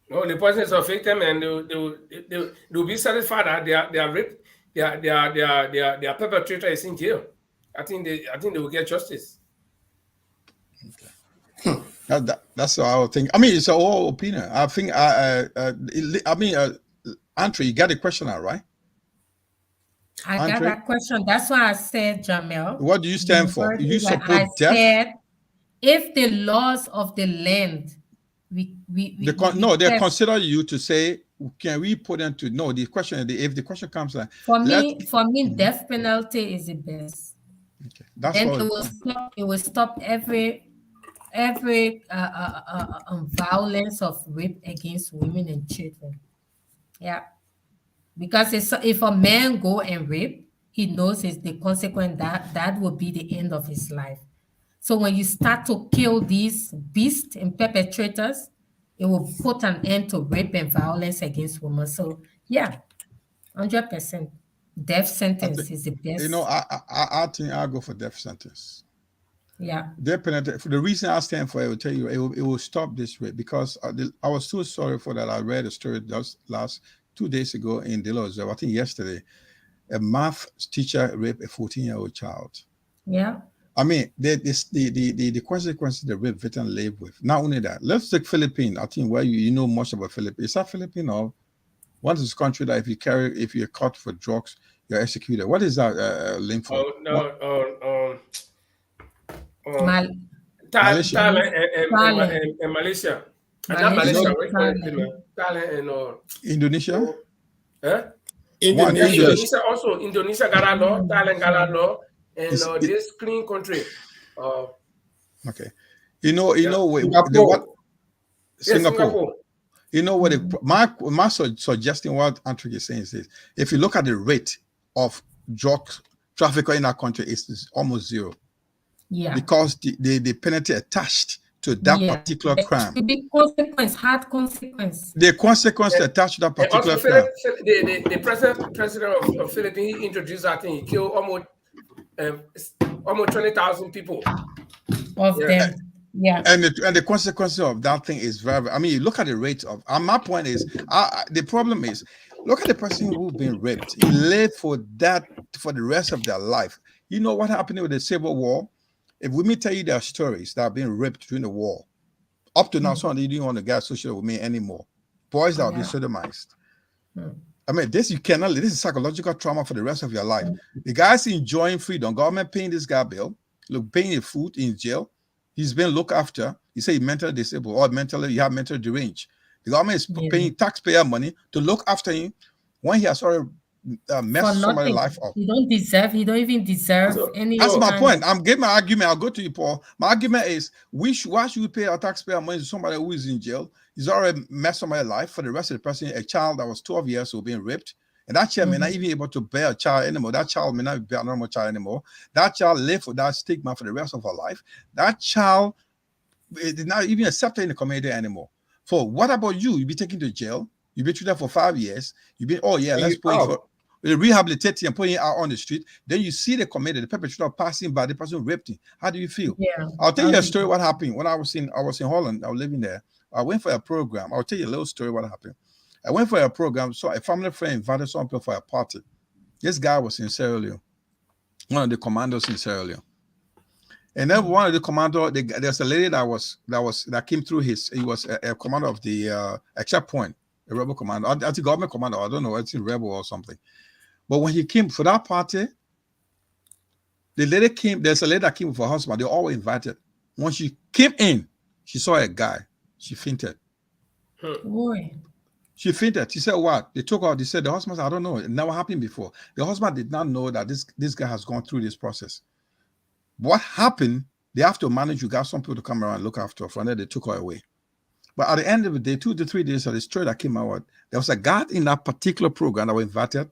No, the person is a victim, and they'll be satisfied that they are raped. Their perpetrator is in jail. I think they will get justice. Okay. That's what I would think. It's our whole opinion. I think. Andre, you got the question out, right? I got that question. That's why I said, Jamel. What do you stand for? You support death? Said, if the laws of the land, they consider you to say, can we put them to no? The question, if the question comes like for me, death penalty is the best. Okay, that's then it will stop every violence of rape against women and children. Yeah, because if a man go and rape, he knows it's the consequence that will be the end of his life. So when you start to kill these beasts and perpetrators, it will put an end to rape and violence against women. So yeah, 100%. Death sentence is the best. I think I'll go for death sentence. Yeah. Death penalty. For the reason I stand for, I will tell you, it will stop this rape, because I was so sorry for that. I read a story just last 2 days ago in Delos. I think yesterday, a math teacher raped a 14-year-old child. Yeah. The consequences the rape victim live with. Not only that, let's take Philippines. I think where you know much about Philippines. Is that Philippines or what is this country that if you're caught for drugs, you're executed? What is that link for? Thailand and Malaysia. Thailand and Indonesia. Indonesia also. Indonesia got a law. Thailand got a law. And this clean country. Okay. Singapore. You know what? My suggesting what Andrew is saying is this: if you look at the rate of drug trafficking in our country, it's almost zero. Yeah. Because the penalty attached to that particular crime. The big hard consequence. The consequence attached to that particular crime. The president of Philippines, he introduced that thing. He killed almost 20,000 people. Of them. Yeah. And the consequences of that thing is very, you look at the rate of, my point is, the problem is, look at the person who's been raped. He lived for the rest of their life. You know what happened with the Civil War? If we may tell you their stories that have been raped during the war, up to now, somebody didn't want to get associated with me anymore. Boys that have been sodomized. This is psychological trauma for the rest of your life. The guy's enjoying freedom. Government paying this guy bill, paying his food in jail. He's been looked after. He say he's mentally disabled or you have mental deranged. The government is paying taxpayer money to look after him when he has already mess somebody's life up. He don't even deserve any. That's my point. I'm giving my argument. I'll go to you, Paul. My argument is why should we pay our taxpayer money to somebody who is in jail? He's already messed somebody's life. For the rest of the person, a child that was 12 years old being raped. And that child may not even be able to bear a child anymore. That child may not be a normal child anymore. That child live with that stigma for the rest of her life. That child is not even accepted in the community anymore. So what about you? You be taken to jail. You be treated for 5 years. You be, let's put you for rehabilitate and put you out on the street. Then you see the community, the perpetrator passing by, the person raped him. How do you feel? Yeah. I'll tell you a story what happened when I was in Holland. I was living there. I went for a program. I'll tell you a little story what happened. I went for a program, so a family friend invited some people for a party. This guy was in Sierra Leone, one of the commandos in Sierra Leone. And then one of the commandos, there's a lady that came through he was a commander of the a checkpoint, a rebel commander, I think government commander, I don't know, it's a rebel or something. But when he came for that party, the lady came, there's a lady that came with her husband, they were all invited. When she came in, she saw a guy, she fainted. Boy. She fainted. She said, what? They took her. They said, the husband said, I don't know. It never happened before. The husband did not know that this guy has gone through this process. What happened, they have to manage. You got some people to come around and look after her. From there, they took her away. But at the end of the day, 2 to 3 days of the story that came out, there was a guy in that particular program that was invited.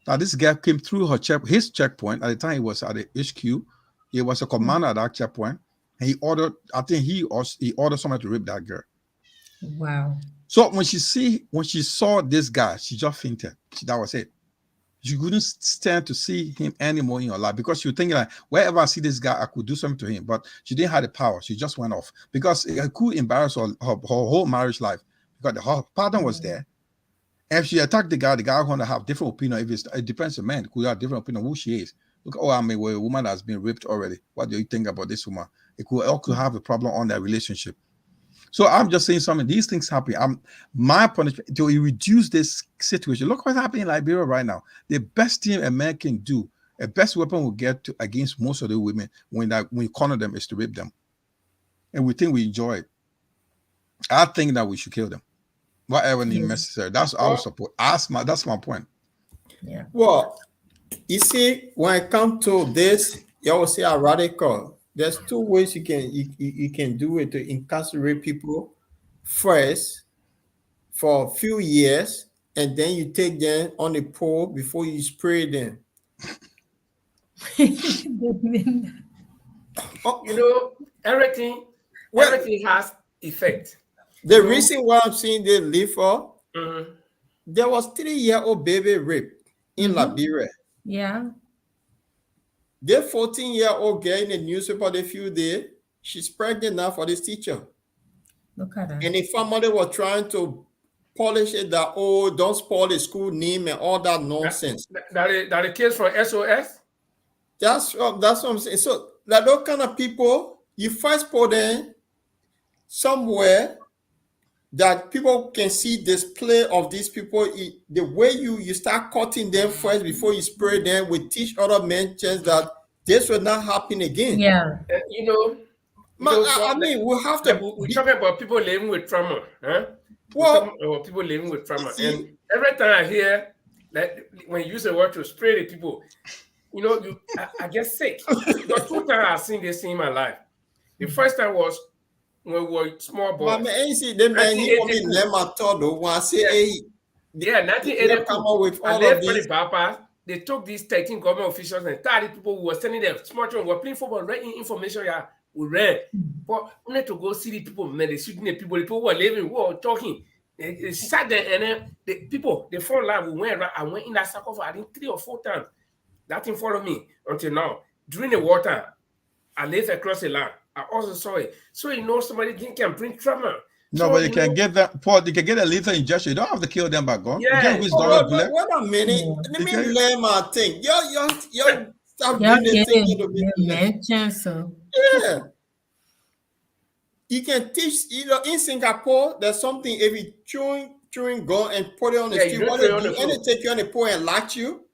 Now, this guy came through his checkpoint. At the time, he was at the HQ. He was a commander at that checkpoint. And he ordered somebody to rape that girl. Wow. So when she saw this guy, she just fainted. That was it. She couldn't stand to see him anymore in her life because she was thinking like, wherever I see this guy, I could do something to him. But she didn't have the power. She just went off because it could embarrass her whole marriage life because her partner was there. And if she attacked the guy going to have different opinion. If it depends on man, could have different opinion who she is. Look, a woman that's been raped already. What do you think about this woman? It could have a problem on that relationship. So I'm just saying something. These things happen. My punishment to reduce this situation. Look what's happening in Liberia right now. The best thing a man can do, a best weapon will get against most of the women when you corner them is to rape them, and we think we enjoy it. I think that we should kill them, whatever necessary. That's our support. That's my point. Yeah. Well, you see, when it comes to this, you always say a radical. There's 2 ways you can do it to incarcerate people. First, for a few years, and then you take them on the pole before you spray them. Everything has effect. The reason why I'm saying they live for, there was 3-year-old baby rape in Liberia. Yeah. The 14-year-old girl in the newspaper the few days, she's pregnant now for this teacher. Look at that. And the family was trying to polish it that, don't spoil the school name and all that nonsense. That the kids from SOS? That's what I'm saying. So that those kind of people, you first put them somewhere that people can see display of these people. The way you start cutting them first before you spray them will teach other men chance that this will not happen again. Yeah. I mean, we have to. We're talking about people living with trauma. Huh? Well, people living with trauma. And every time I hear, like, when you use the word to spray the people, I get sick. Because 2 times I've seen this in my life. The first time was when we were small boys. But man, see, the man, he want me to todo. When I say, yeah, 1982. Come up with all of these. They took these 13 government officials and 30 people who were sending them small children were playing football, writing information. Yeah, we read. But we need to go see the people, man. They shooting the people who were living, who were talking. They sat there and then the phone line, we went around. I went in that circle for I think 3 or 4 times. That thing followed me until now. During the wartime, I lived across the land. I also saw it. So somebody can bring trauma. No, but you can get that, Paul. You can get a lethal injection. You don't have to kill them by gun. Yeah. You can use Wait a minute. Let me learn my thing. You're stop doing this thing to me. So. Yeah. You can teach, in Singapore, there's something if you chewing gum and put it on the street, what they do, and they take you on the pole and lock you.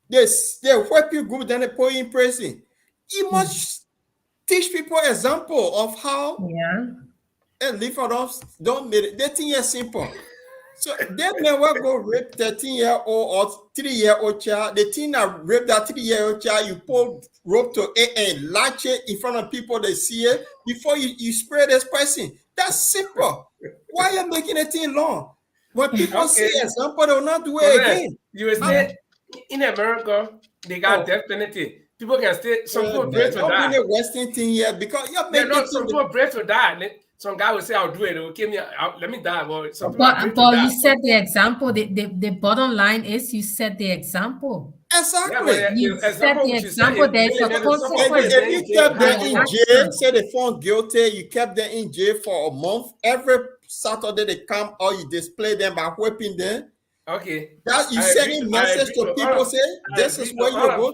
They whip you good, then they put you in prison. You must teach people example of how and live for us. Don't make it. They think it's simple. So they may well go rape 13-year-old or 3-year-old child. The thing that rape that 3-year-old child, you pull rope to it and latch it in front of people, they see it before you spray this person. That's simple. Why are you making a thing long? When people see example, they will not do it again. You will say in America, they got death penalty. People can stay. Some people brave to die. Not Western thing yet because you're making some people brave to die. Some guy will say, "I'll do it. Okay, let me die." But you set the example. The bottom line is you set the example. Exactly. Yeah, you set the example. There's a consequence. If you kept them in jail, say they found guilty, you kept them in jail for a month. Every Saturday they come or you display them by whipping them. Okay. That you sending message to people say this is where you go.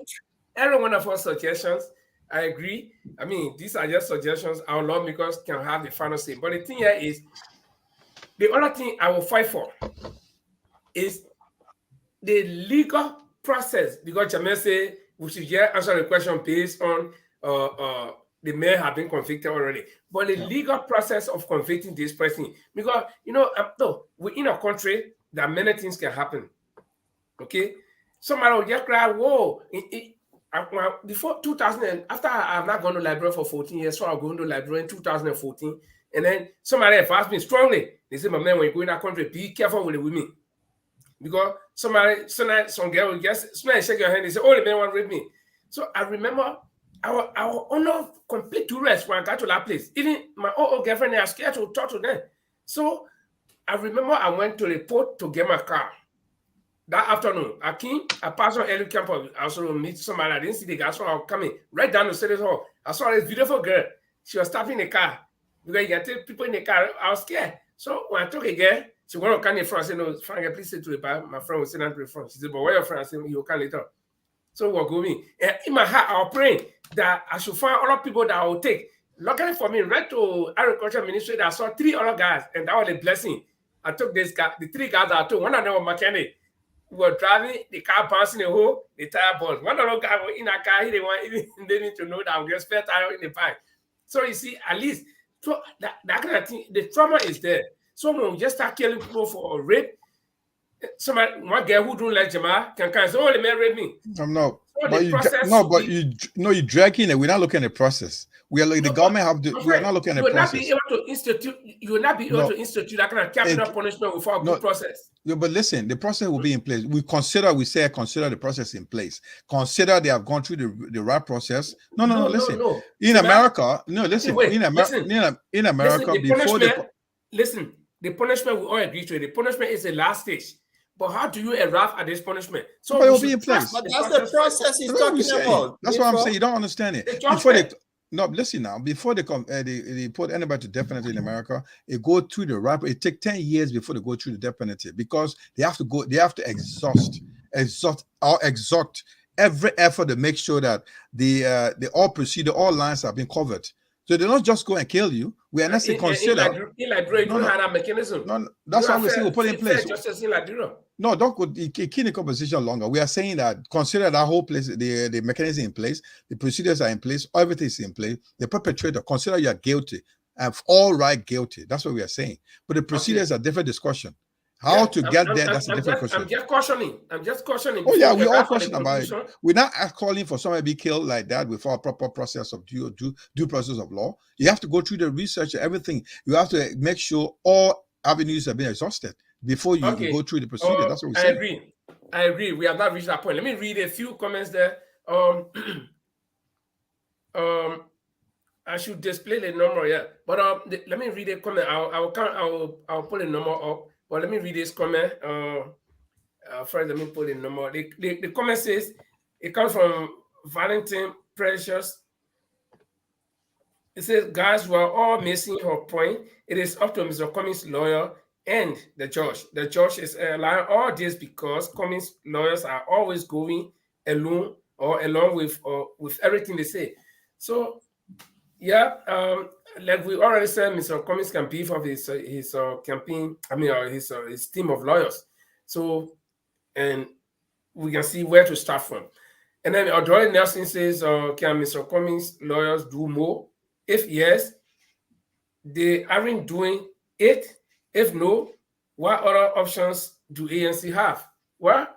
Every one of our suggestions, I agree. I mean, these are just suggestions. Our lawmakers can have the final say. But the thing here is, the other thing I will fight for is the legal process. Because Jamel said we should just answer the question based on the man have been convicted already. But the legal process of convicting this person, because we're in a country that many things can happen. Okay, somebody will just cry, "Whoa!" Before 2000, after I've not gone to library for 14 years, so I'll go to library in 2014, and then somebody asked me strongly. They said, "My man, when you go in that country, be careful with the women, because some girl will just shake your hand and say, 'Oh, the man want to rape me.'" So I remember our honor complete duress when I got to that place. Even my old girlfriend, I was scared to talk to them. So I remember I went to the port to get my car. That afternoon, I passed on early campus. I also meet somebody. I didn't see the guy, so I was coming right down the City Hall. I saw this beautiful girl. She was stopping the car because you can take people in the car. I was scared. So when I took a girl, she went to come in front. I said, "No, Frank, please sit to the back." My friend was sitting down to the front. She said, "But where your friend?" I said, "You come later." So we're going. And in my heart, I was praying that I should find other people that I will take. Luckily for me, right to Agriculture Ministry, I saw 3 other guys, and that was a blessing. I took this guy, the 3 guys I took. One of them was mechanic. We were driving the car, bouncing the hole, the tire balls. One of those guys was in a car. He didn't need to know that I'm going to spare tire in the pipe. So you see, at least that kind of thing, the trauma is there. Someone will just start killing people for rape. One girl who don't like Jamal can say, "Oh, the man raped me." I'm not. So you're dragging it. We're not looking at the process. We are like the government have to. We are not looking at the process. You will not be able to institute that kind of capital punishment without a good process. Yeah, but listen, the process will be in place. Consider the process in place. Consider they have gone through the right process. No, listen. In America, in America, the punishment we all agree to. The punishment is the last stage. But how do you arrive at this punishment? So it will be in place. But that's the process he's talking about. That's what I'm saying. You don't understand it. Listen now. Before they put anybody to death penalty in America, it go through the right. It takes 10 years before they go through the death penalty because they have to go. They have to exhaust every effort to make sure that the all procedure, all lines have been covered. So they don't just go and kill you. We are not saying consider. In Liberia, you don't have that mechanism. No, that's why we say we put in place. Justice in Liberia. No, don't keep the conversation longer. We are saying that consider that whole place, the mechanism in place, the procedures are in place, everything is in place. The perpetrator, consider you are guilty, and all right, guilty. That's what we are saying. But the procedures are different discussion. How to get there, that's a different question. I'm just cautioning. Oh yeah, we all caution about it. We're not calling for somebody to be killed like that without a proper process of due process of law. You have to go through the research and everything. You have to make sure all avenues have been exhausted before you go through the procedure. That's what we say. I agree. We have not reached that point. Let me read a few comments there. I should display the number, yeah. But let me read a comment. I'll pull the number up. But let me read this comment. First, let me pull the number. The comment says, it comes from Valentin Precious. It says, "Guys, we are all missing her point. It is up to Mr. Cummings' lawyer and the judge. The judge is allowing all this because Cummings' lawyers are always going along with everything they say." So, yeah, like we already said, Mr. Cummings can beef up his campaign. I mean, his team of lawyers. So, and we can see where to start from. And then Odori Nelson says, "Can Mr. Cummings' lawyers do more? If yes, they aren't doing it. If no, What other options do ANC have? Well,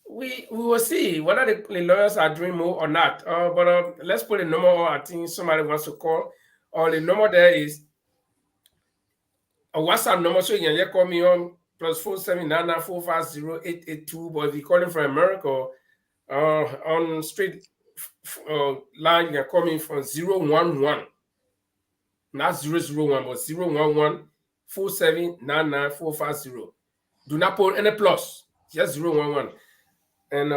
we will see whether the lawyers are doing more or not. But let's put a number, or I think somebody wants to call. Or the number there is a WhatsApp number, so you can call me on +4799450882. But if you're calling from America, on straight line, you can call me from 011, not 001, but 011-4799-450. Do not put any plus, just 011, and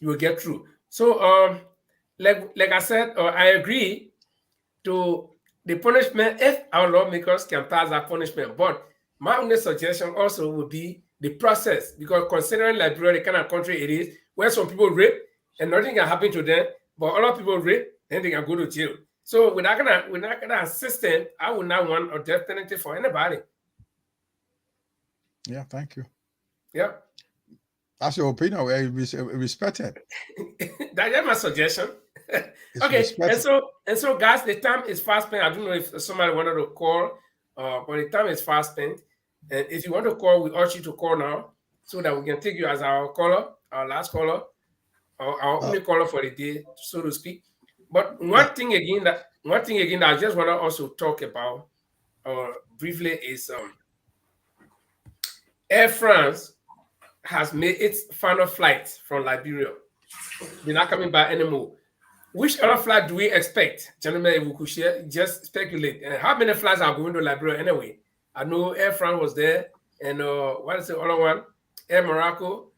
you will get through. So, like I said, I agree to the punishment if our lawmakers can pass that punishment. But my only suggestion also would be the process, because considering Liberia, the kind of country it is, where some people rape and nothing can happen to them, but other people rape and they can go to jail. So we're not gonna system. I would not want a death penalty for anybody. Yeah, thank you. Yeah. That's your opinion. We respect it. That's my suggestion. Okay, and so guys, the time is fast spent. I don't know if somebody wanted to call, but the time is fast spent. And if you want to call, we urge you to call now so that we can take you as our caller, our last caller, or our only caller for the day, so to speak. But one thing again that I just want to also talk about briefly is Air France has made its final flight from Liberia. They're not coming back anymore. Which other flight do we expect? Gentlemen, if we could share, just speculate. And how many flights are going to Liberia anyway? I know Air France was there, and what is the other one? Air Morocco.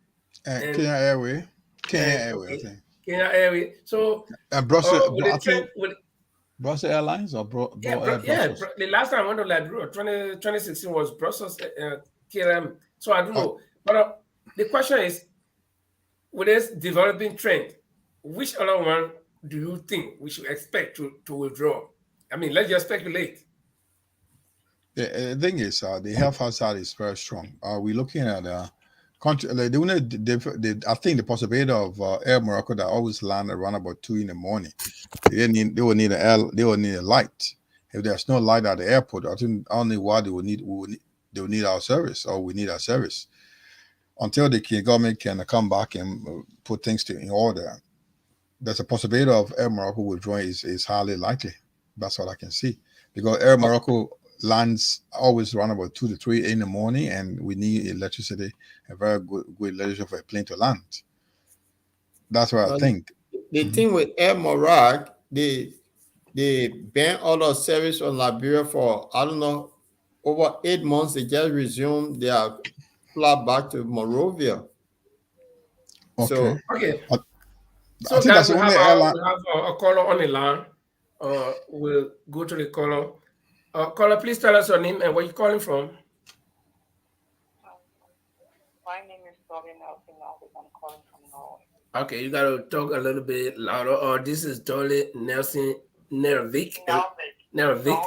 And Kenya Airways. I think. Kenya Airways. So, Brussels, Brussels Airlines or Brussels? The last time I went to Liberia, 2016 was Brussels KLM. So I don't know. But the question is, with this developing trend, which other one do you think we should expect to withdraw? I mean, let's just speculate. The thing is, the health hazard is very strong. We're looking at country. I think the possibility of Air Morocco that always land around about 2 a.m. They will need a light. If there's no light at the airport, I think only what they will need our service, or we need our service until the government can come back and put things in order. There's a possibility of Air Morocco withdrawing is highly likely. That's what I can see, because Air Morocco lands always around about 2 to 3 in the morning, and we need electricity, a very good electricity for a plane to land. That's what I think. The thing with Air Morocco, they banned all the service on Liberia for, I don't know, over 8 months. They just resumed their flight back to Monrovia. Okay. So guys, we have a caller on the line. We'll go to the caller. Caller, please tell us your name and where you're calling from. My name is Dolly Nelson. I'm calling from Norway. Okay, you gotta talk a little bit louder. This is Dolly Nelson Nervik. Dolly Nelson Nervik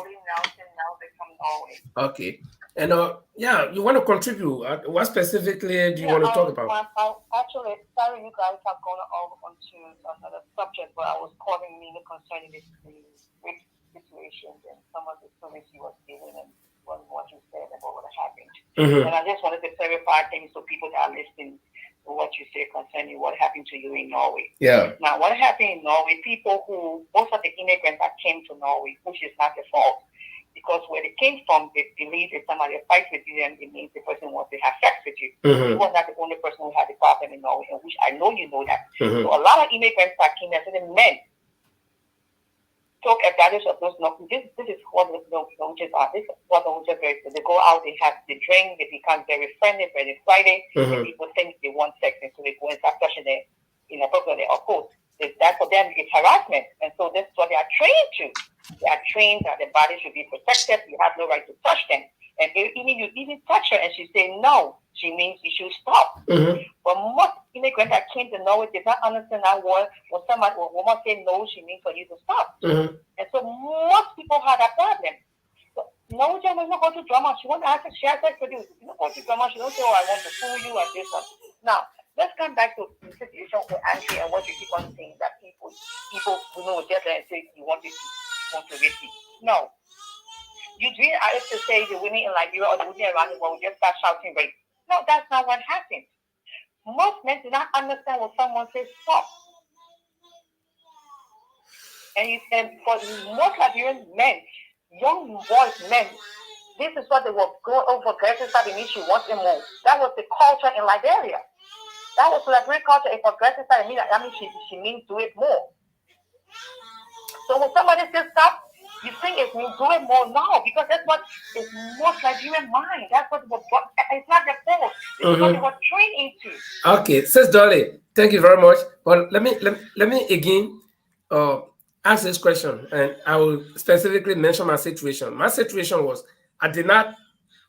from Norway. Okay. And you want to contribute. What specifically do you want to talk about? Actually, sorry, you guys have gone onto another subject, but I was calling mainly concerning this rape situation and some of the stories you were giving and what you said about what happened. Mm-hmm. And I just wanted to clarify things so people that are listening to what you say concerning what happened to you in Norway. Yeah. Now, what happened in Norway, most of the immigrants that came to Norway, which is not their fault, because where they came from, they believe if somebody fights with you, then it means the person wants to have sex with you. Mm-hmm. You were not the only person who had the problem in Norway, and which I know you know that. Mm-hmm. So a lot of immigrants that came there, so the men took advantage of those. This is what the Norwegians are. This is what the Norwegians are. They go out, they drink, they become very friendly, very excited, mm-hmm. and people think they want sex, and so they go and start touching them inappropriately. Of course, that for them is harassment, and so that's what they are trained to. They are trained that their body should be protected. You have no right to touch them. And if you even touch her and she say no, she means you should stop. Mm-hmm. But most immigrants that came to Norway did not understand that word. When woman say no, she means for you to stop. Mm-hmm. And so most people have that problem. So Norwegian will not go to drama. She won't ask she has sex with you. You don't go to drama. She don't say, I want to fool you and this one. Now, let's come back to the situation with Angie and what you keep on saying, that people who know just and say you want to rape me. No. You dream I used to say the women in Liberia or the women around the world just start shouting rape. No, that's not what happened. Most men do not understand when someone says stop. And for most Liberian men, young boys, men, this is what they will go over progressive side initiative once and more. That was the culture in Liberia. That was Liberian culture. If progressive side she means do it more. So when somebody says stop, you think it means do it more now because that's what is most Liberian mind. That's what it's not their fault. It's what they were trained into. Okay, Sis Dolly, thank you very much. But let me again ask this question, and I will specifically mention my situation. My situation was I did not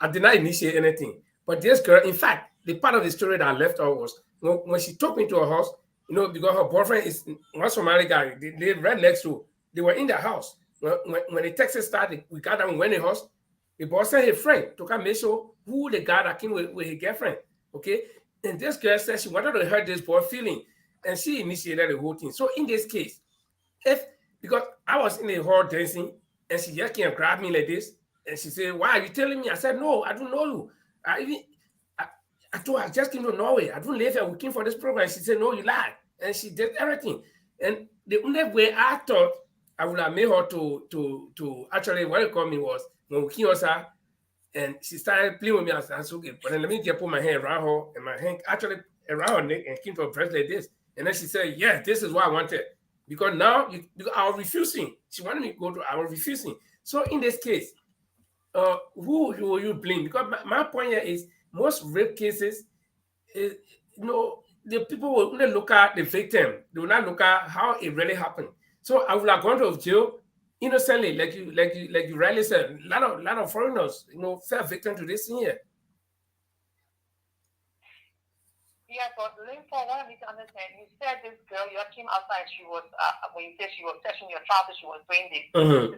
initiate anything. But this girl, in fact, the part of the story that I left out was when she took me to her house, because her boyfriend is one Somali guy, they live right next to. They were in the house. When the Texas started, we got down, went in the house. The boss sent his friend to come make sure who the guy that came with his girlfriend. Okay. And this girl said she wanted to hurt this boy feeling, and she initiated the whole thing. So in this case, because I was in the hall dancing, and she just came and grabbed me like this, and she said, "Why are you telling me?" I said, "No, I don't know you. I told her I just came to Norway. I don't live here. We came for this program." She said, "No, you lied," and she did everything. And the only way I thought I would have made her to actually what it called me was when we came outside, and she started playing with me. I said, "Okay," but then let me just put my hand around her, and my hand actually around her neck and came to a press like this. And then she said, "Yes, this is what I wanted." Because now I was refusing. She wanted me to go to, I was refusing. So in this case, who will you blame? Because my point here is most rape cases, the people will only look at the victim. They will not look at how it really happened. So I would have gone to jail innocently, like you rightly said. A lot of foreigners, fell victim to this thing here. Yeah, but Lincoln, what I need to understand, you said this girl, you came outside, she was, when you said she was touching your child, she was doing this.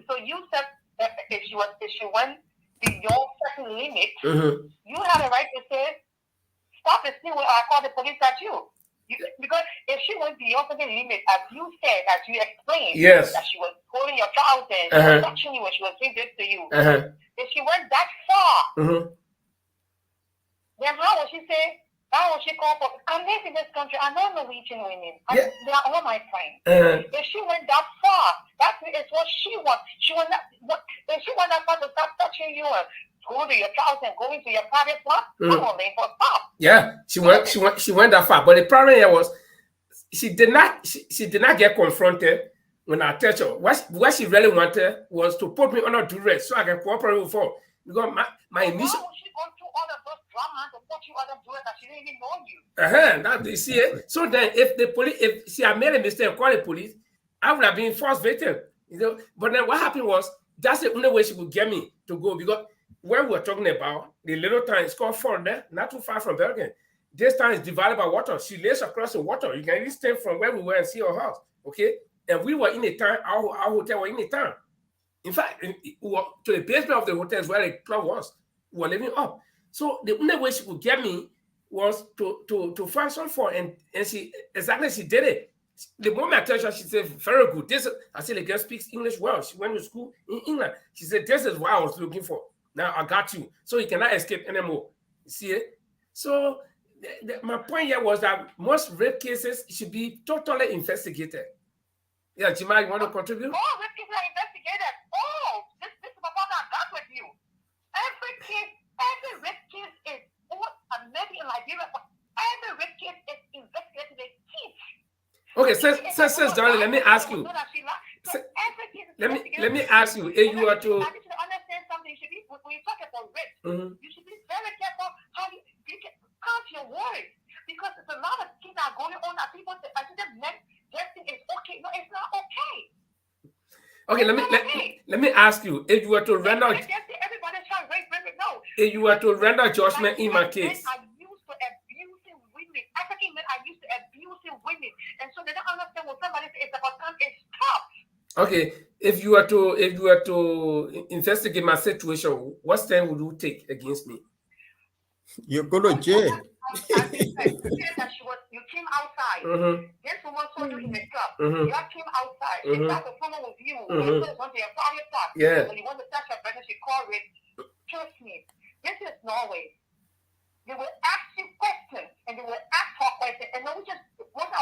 So you said that if she went beyond certain limit, you had a right to say, stop this thing, I call the police at you. Because if she went beyond certain limit, as you said, as you explained, yes, that she was holding your child and she was touching you when she was doing this to you, if she went that far, then how would she say, how would she call for? I live in this country. I know Norwegian women. They are all my friends. If she went that far, that is what she wants. She went that. If she went that far to stop touching you and go to your house and going to your private plot, come on, for stop. Yeah, she went that far. But the problem here was she did not get confronted when I touched her. What she really wanted was to put me under duress so I can cooperate with her. Because my initial. Why would she go through all of those drama to put you under duress that she didn't even know you? You see it. So then, if she had made a mistake and called the police, I would have been forced victim. But then what happened was that's the only way she would get me to go, because where we're talking about the little town is called Fort, not too far from Bergen. This town is divided by water. She lives across the water. You can even stay from where we were and see her house. Okay, and we were in a town. Our hotel was in a town. In fact, we were to the basement of the hotel is where the club was. We were living up. So the only way she could get me was to find some for, and she did it. The moment I told her, she said, "Very good." I said, "The girl speaks English well. She went to school in England." She said, "This is what I was looking for. Now I got you. So you cannot escape anymore." You see it? So my point here was that most rape cases should be totally investigated. Yeah, Jima, you want to contribute? Oh, rape cases are investigated. Oh, this is my father. I got with you. Every rape case is, maybe in Liberia, but every rape case is investigated. They teach. Okay, says darling, let me ask you. Let me ask you. If you are to understand something, you should be, when you talk about rape, you should be very careful how you can count your words, because there's a lot of things that are going on that people say, I think that men dressing is okay. No, it's not okay. Okay, let me ask you. If you were to render, everybody's trying to rape, no. If you were to render judgment in my case, men are used to abusing women. African men are used to abusing women, and so they don't understand when somebody says it's about time. It's tough. Okay, if you were to investigate my situation, what stand would you take against me? You go to jail. You came outside. This woman saw you in the club. You came outside. She started to follow with you. When you went to your private part. When you want to touch her brother, she called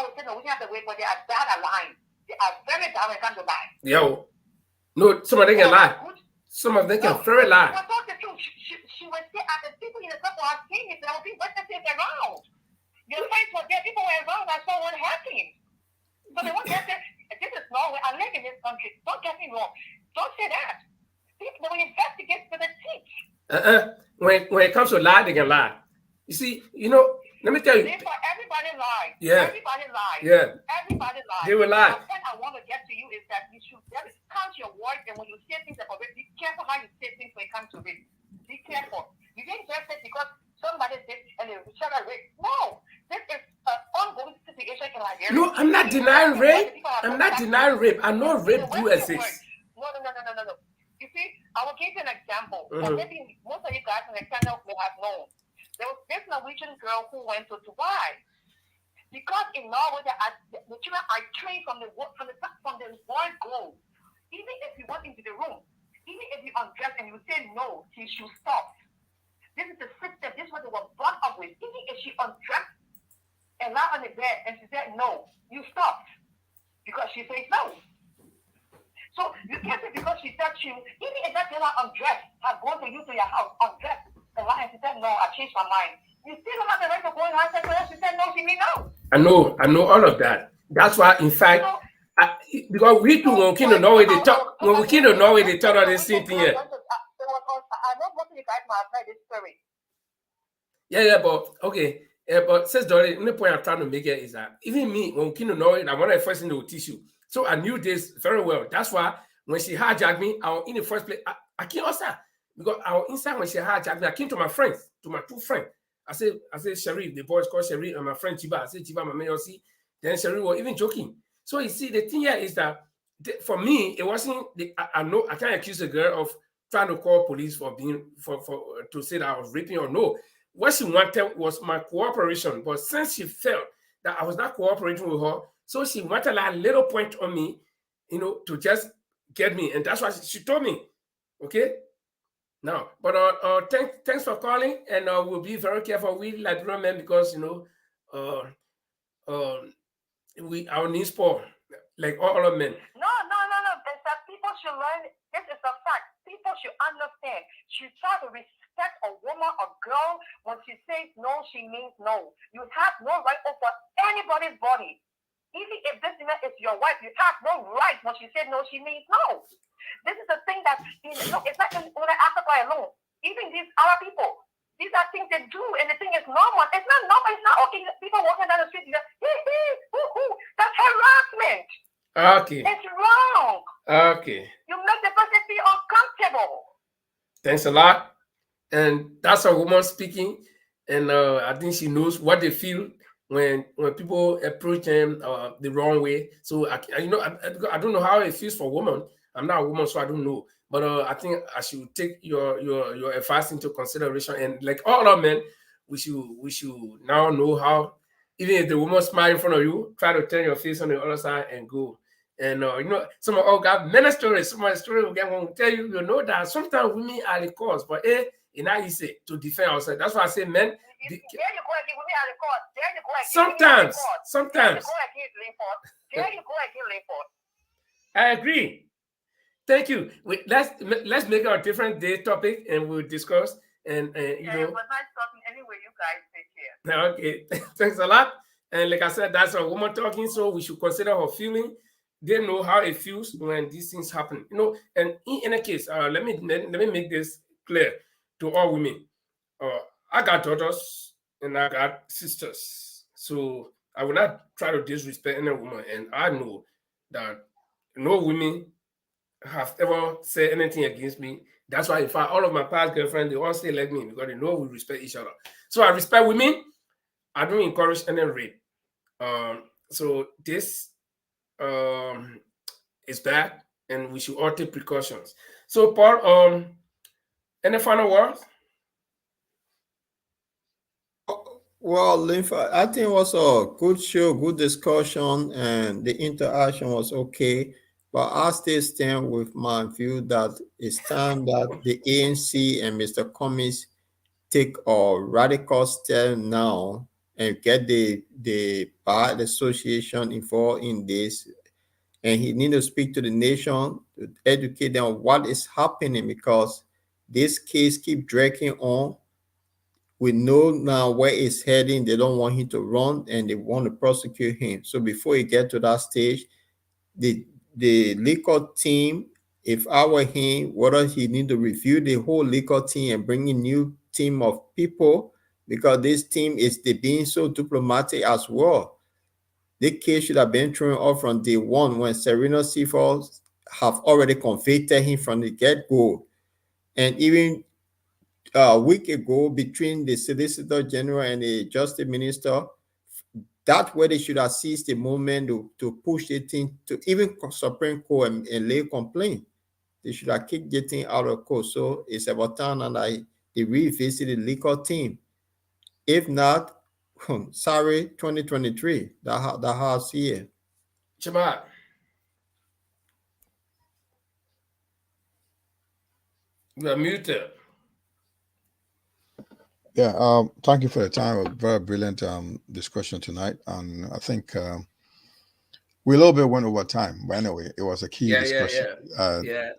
I would say Norwegians have the way, but they are bad at lying. They are very bad when it comes to lying. Yo, no, some of them can lie. Some of them can very lie. But talk the truth. She was there at the people in the couple have seen it. There were people witnesses around. Your friends were there. People were around. I saw what happened. So they won't get there. This is Norway. I live in this country. Don't get me wrong. Don't say that. They will investigate for the teach. When it comes to lie, they can lie. You see, let me tell you. Everybody lies. Yeah. Everybody lies. Yeah. Everybody lies. They will lie. The point I want to get to you is that you should count your words, and when you say things about it, be careful how you say things when it comes to it. Be careful. You didn't just say because somebody did and they shut up. No. This is an ongoing situation in Nigeria. No, I'm not denying rape. I'm not denying rape. I know rape do exist. No. You see, I will give you an example. Or maybe most of you guys in the channel may have known. There was this Norwegian girl who went to Dubai. Because in Norway, the children are trained from the word go. Even if you walk into the room, even if you undress and you say no, she should stop. This is the system. This is what they were brought up with. Even if she undressed and lie on the bed and she said no, you stop. Because she says no. So you can't say because she touched you, even if that girl undressed, has gone to you to your house, undressed, and lie and she said no, I changed my mind. You still don't have the right to go in her and she said no, she mean no. I know all of that. That's why, in fact, because we do when we came to Norway, they talk. When we came to Norway, they taught us the same thing here. I know most of you guys might have heard this story. Yeah, but okay. But says Dory, the point I'm trying to make here is that even me, when we came to Norway, I wanted the first thing they would teach you. So I knew this very well. That's why when she hijacked me, I was in the first place. I came outside because I was inside when she hijacked me. I came to my friends, to my two friends. I said, Sharif, the boys called Sharif, and my friend Chiba. I said, Chiba, my man, see. Then Sharif was even joking. So you see, the thing here is that for me, it wasn't. I know I can't accuse a girl of trying to call police for being to say that I was raping or no. What she wanted was my cooperation, but since she felt that I was not cooperating with her, so she wanted a little point on me, to just get me, and that's why she told me. Okay. Now, but thanks for calling, and we'll be very careful. We Liberian men because we our needs poor, like all of men. No. It's that people should learn. This is a fact. People should understand. She try to respect a woman, a girl. When she says no, she means no. You have no right over anybody's body. Even if this woman is your wife, you have no right. When she said no, she means no. This is the thing that it's not in Africa alone. Even these other people, these are things they do, and the thing is normal. It's not normal. It's not okay. People walking down the street, that's harassment. Okay. It's wrong. Okay. You make the person feel uncomfortable. Thanks a lot. And that's a woman speaking, and I think she knows what they feel when people approach them the wrong way. So I don't know how it feels for a woman. I'm not a woman, so I don't know. But I think I should take your advice into consideration. And like all of men, we should now know how. Even if the woman smiles in front of you, try to turn your face on the other side and go. And some of us got many stories. Some of the stories we will tell you. You know that sometimes women are the cause, but it's not easy to defend ourselves. That's why I say, men. There you go again. Women are the cause. There you go Sometimes. again. There you go again, Linford. I agree. Thank you. Let's make our different day topic, and we'll discuss. And it was nice talking. Anyway, you guys take care. Okay, thanks a lot. And like I said, that's a woman talking, so we should consider her feeling. They know how it feels when these things happen. And in any case, let me make this clear to all women. I got daughters and I got sisters, so I will not try to disrespect any woman. And I know that no women have ever said anything against me. That's why, in fact, all of my past girlfriends, they all stay like me because they know we respect each other. So I respect women. I don't encourage any rape. So this is bad, and we should all take precautions. So, Paul, any final words? Well, Linford, I think it was a good show, good discussion, and the interaction was okay. But I still stand with my view that it's time that the ANC and Mr. Cummings take a radical step now and get the bar association involved in this. And he need to speak to the nation to educate them on what is happening, because this case keep dragging on. We know now where it's heading. They don't want him to run, and they want to prosecute him. So before he get to that stage, the liquor team, if I were him, whether he need to review the whole liquor team and bring a new team of people, because this team is being so diplomatic as well. The case should have been thrown off from day one when Serena Seaforth have already convicted him from the get-go. And even a week ago, between the Solicitor General and the Justice Minister, that's where they should have seized the moment to push the thing to even Supreme Court and lay complaint. They should have kicked the thing out of court. So it's about time and they revisit the legal team. If not, sorry, 2023. That how I see it. Jamal. You are muted. Yeah, thank you for the time. A very brilliant discussion tonight. And I think we a little bit went over time, but anyway, it was a key discussion. Yeah.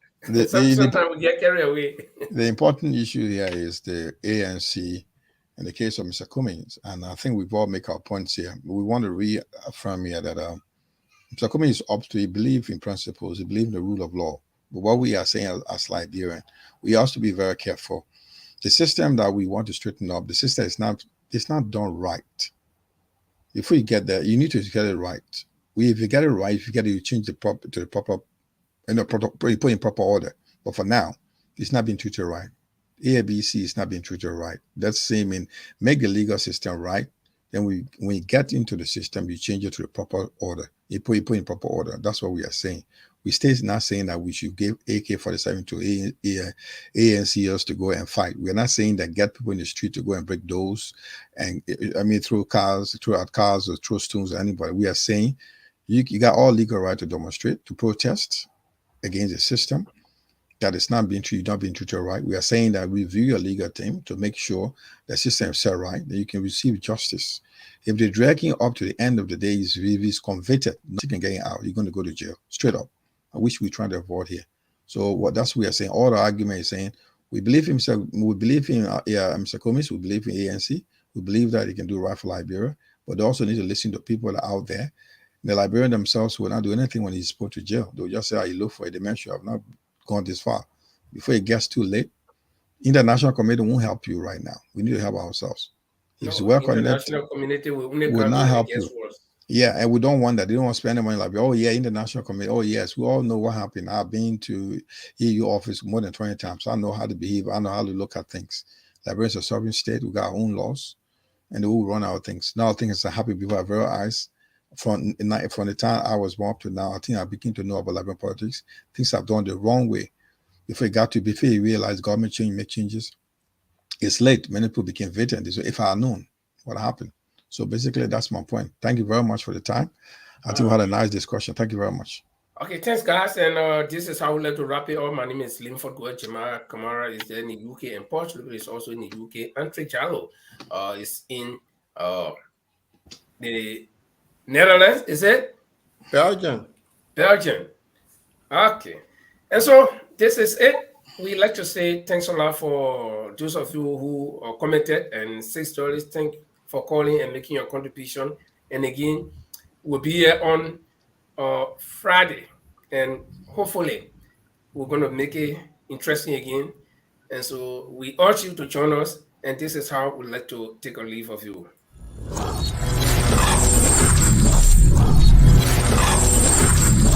Sometimes we get carried away. The important issue here is the ANC in the case of Mr. Cummings. And I think we've all make our points here. We want to reaffirm here that Mr. Cummings is up to, he believes in principles, he believes in the rule of law. But what we are saying as Liberian, we have to be very careful. The system that we want to straighten up, the system is not done right. If we get there, you need to get it right. If you get it right, if you get it, you change to the proper, put in proper order. But for now, it's not being treated right. AABC is not being treated right. That's same in make the legal system right. Then when we get into the system, you change it to the proper order. You put in proper order. That's what we are saying. We stay not saying that we should give AK-47 to ANCs to go and fight. We're not saying that get people in the street to go and break doors and throw out cars or throw stones at anybody. We are saying you got all legal right to demonstrate, to protest against the system that is not being treated right. We are saying that review your legal team to make sure the system is set right, that you can receive justice. If they're dragging up to the end of the day, if he's convicted, nothing can get out, you're going to go to jail straight up. I wish we're trying to avoid here. So that's what we are saying. All the argument is saying we believe in Mr. Cummings, we believe in ANC, we believe that he can do right for Liberia, but they also need to listen to people that are out there. The Liberians themselves will not do anything when he's put to jail. They'll just say, you look for a dementia. I've not gone this far. Before it gets too late, international community won't help you right now. We need to help ourselves. If the international community will not help you. Yeah, and we don't want that. They don't want to spend money like, oh yeah, international community. Oh yes, we all know what happened. I've been to EU office more than 20 times. I know how to behave. I know how to look at things. Liberia is a sovereign state. We got our own laws, and they will run our things. Now, things are happening before our very eyes. From the time I was born up to now, I think I begin to know about Liberian politics. Things have done the wrong way. Before you realize government make changes, it's late. Many people became victims. They say, if I had known what happened. So basically, that's my point. Thank you very much for the time. I think we had a nice discussion. Thank you very much. Okay, thanks, guys. And this is how we like to wrap it up. My name is Linford Jamal Kamara is there in the UK, and Portugal is also in the UK. And Trichalo is in the Netherlands, is it? Belgium. Okay. And so this is it. We like to say thanks a lot for those of you who commented and $6. Thank you for calling and making your contribution. And again, we'll be here on Friday. And hopefully, we're going to make it interesting again. And so we urge you to join us. And this is how we'd like to take a leave of you.